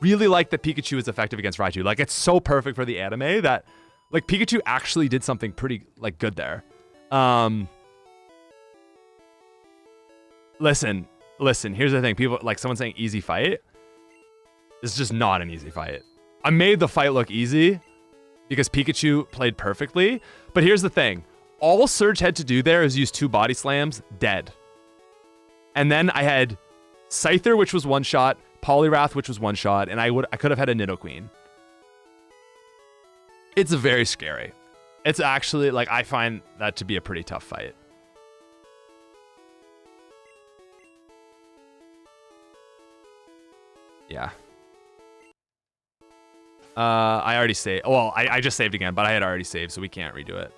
Really like that Pikachu is effective against Raichu. Like it's so perfect for the anime that like Pikachu actually did something pretty like good there. Listen, here's the thing. People like someone saying easy fight. It's just not an easy fight. I made the fight look easy because Pikachu played perfectly. But here's the thing. All Surge had to do there is use 2 body slams, dead. And then I had Scyther, which was 1-shot, Poliwrath, which was 1-shot, and I could have had a Nidoqueen. It's very scary. It's actually like I find that to be a pretty tough fight. Yeah. I already saved. Well, I just saved again, but I had already saved, so we can't redo it.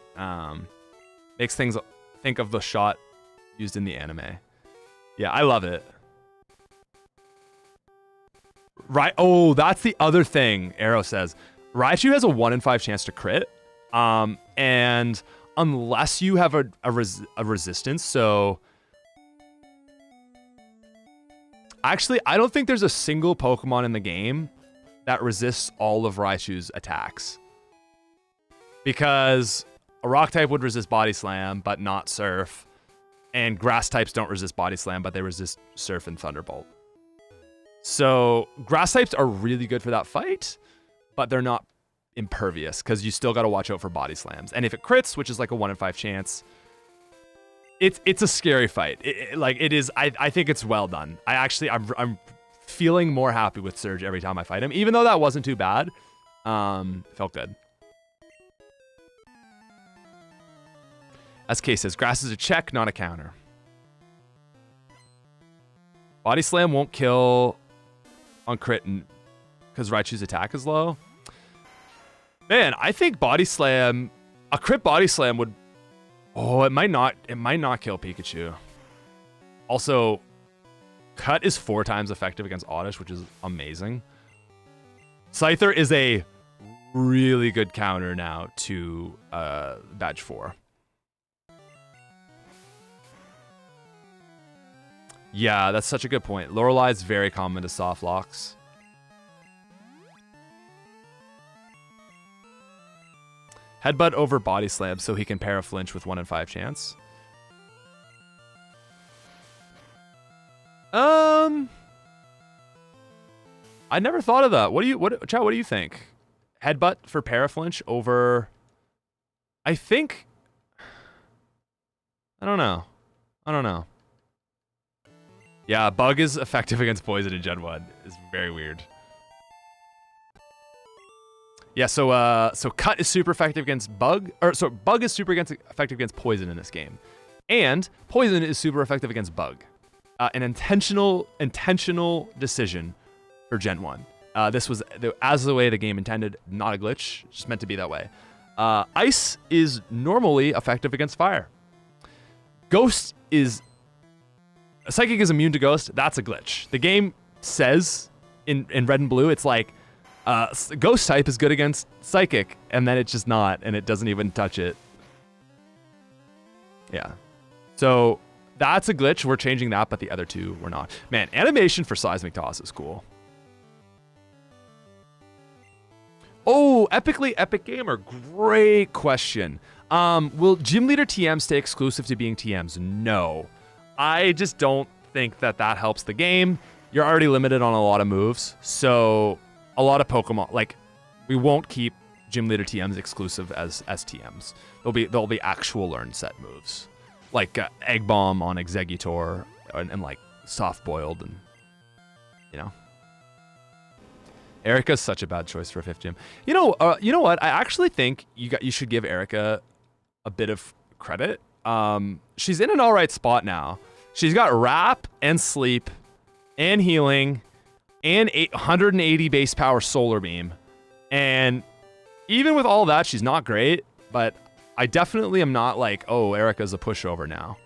Makes things think of the shot used in the anime. Yeah, I love it. Right. Oh, that's the other thing. Arrow says Raichu has a 1 in 5 chance to crit. And unless you have a resistance, so. Actually, I don't think there's a single Pokemon in the game that resists all of Raichu's attacks. Because a rock type would resist Body Slam, but not Surf. And grass types don't resist Body Slam, but they resist Surf and Thunderbolt. So grass types are really good for that fight, but they're not impervious because you still got to watch out for Body Slams. And if it crits, which is like a 1 in 5 chance, it's a scary fight. It is. I think it's well done. I'm feeling more happy with Surge every time I fight him, even though that wasn't too bad. Felt good. SK says grass is a check, not a counter. Body Slam won't kill on crit because Raichu's attack is low. Man, I think Body Slam, a crit Body Slam would. Oh, it might not kill Pikachu. Also, Cut is 4 times effective against Oddish, which is amazing. Scyther is a really good counter now to Badge 4. Yeah, that's such a good point. Lorelei is very common to soft locks. Headbutt over Body Slam so he can para flinch with 1 in 5 chance. I never thought of that. Chad, what do you think? Headbutt for para flinch over. I think. I don't know. Yeah, Bug is effective against poison in Gen 1. It's very weird. Yeah, so Cut is super effective against Bug, so Bug is super effective against Poison in this game, and Poison is super effective against Bug. An intentional decision for Gen 1. This was as the way the game intended, not a glitch, just meant to be that way. Ice is normally effective against Fire. Ghost is Psychic is immune to Ghost. That's a glitch. The game says in Red and Blue, it's like. Ghost type is good against Psychic, and then it's just not, and it doesn't even touch it. Yeah. So that's a glitch. We're changing that, but the other two we're not. Man, animation for seismic toss is cool. Oh, epically epic gamer. Great question. Will gym leader TMs stay exclusive to being TMs? No. I just don't think that helps the game. You're already limited on a lot of moves. So a lot of Pokemon, like, we won't keep gym leader TMs exclusive as TMs. There'll be actual learn set moves. Like Egg Bomb on Exeggutor and like Soft Boiled and, you know. Erica's such a bad choice for a 5th gym. You know what? I actually think you should give Erica a bit of credit. She's in an all right spot now. She's got Wrap and Sleep and Healing and 180 base power Solar Beam. And even with all that, she's not great, but I definitely am not like, oh, Erica's a pushover now.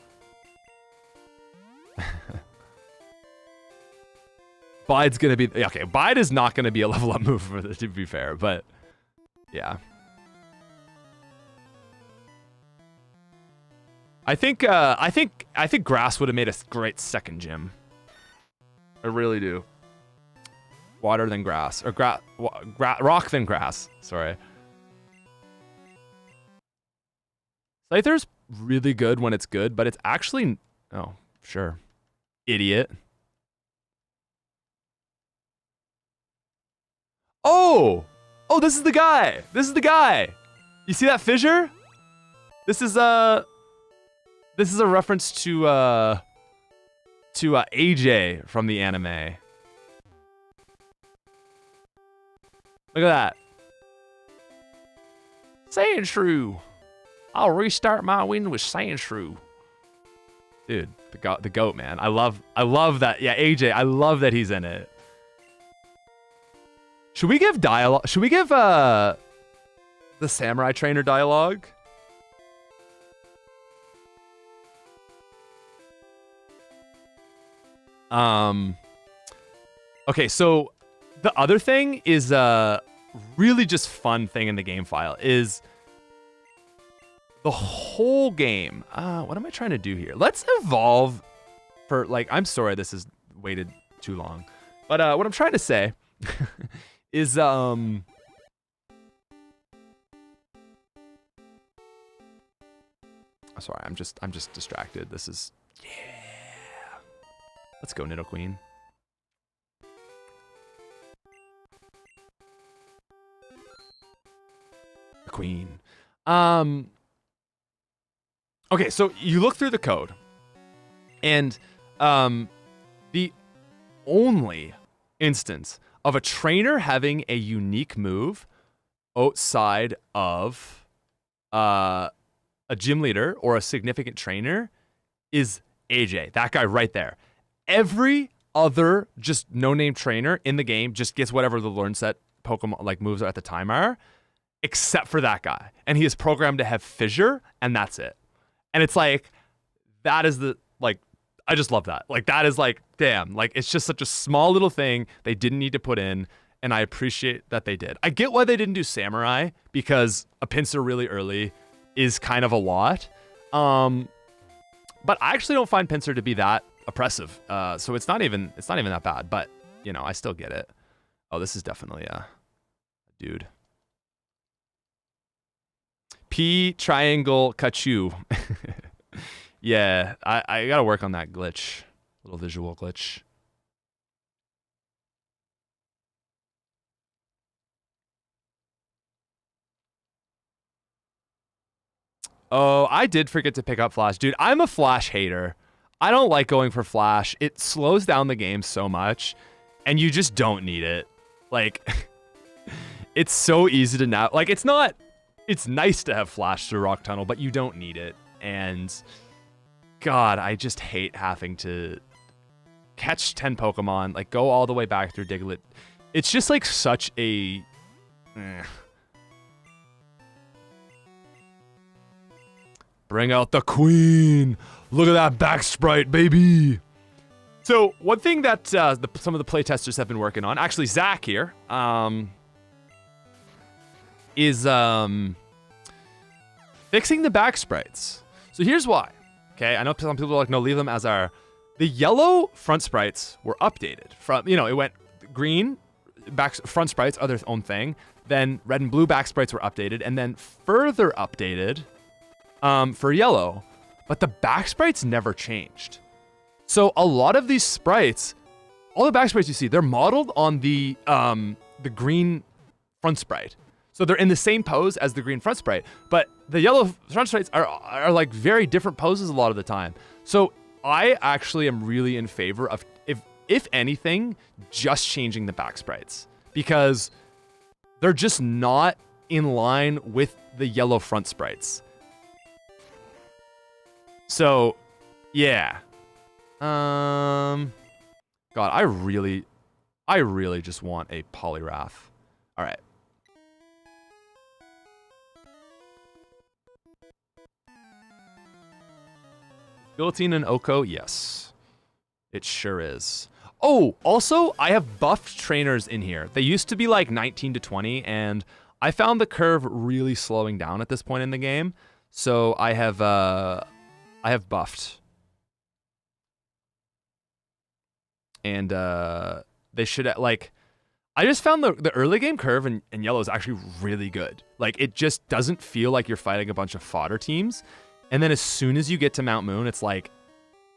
Bide's gonna be okay. Bide is not gonna be a level up move for this, to be fair, but yeah. I think Grass would have made a great 2nd gym. I really do. Water than Grass, or Rock than Grass. Sorry. Scyther's really good when it's good, but it's actually oh sure, idiot. Oh! Oh, this is the guy! This is the guy! You see that fissure? This is a reference to AJ from the anime. Look at that. Sandshrew. I'll restart my win with Sandshrew. Dude, the goat, man. I love that. Yeah, AJ, I love that he's in it. Should we give dialogue? Should we give the samurai trainer dialogue? Okay, so the other thing is really just fun thing in the game file is the whole game. What am I trying to do here? Let's evolve for like, I'm sorry this has waited too long, but what I'm trying to say is sorry, I'm just distracted. This is yeah. Let's go, Nidoqueen. The Queen. Okay, so you look through the code, and the only instance of a trainer having a unique move outside of a gym leader or a significant trainer is AJ, that guy right there. Every other just no-name trainer in the game just gets whatever the learn set Pokemon like moves at the time are, except for that guy. And he is programmed to have Fissure, and that's it. And it's like, that is the, like, I just love that. Like, that is like, damn, like, it's just such a small little thing they didn't need to put in, and I appreciate that they did. I get why they didn't do Samurai, because a Pinsir really early is kind of a lot. But I actually don't find Pinsir to be that oppressive. So it's not even that bad, but, you know, I still get it. Oh, this is definitely a dude. P triangle Kachu. Yeah, I gotta work on that glitch. Little visual glitch. Oh, I did forget to pick up Flash. Dude, I'm a Flash hater. I don't like going for Flash. It slows down the game so much, and you just don't need it. Like, it's so easy to now. Like, it's not... It's nice to have Flash through Rock Tunnel, but you don't need it. And God, I just hate having to catch 10 Pokemon, like go all the way back through Diglett. It's just like such a... Bring out the Queen. Look at that back sprite, baby. So one thing that some of the playtesters have been working on, actually Zach here, is fixing the back sprites. So here's why. Okay, I know some people are like, no, leave them as are. The yellow front sprites were updated from, it went green, front sprites are their own thing. Then red and blue back sprites were updated, and then further updated for yellow. But the back sprites never changed. So a lot of these sprites, all the back sprites you see, they're modeled on the green front sprite. So they're in the same pose as the green front sprite, but the yellow front sprites are like very different poses a lot of the time. So I actually am really in favor of, if anything, just changing the back sprites, because they're just not in line with the yellow front sprites. So, yeah. God, I really just want a Poliwrath. All right. Guillotine and Oko, yes. It sure is. Oh, also, I have buffed trainers in here. They used to be like 19 to 20, and I found the curve really slowing down at this point in the game. So I have buffed. And they should, like, I just found the early game curve in yellow is actually really good. Like, it just doesn't feel like you're fighting a bunch of fodder teams. And then as soon as you get to Mount Moon, it's like,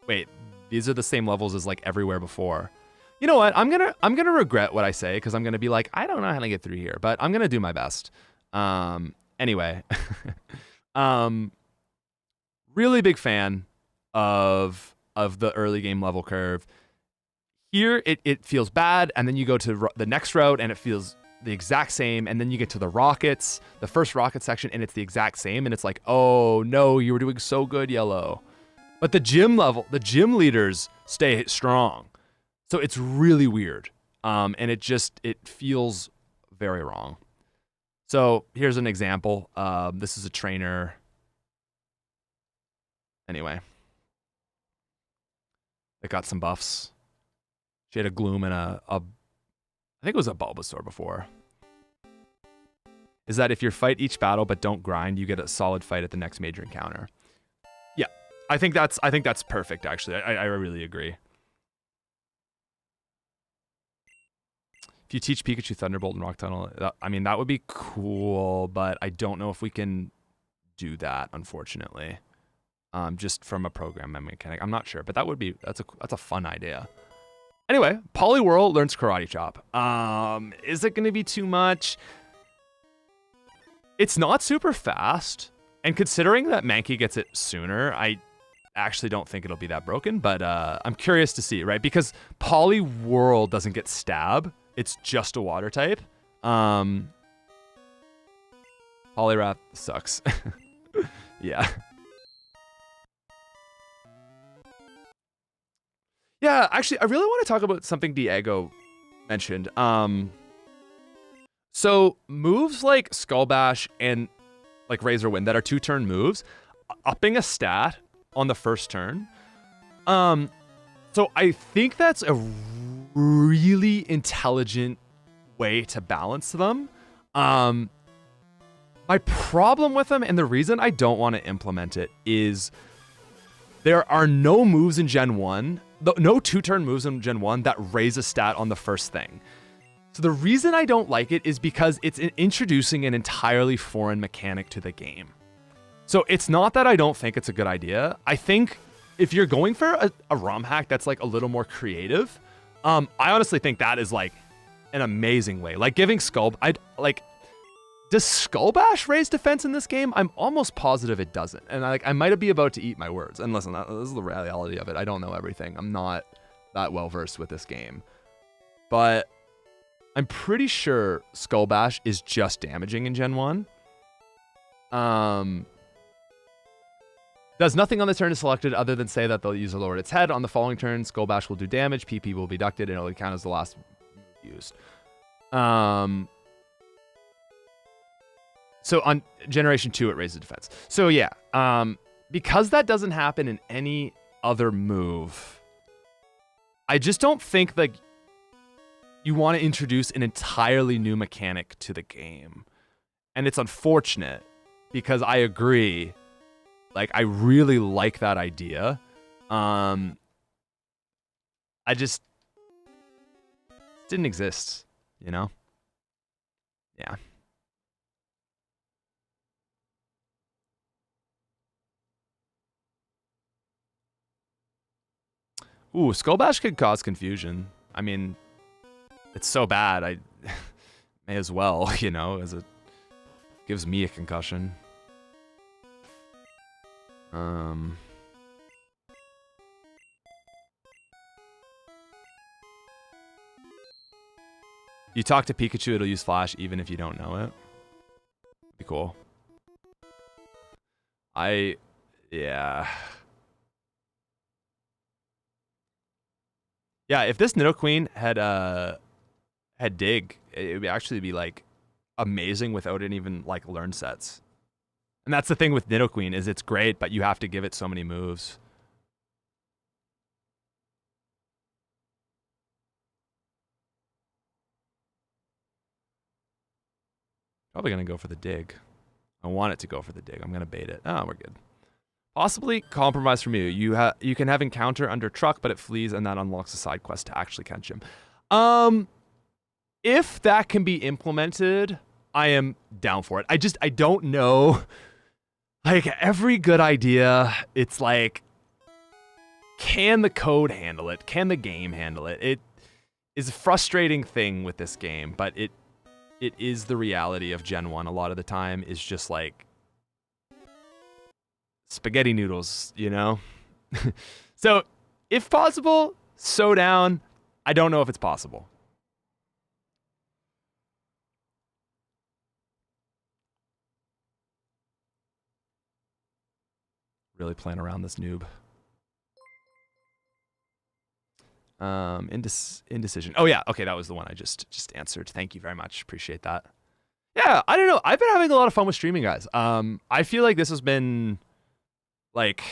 wait, these are the same levels as like everywhere before. You know what? I'm gonna regret what I say, because I'm gonna be like, I don't know how to get through here, but I'm gonna do my best. Anyway, really big fan of the early game level curve. Here it feels bad, and then you go to the next route and it feels the exact same, and then you get to the rockets, the first rocket section, and it's the exact same, and it's like, oh no, you were doing so good, yellow. But the gym leaders stay strong. So it's really weird. And it feels very wrong. So here's an example. This is a trainer. Anyway. It got some buffs. She had a Gloom and I think it was a Bulbasaur before. Is that if you fight each battle but don't grind, you get a solid fight at the next major encounter. Yeah, I think that's perfect, actually. I really agree. If you teach Pikachu Thunderbolt and Rock Tunnel, I mean, that would be cool, but I don't know if we can do that, unfortunately. Just from a program mechanic, I'm not sure, but that's a fun idea. Anyway, Poliwhirl learns Karate Chop. Is it going to be too much? It's not super fast, and considering that Mankey gets it sooner, I actually don't think it'll be that broken, but I'm curious to see, right? Because Poliwhirl doesn't get stab. It's just a water type. Poliwrath sucks. Yeah. Yeah, actually, I really want to talk about something Diego mentioned. So moves like Skull Bash and like Razor Wind that are 2-turn moves, upping a stat on the first turn. So I think that's a really intelligent way to balance them. My problem with them, and the reason I don't want to implement it, is there are no moves in Gen 1, no 2-turn moves in Gen 1 that raise a stat on the first thing. So the reason I don't like it is because it's introducing an entirely foreign mechanic to the game. So it's not that I don't think it's a good idea. I think if you're going for a ROM hack that's like a little more creative, I honestly think that is like an amazing way. Like giving does Skull Bash raise defense in this game? I'm almost positive it doesn't. And I might be about to eat my words. And listen, this is the reality of it. I don't know everything. I'm not that well versed with this game. But I'm pretty sure Skull Bash is just damaging in Gen 1. Does nothing on the turn is selected other than say that they'll use a lower its head. On the following turn, Skull Bash will do damage, PP will be deducted, and it'll count as the last move used. So on Generation 2, it raises defense. So yeah, because that doesn't happen in any other move, I just don't think like you want to introduce an entirely new mechanic to the game. And it's unfortunate because I agree. Like, I really like that idea. I just didn't exist, you know? Yeah. Ooh, Skull Bash could cause confusion. I mean, it's so bad, I may as well, you know, as it gives me a concussion. You talk to Pikachu, it'll use Flash even if you don't know it. Be cool. Yeah. Yeah, if this Nidoqueen had Dig, it would actually be like amazing without it even like learn sets. And that's the thing with Nidoqueen, is it's great, but you have to give it so many moves. Probably gonna go for the Dig. I want it to go for the Dig. I'm gonna bait it. Oh, we're good. Possibly compromise from you. You can have encounter under truck, but it flees and that unlocks a side quest to actually catch him. If that can be implemented, I am down for it. I don't know. Like, every good idea, it's like, can the code handle it? Can the game handle it? It is a frustrating thing with this game, but it is the reality of Gen 1 a lot of the time, is just like spaghetti noodles, you know? So, if possible, so down. I don't know if it's possible. Really playing around this noob. Indecision. Oh yeah, okay, that was the one I just answered. Thank you very much. Appreciate that. Yeah, I don't know. I've been having a lot of fun with streaming, guys. I feel like this has been like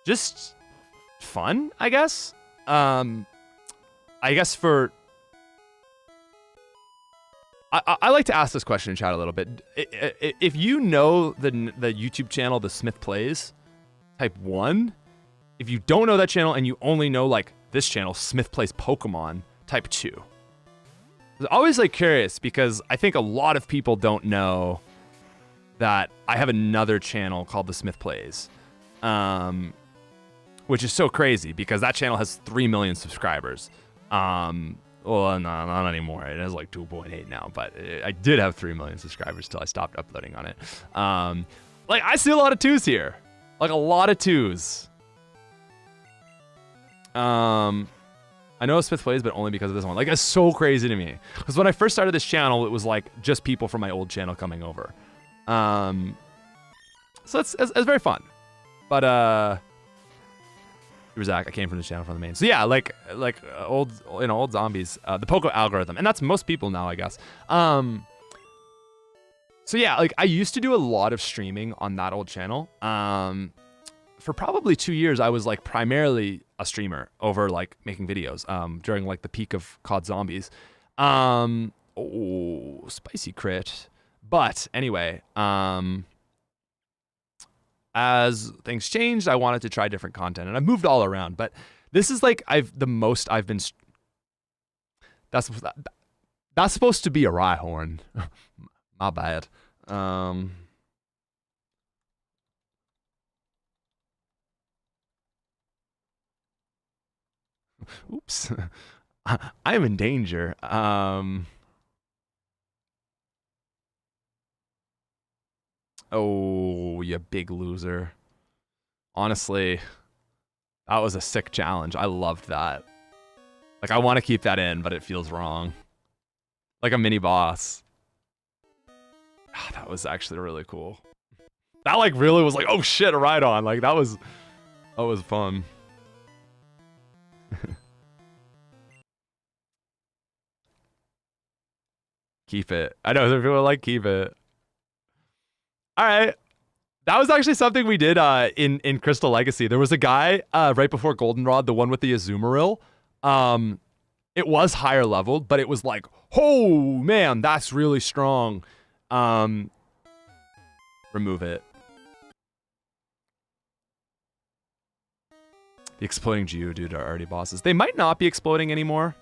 just fun, I guess. I guess for I like to ask this question in chat a little bit. If you know the YouTube channel, the SmithPlays, type 1, if you don't know that channel and you only know like this channel, SmithPlays Pokemon, type 2. I was always like curious because I think a lot of people don't know that I have another channel called the SmithPlays, which is so crazy because that channel has 3 million subscribers. Well, not anymore. It has like 2.8 now, but I did have 3 million subscribers till I stopped uploading on it. Like, I see a lot of 2s here. Like, a lot of 2s. I know SmithPlays, but only because of this one. Like, it's so crazy to me. Because when I first started this channel, it was like just people from my old channel coming over. So it's very fun. But, Zach, I came from the channel from the main. So yeah, like old zombies, the Poco algorithm, and that's most people now, I guess. So yeah, like I used to do a lot of streaming on that old channel. For probably 2 years, I was like primarily a streamer over like making videos. During like the peak of COD Zombies. Oh, spicy crit. But anyway, as things changed, I wanted to try different content, and I've moved all around. But this is like the most I've been. That's supposed to be a Rhyhorn. My bad. Oops, I'm in danger. Oh, you big loser. Honestly, that was a sick challenge. I loved that. Like, I want to keep that in, but it feels wrong. Like a mini boss. That was actually really cool. That like really was like, oh shit, a ride-on. Like that was fun. Keep it. I know some people like keep it. All right. That was actually something we did in Crystal Legacy. There was a guy right before Goldenrod, the one with the Azumarill. It was higher leveled, but it was like, oh man, that's really strong. Remove it. The exploding Geodude are already bosses. They might not be exploding anymore.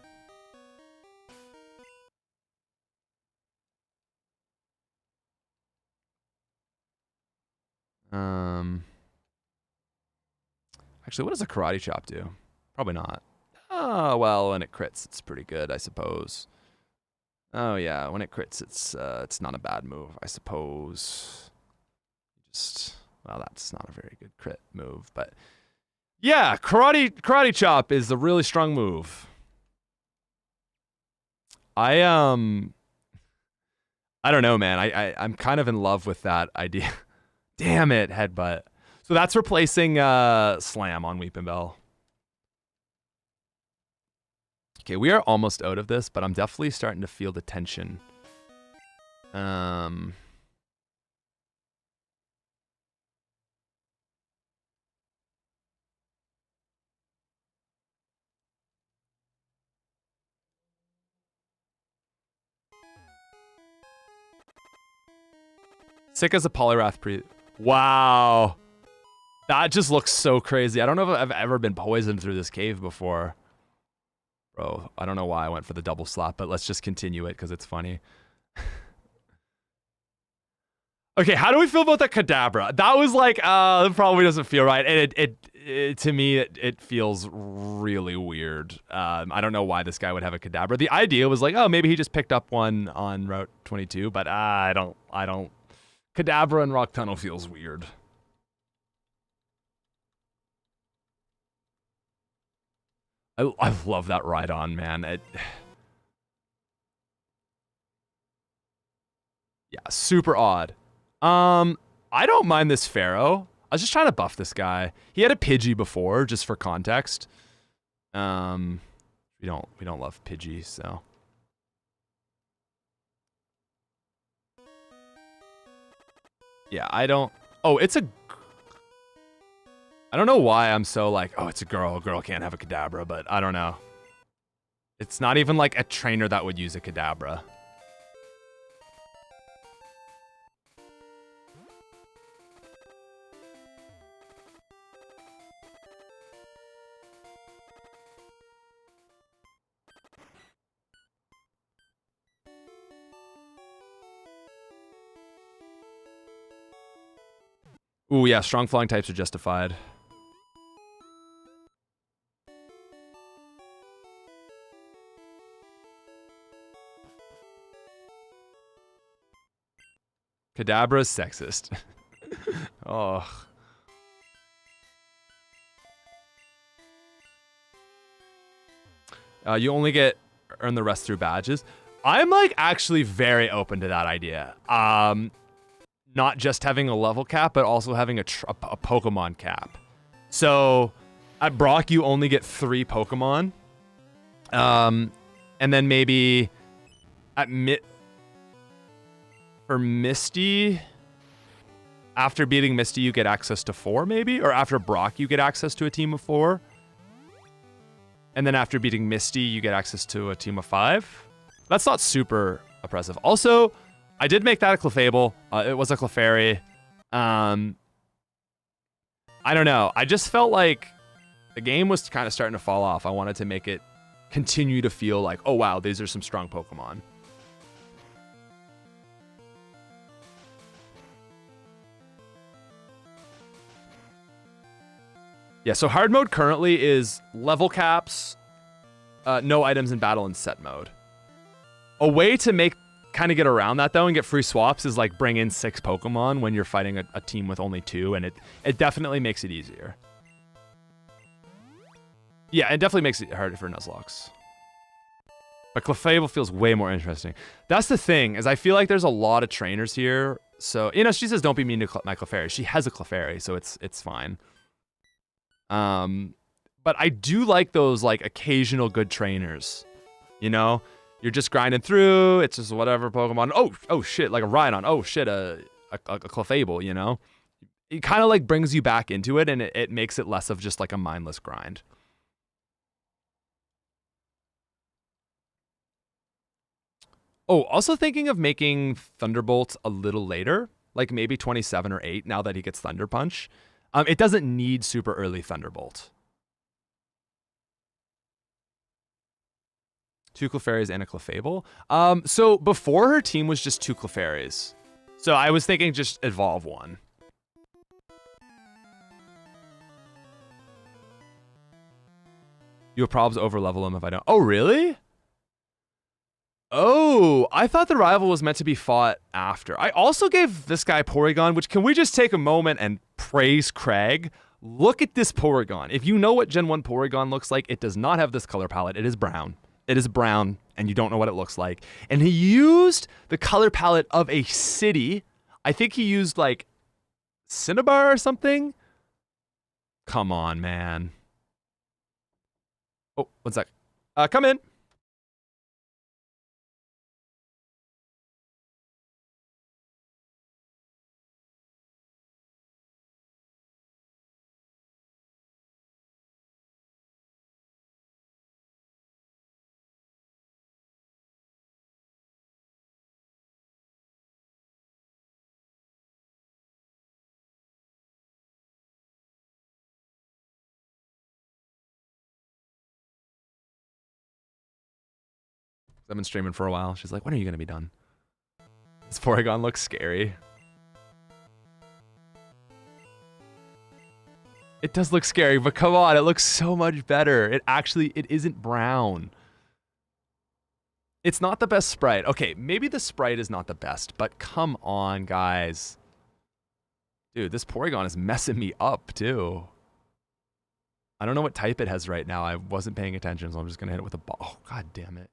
Actually, what does a Karate Chop do? Probably not. Oh, well, when it crits, it's pretty good, I suppose. Oh, yeah, when it crits, it's not a bad move, I suppose. Just, well, that's not a very good crit move, but yeah, Karate Chop is a really strong move. I don't know, man. I'm kind of in love with that idea. Damn it, Headbutt. So that's replacing Slam on Weepinbell. Okay, we are almost out of this, but I'm definitely starting to feel the tension. Sick as a Poliwrath pre... Wow. That just looks so crazy. I don't know if I've ever been poisoned through this cave before. Bro, I don't know why I went for the double slap, but let's just continue it because it's funny. Okay, how do we feel about the Kadabra? That was like, it probably doesn't feel right. And it to me, it feels really weird. I don't know why this guy would have a Kadabra. The idea was like, oh, maybe he just picked up one on Route 22, but I don't. Kadabra and Rock Tunnel feels weird. I love that ride on, man. Yeah, super odd. I don't mind this Pharaoh. I was just trying to buff this guy. He had a Pidgey before, just for context. We don't love Pidgey, so. Yeah, I don't. Oh, it's a. I don't know why I'm so like, oh, it's a girl. A girl can't have a Kadabra, but I don't know. It's not even like a trainer that would use a Kadabra. Ooh, yeah, strong flying types are justified. Kadabra is sexist. Oh. You only earn the rest through badges. I'm like actually very open to that idea. Not just having a level cap, but also having a Pokemon cap. So at Brock, you only get 3 Pokemon. And then maybe at for Misty, after beating Misty, you get access to 4 maybe? Or after Brock, you get access to a team of 4. And then after beating Misty, you get access to a team of 5. That's not super oppressive. Also, I did make that a Clefable. It was a Clefairy. I don't know. I just felt like the game was kind of starting to fall off. I wanted to make it continue to feel like, oh wow, these are some strong Pokemon. Yeah, so hard mode currently is level caps, no items in battle, and set mode. A way to kind of get around that though and get free swaps is like bring in 6 Pokemon when you're fighting a team with only 2, and it definitely makes it easier. Yeah, it definitely makes it harder for Nuzlocke. But Clefable feels way more interesting. That's the thing, is I feel like there's a lot of trainers here. So, you know, she says don't be mean to my Clefairy. She has a Clefairy, so it's fine. But I do like those like occasional good trainers. You know? You're just grinding through, it's just whatever Pokemon. Oh shit, like a Rhydon. Oh shit, a Clefable, you know? It kind of like brings you back into it, and it makes it less of just like a mindless grind. Oh, also thinking of making Thunderbolt a little later, like maybe 27 or 8 now that he gets Thunder Punch. It doesn't need super early Thunderbolt. 2 Clefairies and a Clefable. So before her team was just 2 Clefairies. So I was thinking just evolve one. You have problems overlevel him if I don't. Oh, really? Oh, I thought the rival was meant to be fought after. I also gave this guy Porygon, which can we just take a moment and praise Craig? Look at this Porygon. If you know what Gen 1 Porygon looks like, it does not have this color palette. It is brown. It is brown, and you don't know what it looks like. And he used the color palette of a city. I think he used, like, Cinnabar or something? Come on, man. Oh, one sec. Come in. I've been streaming for a while. She's like, when are you going to be done? This Porygon looks scary. It does look scary, but come on, it looks so much better. It isn't brown. It's not the best sprite. Okay, maybe the sprite is not the best, but come on, guys. Dude, this Porygon is messing me up, too. I don't know what type it has right now. I wasn't paying attention, so I'm just going to hit it with a ball. Oh, god damn it.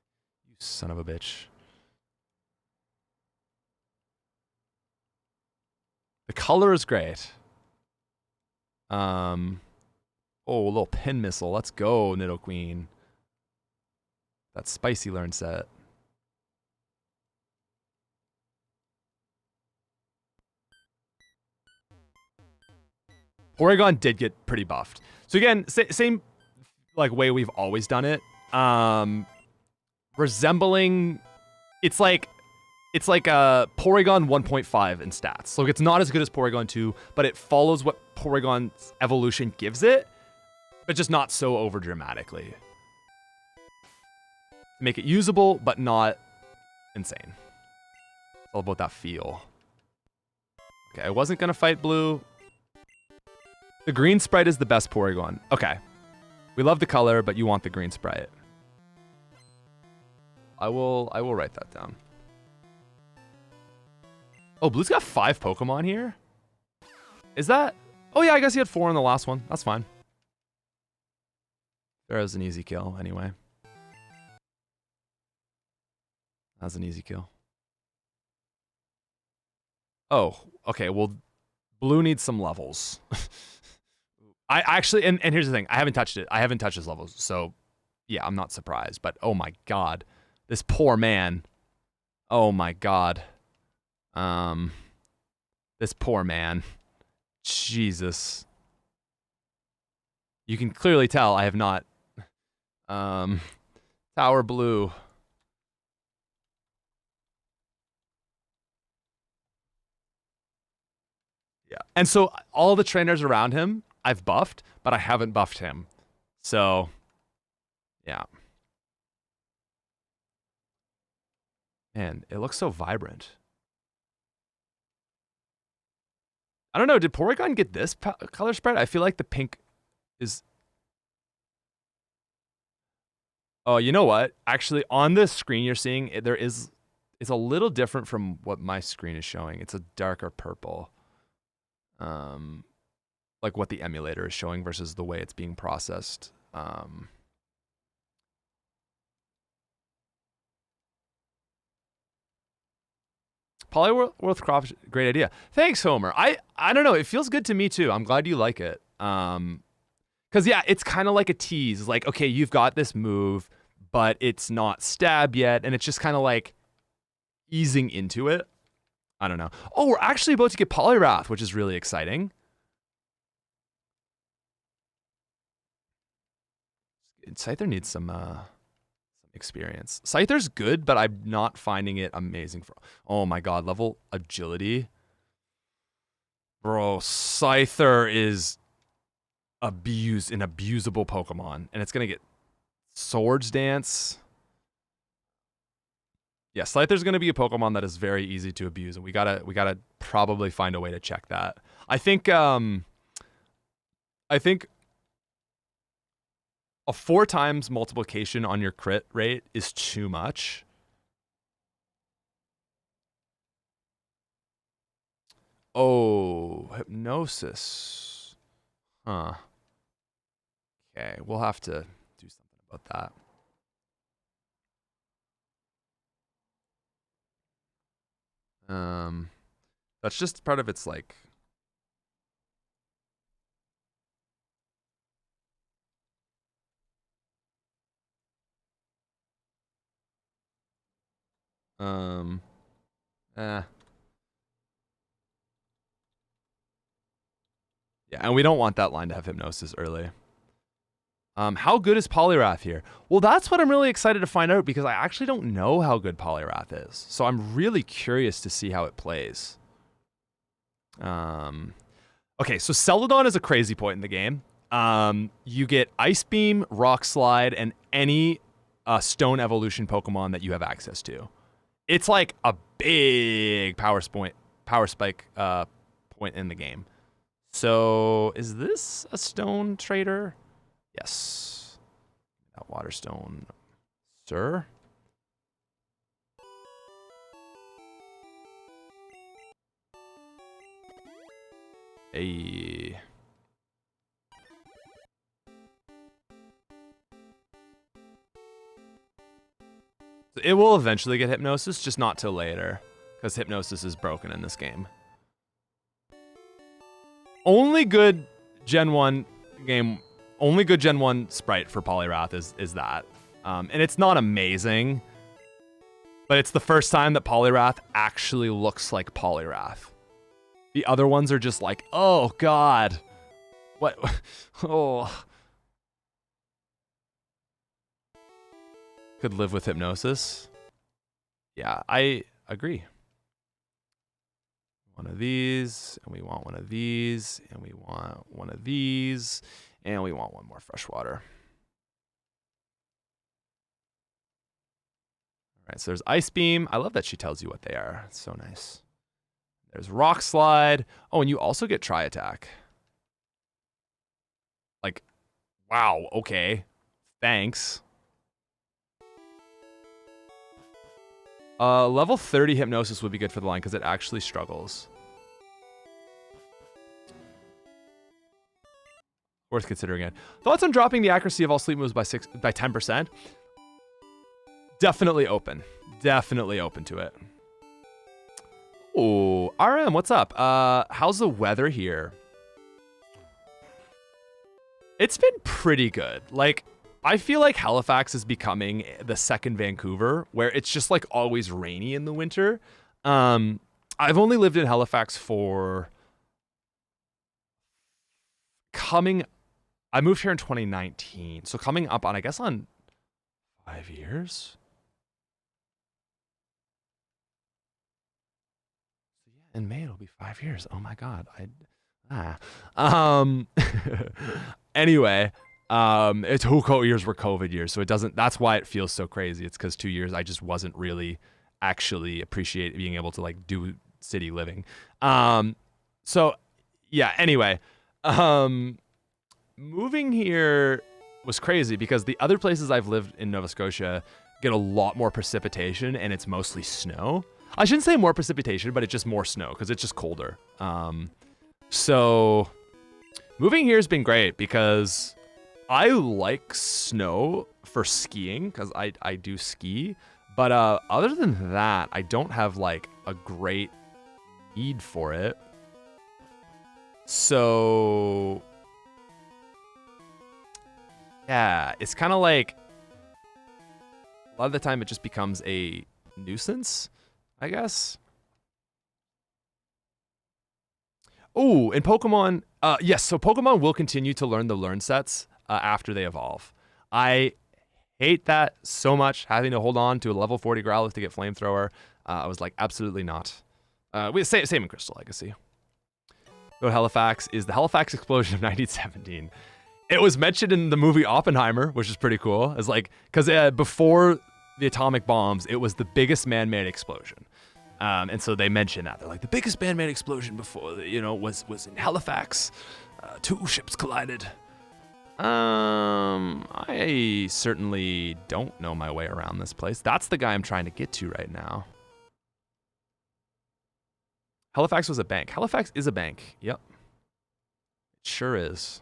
You son of a bitch. The color is great. Oh, a little pin missile. Let's go, Nidoqueen. That spicy learn set. Porygon did get pretty buffed. So again, same like way we've always done it. Resembling, it's like a Porygon 1.5 in stats. So it's not as good as Porygon 2, but it follows what Porygon's evolution gives it, but just not so over dramatically. Make it usable, but not insane. It's all about that feel. Okay, I wasn't gonna fight blue. The green sprite is the best Porygon. Okay. We love the color, but you want the green sprite. I will write that down. Oh, blue's got 5 Pokemon here? Is that? Oh yeah, I guess he had 4 in the last one. That's fine. There was an easy kill anyway. That's an easy kill. Oh, okay, well, blue needs some levels. I actually, and here's the thing, I haven't touched it. I haven't touched his levels, so yeah, I'm not surprised. But oh my god, this poor man. Oh my god. This poor man. Jesus. You can clearly tell I have not. Tower blue. Yeah, and so all the trainers around him, I've buffed, but I haven't buffed him. So, yeah. Man, it looks so vibrant. I don't know, did Porygon get this color spread? I feel like the pink is... Oh, you know what? Actually, on this screen you're seeing, it's a little different from what my screen is showing. It's a darker purple. Like what the emulator is showing versus the way it's being processed. Polyworth Crop, great idea. Thanks, Homer. I don't know. It feels good to me too. I'm glad you like it. Cause yeah, it's kind of like a tease. Like, okay, you've got this move, but it's not stab yet, and it's just kind of like easing into it. I don't know. Oh, we're actually about to get Poliwrath, which is really exciting. Scyther needs some experience. Scyther's good, but I'm not finding it amazing. Oh my god, level agility. Bro, Scyther is an abusable Pokemon. And it's going to get Swords Dance. Yeah, Scyther's going to be a Pokemon that is very easy to abuse, and we gotta probably find a way to check that. I think a 4 times multiplication on your crit rate is too much. Oh, hypnosis. Huh. Okay, we'll have to do something about that. That's just part of its like. Yeah, and we don't want that line to have hypnosis early. How good is Poliwrath here? Well, that's what I'm really excited to find out because I actually don't know how good Poliwrath is. So I'm really curious to see how it plays. Okay, so Celadon is a crazy point in the game. You get Ice Beam, Rock Slide, and any Stone Evolution Pokemon that you have access to. It's like a big power spike point in the game. So is this a Stone Trader? Yes. That Water Stone, sir. Hey. So it will eventually get Hypnosis, just not till later, because Hypnosis is broken in this game. Only good Gen 1 game, only good Gen 1 sprite for Poliwrath is that. And it's not amazing, but it's the first time that Poliwrath actually looks like Poliwrath. The other ones are just like, oh god. What? Oh. Could live with Hypnosis. Yeah, I agree. One of these, and we want one of these, and we want one of these, and we want one more freshwater. All right, so there's Ice Beam. I love that she tells you what they are. It's so nice. There's Rock Slide. Oh, and you also get Tri Attack. Like, wow, okay. Thanks. Level 30 Hypnosis would be good for the line because it actually struggles. Worth considering it. Thoughts on dropping the accuracy of all sleep moves by 10%? Definitely open. Definitely open to it. Oh, RM, what's up? How's the weather here? It's been pretty good. Like, I feel like Halifax is becoming the second Vancouver, where it's just like always rainy in the winter. I've only lived in Halifax for I moved here in 2019, so coming up on, I guess, on 5 years. In May it'll be 5 years. Oh my god. Anyway, it's years were COVID years, so it doesn't. That's why it feels so crazy. It's because 2 years I just wasn't really actually appreciate being able to like do city living. So yeah. Anyway, moving here was crazy because the other places I've lived in Nova Scotia get a lot more precipitation and it's mostly snow. I shouldn't say more precipitation, but it's just more snow because it's just colder. So moving here has been great because I like snow for skiing because I do ski. But other than that, I don't have like a great need for it. So yeah, it's kind of like a lot of the time it just becomes a nuisance, I guess. Oh, in Pokemon, yes, so Pokemon will continue to learn the learn sets after they evolve. I hate that so much, having to hold on to a level 40 Growlithe to get Flamethrower. I was like, absolutely not. Same in Crystal Legacy. Go Halifax is the Halifax explosion of 1917. It was mentioned in the movie Oppenheimer, which is pretty cool. It's like, because before the atomic bombs, it was the biggest man-made explosion. And so they mention that. They're like, the biggest man-made explosion before, was in Halifax. 2 ships collided. I certainly don't know my way around this place. That's the guy I'm trying to get to right now. Halifax was a bank. Halifax is a bank. Yep. It sure is.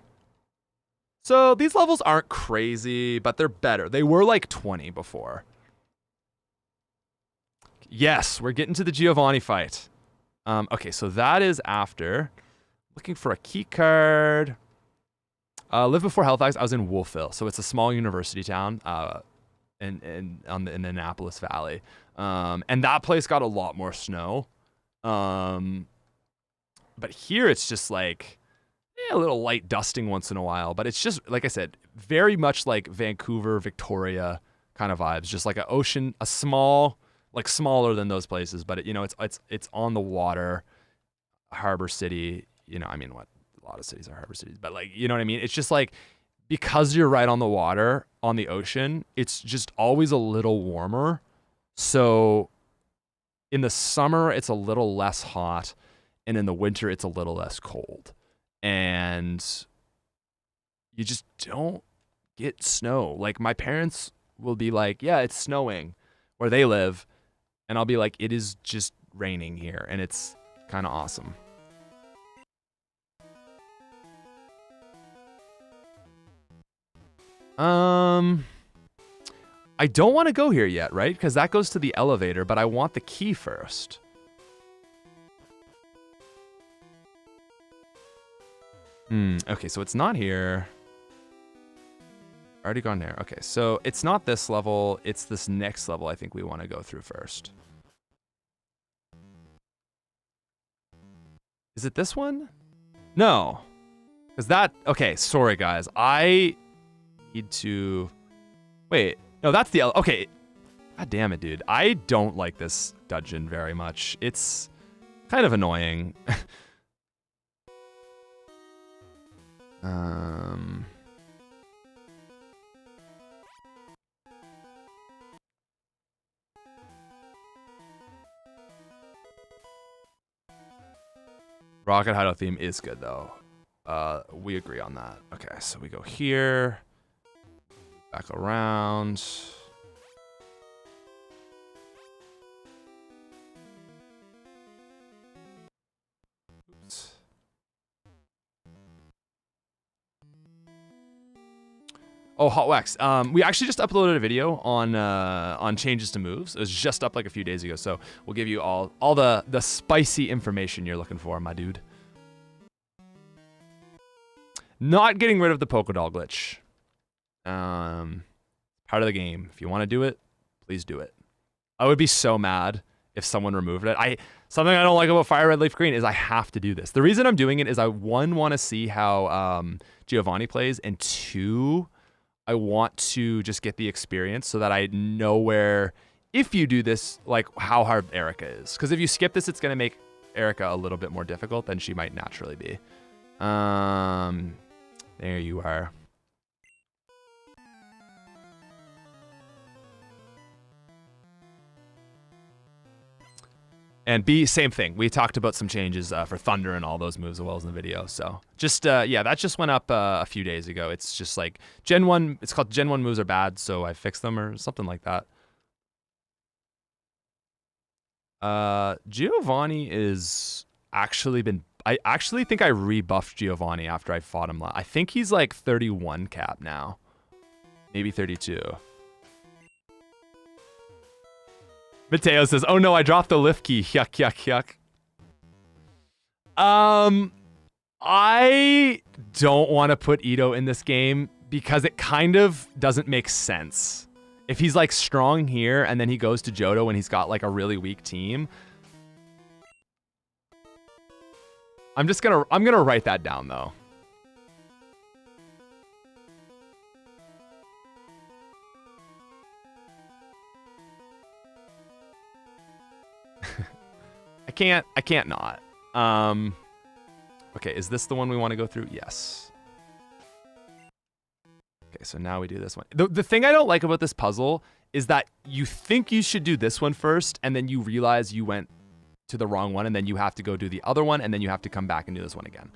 So these levels aren't crazy, but they're better. They were like 20 before. Yes, we're getting to the Giovanni fight. Okay, so that is after. Looking for a key card. Lived before Halifax. I was in Wolfville, so it's a small university town in the Annapolis Valley. And that place got a lot more snow. But here it's just like a little light dusting once in a while. But it's just, like I said, very much like Vancouver, Victoria kind of vibes. Just like an ocean, a small, like smaller than those places. But it's on the water, harbor city. I mean, what? A lot of cities are harbor cities, but like, you know what I mean? It's just like, because you're right on the water, on the ocean, it's just always a little warmer. So in the summer, it's a little less hot. And in the winter, it's a little less cold. And you just don't get snow. Like, my parents will be like, yeah, it's snowing where they live. And I'll be like, it is just raining here. And it's kind of awesome. I don't want to go here yet, right? Because that goes to the elevator, but I want the key first. Okay, so it's not here. Already gone there. Okay, so it's not this level. It's this next level I think we want to go through first. Is it this one? No. Because that... Okay, sorry, guys. I need to... Wait. No, that's the... Okay. God damn it, dude. I don't like this dungeon very much. It's kind of annoying. Rocket Hideout theme is good, though. We agree on that. Okay, so we go here. Back around. Oops. Oh, Hot Wax. We actually just uploaded a video on changes to moves. It was just up like a few days ago, so we'll give you all the spicy information you're looking for, my dude. Not getting rid of the Pokédoll glitch. Part of the game. If you want to do it, please do it. I would be so mad if someone removed it. Something I don't like about Fire Red Leaf Green is I have to do this. The reason I'm doing it is I, 1, want to see how Giovanni plays, and 2, I want to just get the experience so that I know where, if you do this, like how hard Erica is. Because if you skip this, it's going to make Erica a little bit more difficult than she might naturally be. There you are. And B, same thing. We talked about some changes for Thunder and all those moves as well as in the video. So just, yeah, that just went up a few days ago. It's just like Gen 1, it's called Gen 1 moves are bad, so I fixed them or something like that. Giovanni is actually been, I actually think I rebuffed Giovanni after I fought him. I think he's like 31 cap now. Maybe 32. Mateo says, oh no, I dropped the lift key. Yuck, yuck, yuck. I don't want to put Ito in this game because it kind of doesn't make sense. If he's like strong here and then he goes to Johto when he's got like a really weak team. I'm gonna write that down though. I can't not. Okay, is this the one we want to go through? Yes. Okay, so now we do this one. The thing I don't like about this puzzle is that you think you should do this one first, and then you realize you went to the wrong one, and then you have to go do the other one, and then you have to come back and do this one again.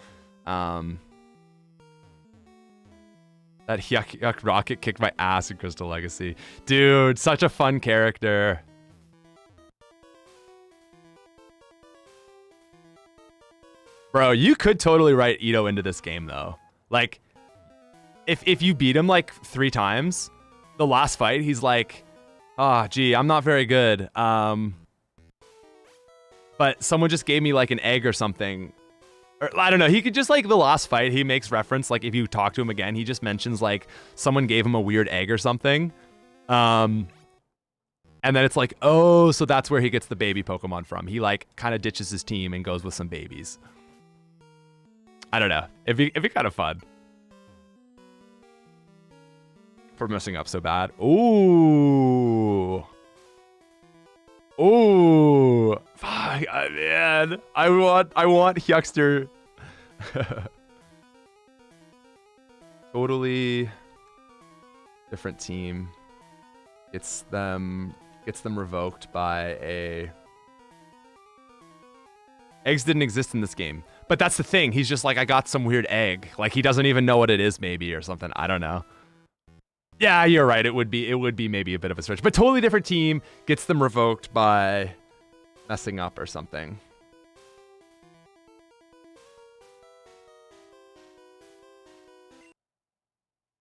That Yuck Rocket kicked my ass in Crystal Legacy. Dude, such a fun character. Bro, you could totally write Ito into this game, though. Like, if you beat him, like, 3 times, the last fight, he's like, oh, gee, I'm not very good. But someone just gave me, like, an egg or something. Or, I don't know, he could just, like, the last fight, he makes reference, like, if you talk to him again, he just mentions, like, someone gave him a weird egg or something. And then it's like, oh, so that's where he gets the baby Pokemon from. He, like, kind of ditches his team and goes with some babies. I don't know. It'd be kind of fun. For messing up so bad. Ooh. Ooh. Fuck, man. I want Hyuckster. Totally different team. Gets them revoked by a... Eggs didn't exist in this game. But that's the thing. He's just like, I got some weird egg. Like, he doesn't even know what it is, maybe, or something. I don't know. Yeah, you're right. It would be maybe a bit of a stretch. But totally different team. Gets them revoked by messing up or something.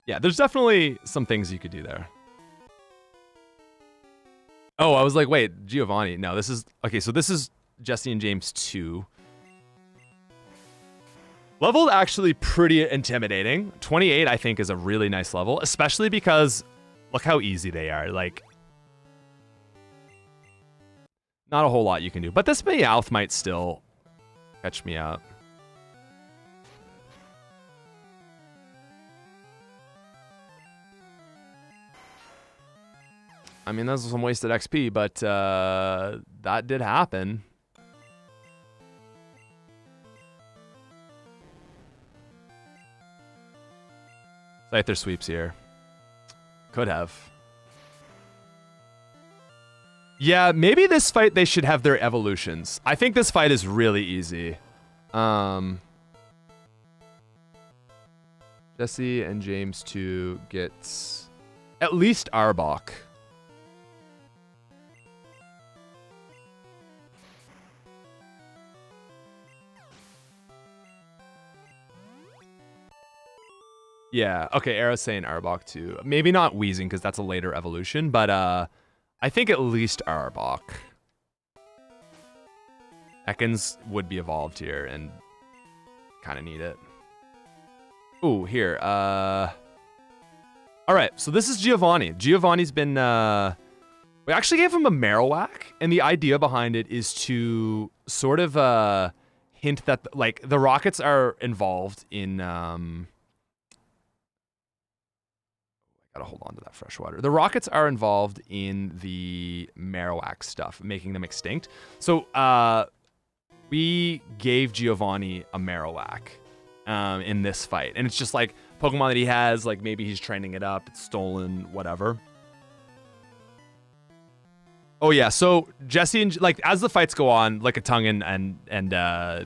Yeah, there's definitely some things you could do there. Oh, I was like, wait, Giovanni. No, this is... Okay, so this is Jesse and James 2. Leveled actually pretty intimidating. 28, I think, is a really nice level, especially because look how easy they are. Like, not a whole lot you can do. But this Meowth might still catch me up. I mean, that was some wasted XP, but that did happen. Scyther sweeps here. Could have. Yeah, maybe this fight they should have their evolutions. I think this fight is really easy. Jesse and James 2 gets at least Arbok. Yeah, okay, Arrow's saying Arbok too. Maybe not Weezing, because that's a later evolution, but I think at least Arbok. Ekans would be evolved here, and kind of need it. Ooh, here. Alright, so this is Giovanni. Giovanni's been... We actually gave him a Marowak, and the idea behind it is to sort of hint that, like, the Rockets are involved in... Gotta hold on to that fresh water. The Rockets are involved in the Marowak stuff, making them extinct. So we gave Giovanni a Marowak in this fight. And it's just like Pokemon that he has, like maybe he's training it up, it's stolen, whatever. Oh yeah, so Jesse and like as the fights go on, like a tongue and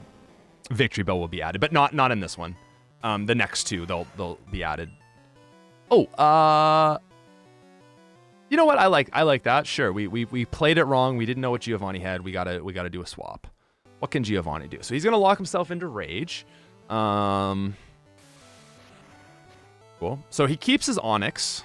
Victory Bell will be added, but not in this one. The next two they'll be added. Oh, you know what? I like that. Sure, we played it wrong. We didn't know what Giovanni had. We gotta do a swap. What can Giovanni do? So he's gonna lock himself into Rage. Cool. So he keeps his Onyx.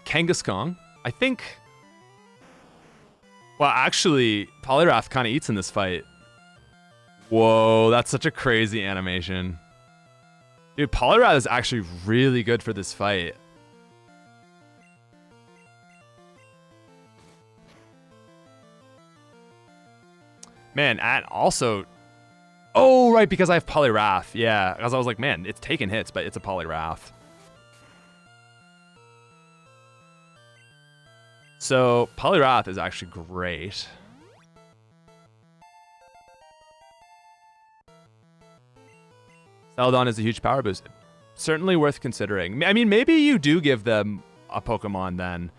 Kangaskhan, I think. Well, actually, Poliwrath kind of eats in this fight. Whoa, that's such a crazy animation. Dude, Poliwrath is actually really good for this fight. Man, and also... Oh, right, because I have Poliwrath. Yeah, because I was like, man, it's taking hits, but it's a Poliwrath. So, Poliwrath is actually great. Celadon is a huge power boost. Certainly worth considering. I mean, maybe you do give them a Pokemon then.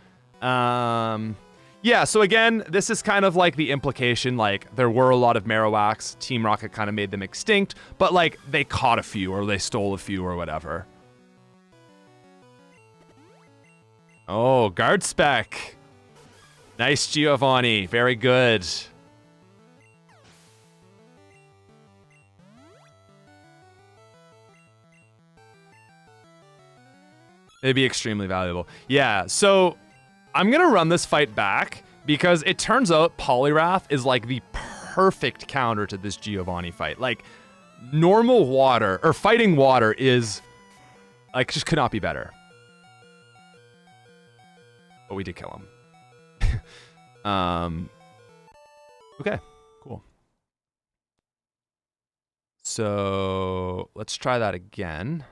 Yeah, so again, this is kind of like the implication, like, there were a lot of Marowaks. Team Rocket kind of made them extinct, but, like, they caught a few, or they stole a few, or whatever. Oh, Guard Spec. Nice, Giovanni. Very good. It'd be extremely valuable. Yeah, so I'm going to run this fight back because it turns out Poliwrath is like the perfect counter to this Giovanni fight. Like, normal water, or fighting water is, like, just could not be better. But we did kill him. Okay, cool. So let's try that again.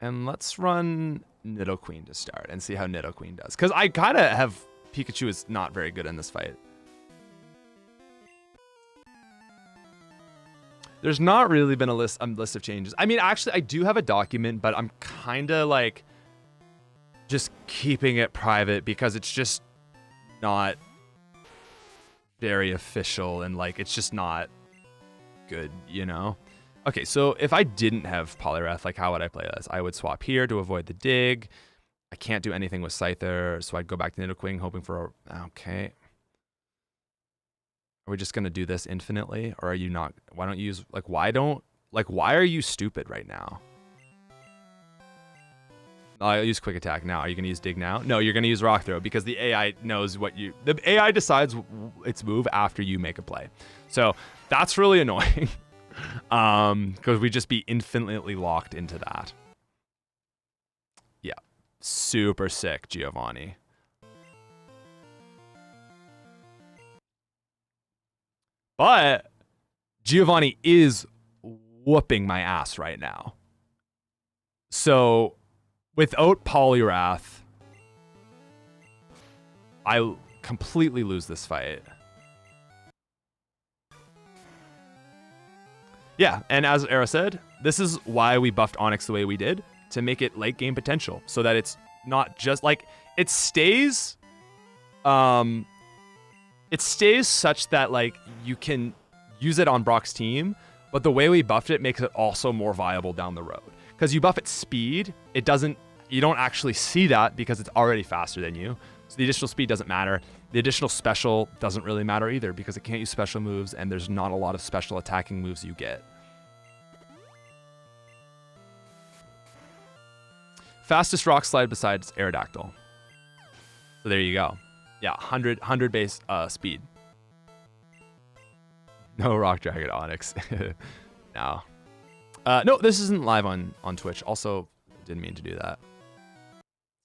And let's run Nidoqueen to start and see how Nidoqueen does. Because I kind of have Pikachu is not very good in this fight. There's not really been a list of changes. I mean, actually, I do have a document, but I'm kind of like just keeping it private because it's just not very official and like it's just not good, you know? Okay, so if I didn't have Poliwrath, like how would I play this? I would swap here to avoid the dig. I can't do anything with Scyther, so I'd go back to Nidoqueen hoping for a... Okay. Are we just going to do this infinitely? Or are you not... Why don't you use... Like, why are you stupid right now? I'll use Quick Attack now. Are you going to use Dig now? No, you're going to use Rock Throw because the AI knows what you... The AI decides its move after you make a play. So that's really annoying. Because we just be infinitely locked into that. Yeah. Super sick, Giovanni. But Giovanni is whooping my ass right now. So without Poliwrath, I completely lose this fight. Yeah, and as Era said, this is why we buffed Onix the way we did, to make it late game potential, so that it's not just like it stays such that like you can use it on Brock's team, but the way we buffed it makes it also more viable down the road. Because you buff its speed, you don't actually see that because it's already faster than you. So the additional speed doesn't matter. The additional special doesn't really matter either because it can't use special moves and there's not a lot of special attacking moves you get. Fastest rock slide besides Aerodactyl. So there you go. Yeah, 100 base speed. No Rock Dragon Onix. No. No, this isn't live on Twitch. Also, didn't mean to do that.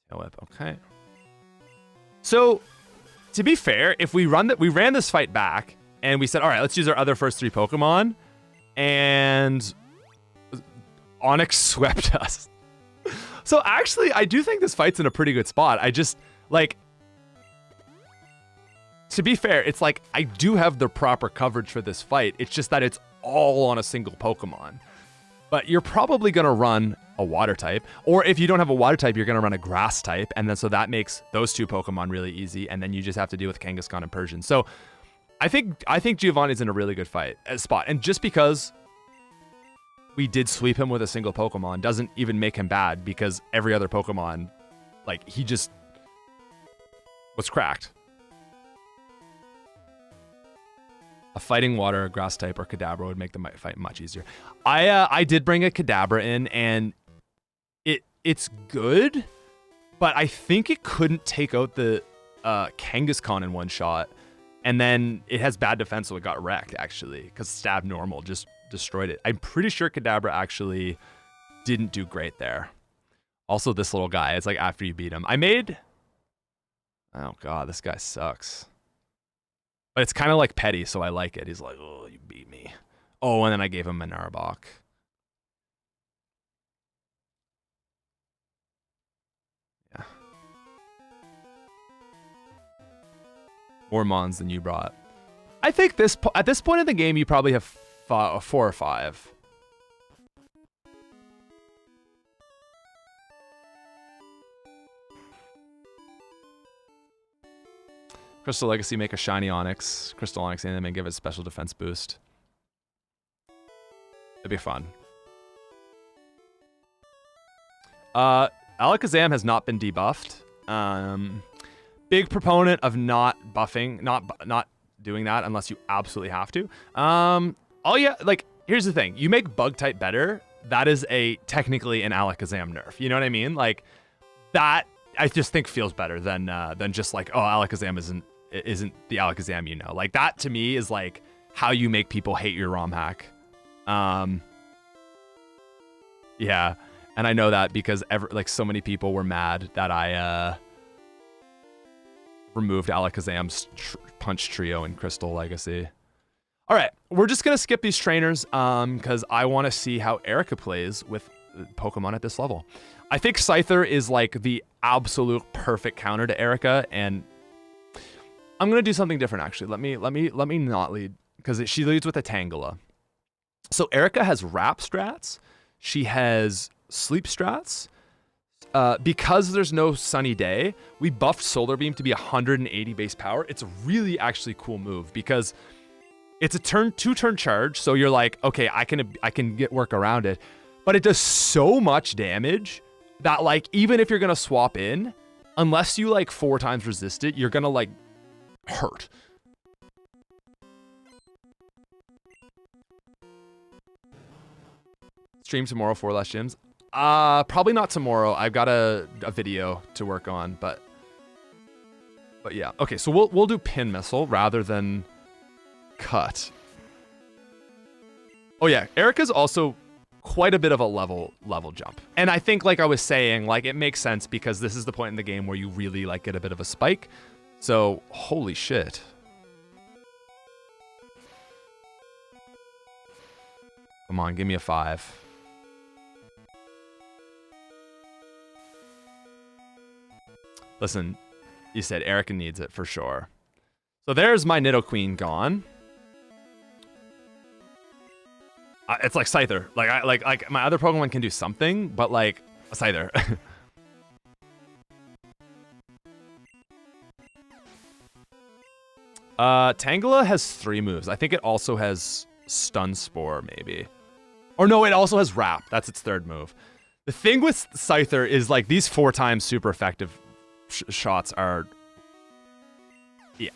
Tail Whip, okay. So, to be fair, if we ran this fight back and we said, all right, let's use our other first 3 Pokemon, and Onix swept us. So actually, I do think this fight's in a pretty good spot. I just, like, to be fair, it's like, I do have the proper coverage for this fight. It's just that it's all on a single Pokemon. But you're probably going to run a water type, or if you don't have a water type, you're going to run a grass type, and then so that makes those 2 Pokemon really easy, and then you just have to deal with Kangaskhan and Persian. So I think Giovanni's in a really good spot, and just because we did sweep him with a single Pokemon doesn't even make him bad, because every other Pokemon, like, he just was cracked. A fighting water, a grass type, or Kadabra would make the fight much easier. I did bring a Kadabra in, and it's good, but I think it couldn't take out the Kangaskhan in one shot, and then it has bad defense, so it got wrecked, actually, because Stab Normal just destroyed it. I'm pretty sure Kadabra actually didn't do great there. Also, this little guy, it's like after you beat him. Oh god, this guy sucks. But it's kind of like petty, so I like it. He's like, oh, you beat me. Oh, and then I gave him a Narbok. Yeah. More Mons than you brought. I think at this point in the game, you probably have 4 or 5. Crystal Legacy, make a shiny Onyx, Crystal Onyx, and then give it a special defense boost. It'd be fun. Alakazam has not been debuffed. Big proponent of not buffing, not doing that unless you absolutely have to. Oh yeah, like here's the thing: you make Bug type better. That is technically an Alakazam nerf. You know what I mean? Like that, I just think feels better than just like, oh, Alakazam isn't the Alakazam you know. Like that to me is like how you make people hate your ROM hack. Yeah, and I know that because so many people were mad that I removed Alakazam's Punch Trio in Crystal Legacy. All right, we're just gonna skip these trainers because I want to see how Erica plays with Pokemon at this level. I think Scyther is like the absolute perfect counter to Erica, and I'm gonna do something different actually. Let me not lead because she leads with a Tangela. So Erica has Wrap strats. She has Sleep strats. Because there's no Sunny Day, we buffed Solar Beam to be 180 base power. It's a really actually cool move because it's a two-turn charge. So you're like, okay, I can get work around it, but it does so much damage that like even if you're gonna swap in, unless you like 4 times resist it, you're gonna like hurt. Stream tomorrow, 4 less gyms. Probably not tomorrow. I've got a video to work on, but yeah. Okay, so we'll do Pin Missile rather than Cut. Oh yeah, Erica's also quite a bit of a level jump. And I think like I was saying, like it makes sense because this is the point in the game where you really like get a bit of a spike. So, holy shit. Come on, give me a 5. Listen, you said Erica needs it for sure. So there's my Nidoqueen gone. It's like Scyther. Like my other Pokemon can do something, but like a Scyther. Tangela has 3 moves. I think it also has Stun Spore, maybe. Or no, it also has Wrap. That's its 3rd move. The thing with Scyther is like these 4 times super effective shots are, yeah.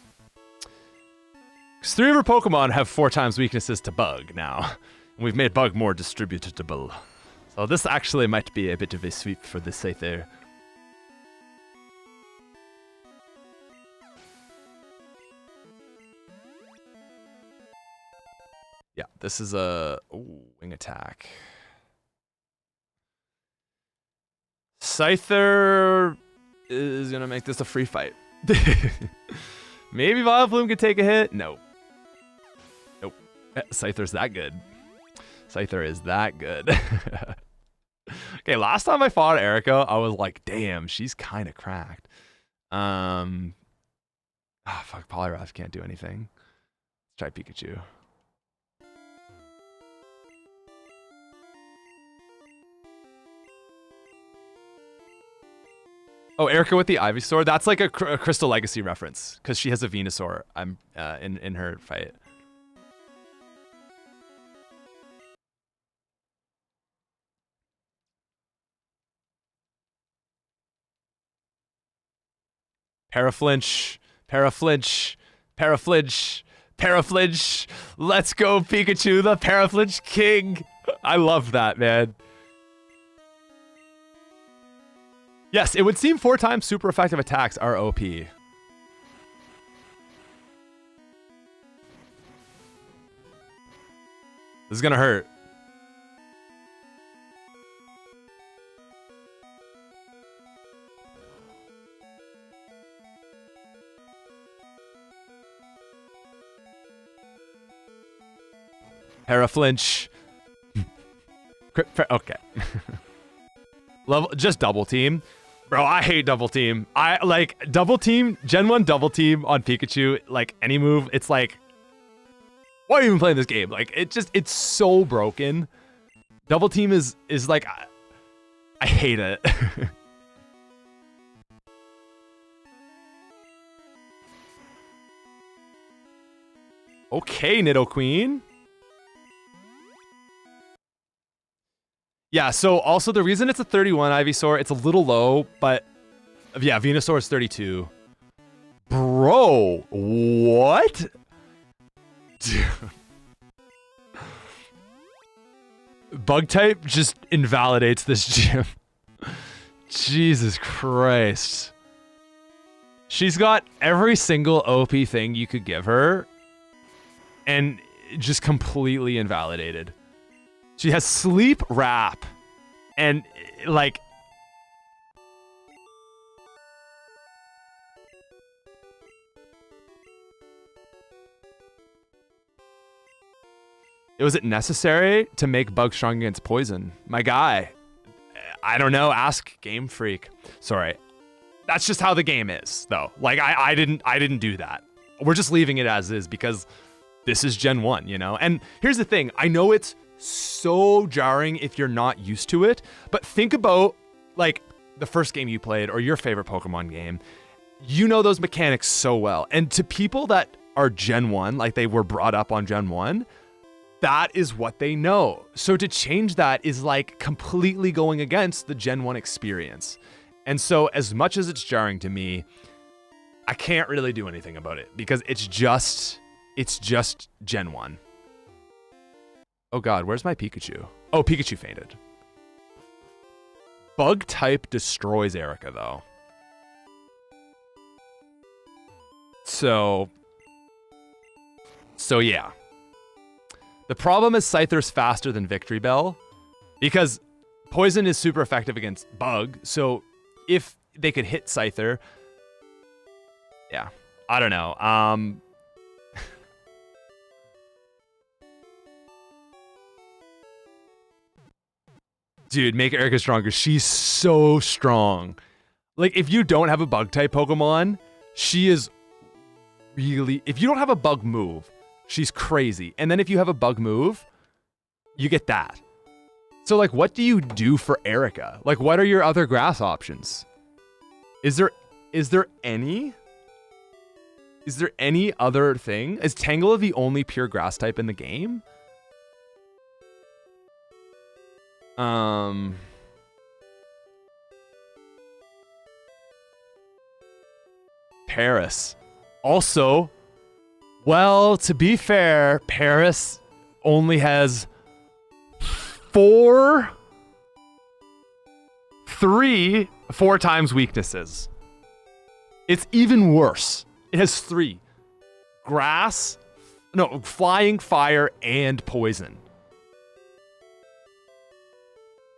Because 3 of our Pokemon have 4 times weaknesses to Bug now. And we've made Bug more distributable. So this actually might be a bit of a sweep for the Scyther. Yeah, this is a wing attack. Scyther is gonna make this a free fight. Maybe Vileplume could take a hit. No. Nope. Scyther's that good. Scyther is that good. Okay, last time I fought Erica, I was like, damn, she's kind of cracked. Fuck, Poliwrath can't do anything. Let's try Pikachu. Oh, Erica with the Ivysaur. That's like a Crystal Legacy reference because she has a Venusaur. I'm in her fight. Paraflinch, Paraflinch, Paraflinch, Paraflinch. Let's go, Pikachu, the Paraflinch King. I love that, man. Yes, it would seem 4 times super effective attacks are OP. This is gonna hurt. Paraflinch. Okay. Level, just double team. Bro, I hate double team. I like double team, Gen 1 double team on Pikachu, like any move, it's like, why are you even playing this game? Like, it's so broken. Double team is like, I hate it. Okay, Nidoqueen. Yeah, so also the reason it's a 31 Ivysaur, it's a little low, but yeah, Venusaur is 32. Bro, what? Dude. Bug type just invalidates this gym. Jesus Christ. She's got every single OP thing you could give her and just completely invalidated. She has sleep wrap and like was it necessary to make Bug strong against poison? My guy. I don't know, ask Game Freak. Sorry. That's just how the game is, though. Like I didn't do that. We're just leaving it as is because this is Gen 1, you know? And here's the thing, I know it's so jarring if you're not used to it, but think about like the first game you played or your favorite Pokemon game. You know those mechanics so well. And to people that are Gen 1, like they were brought up on Gen 1, that is what they know. So to change that is like completely going against the Gen 1 experience. And so as much as it's jarring to me, I can't really do anything about it because it's just Gen 1. Oh God, where's my Pikachu? Oh, Pikachu fainted. Bug type destroys Erica though. So yeah. The problem is Scyther's faster than Victory Bell because Poison is super effective against Bug. So if they could hit Scyther, yeah, I don't know. Dude, make Erica stronger. She's so strong. Like, if you don't have a Bug-type Pokemon, she is really... If you don't have a Bug move, she's crazy. And then if you have a Bug move, you get that. So, like, what do you do for Erica? Like, what are your other grass options? Is there any? Is there any other thing? Is Tangela the only pure grass type in the game? Paris. Also, well, to be fair, Paris only has 4 times weaknesses. It's even worse. It has 3. Grass, no, flying, fire, and poison.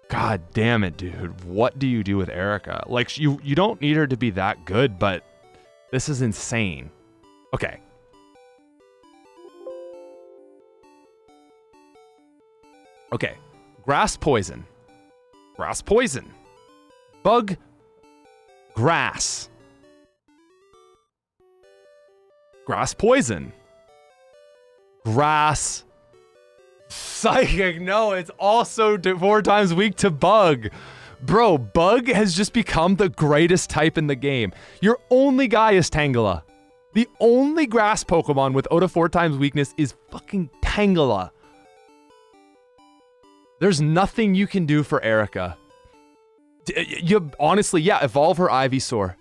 God damn it, dude. What do you do with Erica? Like, you don't need her to be that good, but this is insane. Okay. Okay. Grass poison. Grass poison. Bug. Grass. Grass poison. Grass. Psychic. No, it's also 4 times weak to Bug. Bro, Bug has just become the greatest type in the game. Your only guy is Tangela. The only grass Pokemon with out of 4 times weakness is fucking Tangela. There's nothing you can do for Erica. You honestly, yeah, evolve her Ivysaur.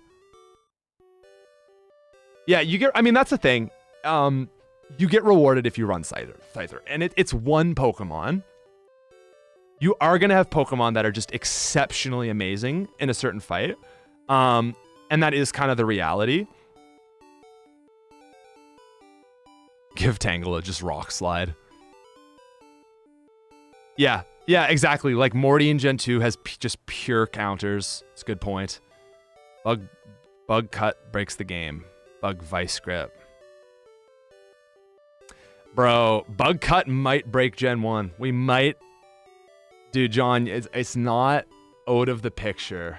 Yeah, you get, I mean, that's the thing. You get rewarded if you run Scyther. And it's one Pokemon. You are going to have Pokemon that are just exceptionally amazing in a certain fight. And that is kind of the reality. Give Tangela just Rock Slide. Yeah, exactly. Like Morty in Gen 2 has just pure counters. It's a good point. Bug Cut breaks the game. Bug Vice Grip. Bro, Bug Cut might break Gen 1. We might. Dude, John, it's not out of the picture.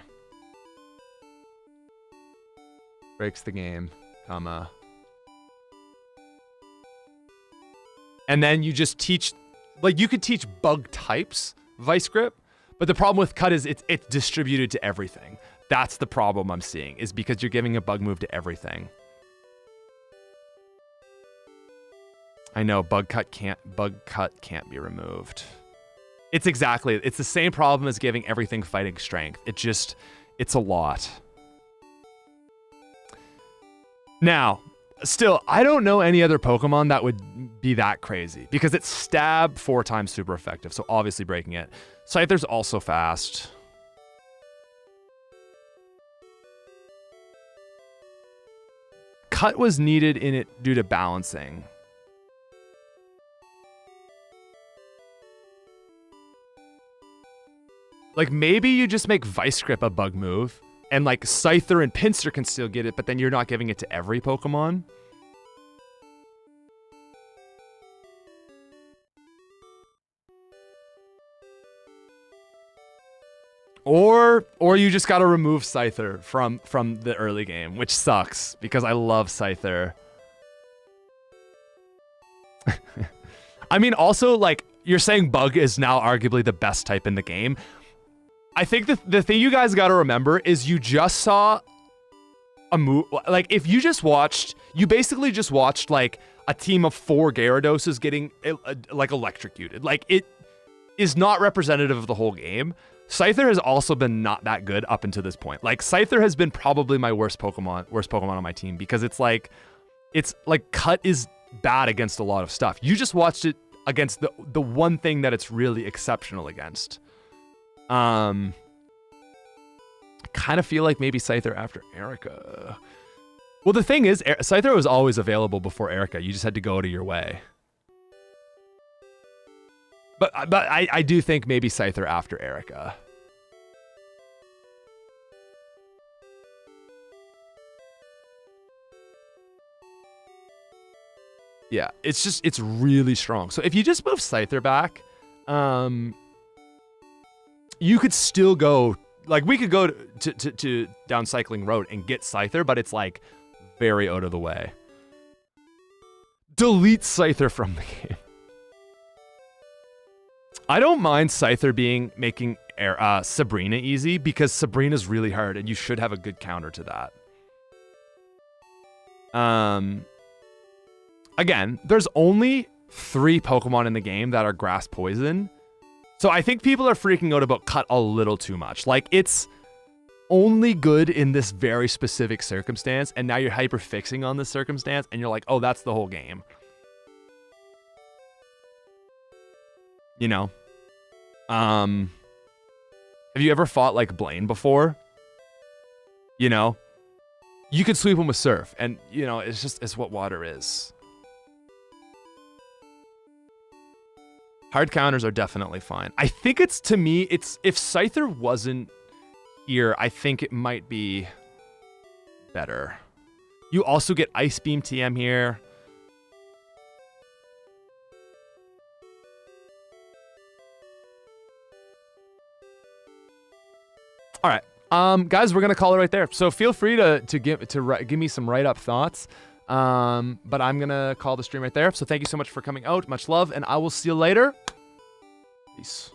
Breaks the game, comma. And then you just teach, like you could teach bug types Vice Grip, but the problem with Cut is it's distributed to everything. That's the problem I'm seeing, is because you're giving a bug move to everything. I know bug cut can't be removed. It's the same problem as giving everything fighting strength. It's a lot. Now, still, I don't know any other Pokemon that would be that crazy because it's stab 4 times super effective, so obviously breaking it. Scyther's also fast. Cut was needed in it due to balancing. Like, maybe you just make Vice Grip a bug move, and like Scyther and Pinsir can still get it, but then you're not giving it to every Pokemon. Or you just gotta remove Scyther from the early game, which sucks, because I love Scyther. I mean, also, like, you're saying Bug is now arguably the best type in the game. I think the thing you guys gotta remember is you just saw a move. Like, if you just watched, you basically just watched, like, a team of 4 Gyarados getting, like, electrocuted. Like, it is not representative of the whole game. Scyther has also been not that good up until this point. Like, Scyther has been probably my worst Pokemon on my team, because it's like Cut is bad against a lot of stuff. You just watched it against the one thing that it's really exceptional against. I kind of feel like maybe Scyther after Erica. Well, the thing is, Scyther was always available before Erica. You just had to go to your way. But I do think maybe Scyther after Erica. Yeah, it's really strong. So if you just move Scyther back, you could still go, like, we could go to down Cycling Road and get Scyther, but it's like very out of the way. Delete Scyther from the game. I don't mind Scyther making Sabrina easy, because Sabrina's really hard and you should have a good counter to that. Again, there's only 3 Pokemon in the game that are grass poison. So I think people are freaking out about Cut a little too much. Like, it's only good in this very specific circumstance, and now you're hyper fixing on this circumstance, and you're like, oh, that's the whole game. You know? Have you ever fought like Blaine before? You know? You could sweep him with Surf, and you know, it's what water is. Hard counters are definitely fine. I think if Scyther wasn't here, I think it might be better. You also get Ice Beam TM here. All right, guys, we're gonna call it right there. So feel free to give me some write-up thoughts. But I'm gonna call the stream right there. So thank you so much for coming out. Much love, and I will see you later. Peace.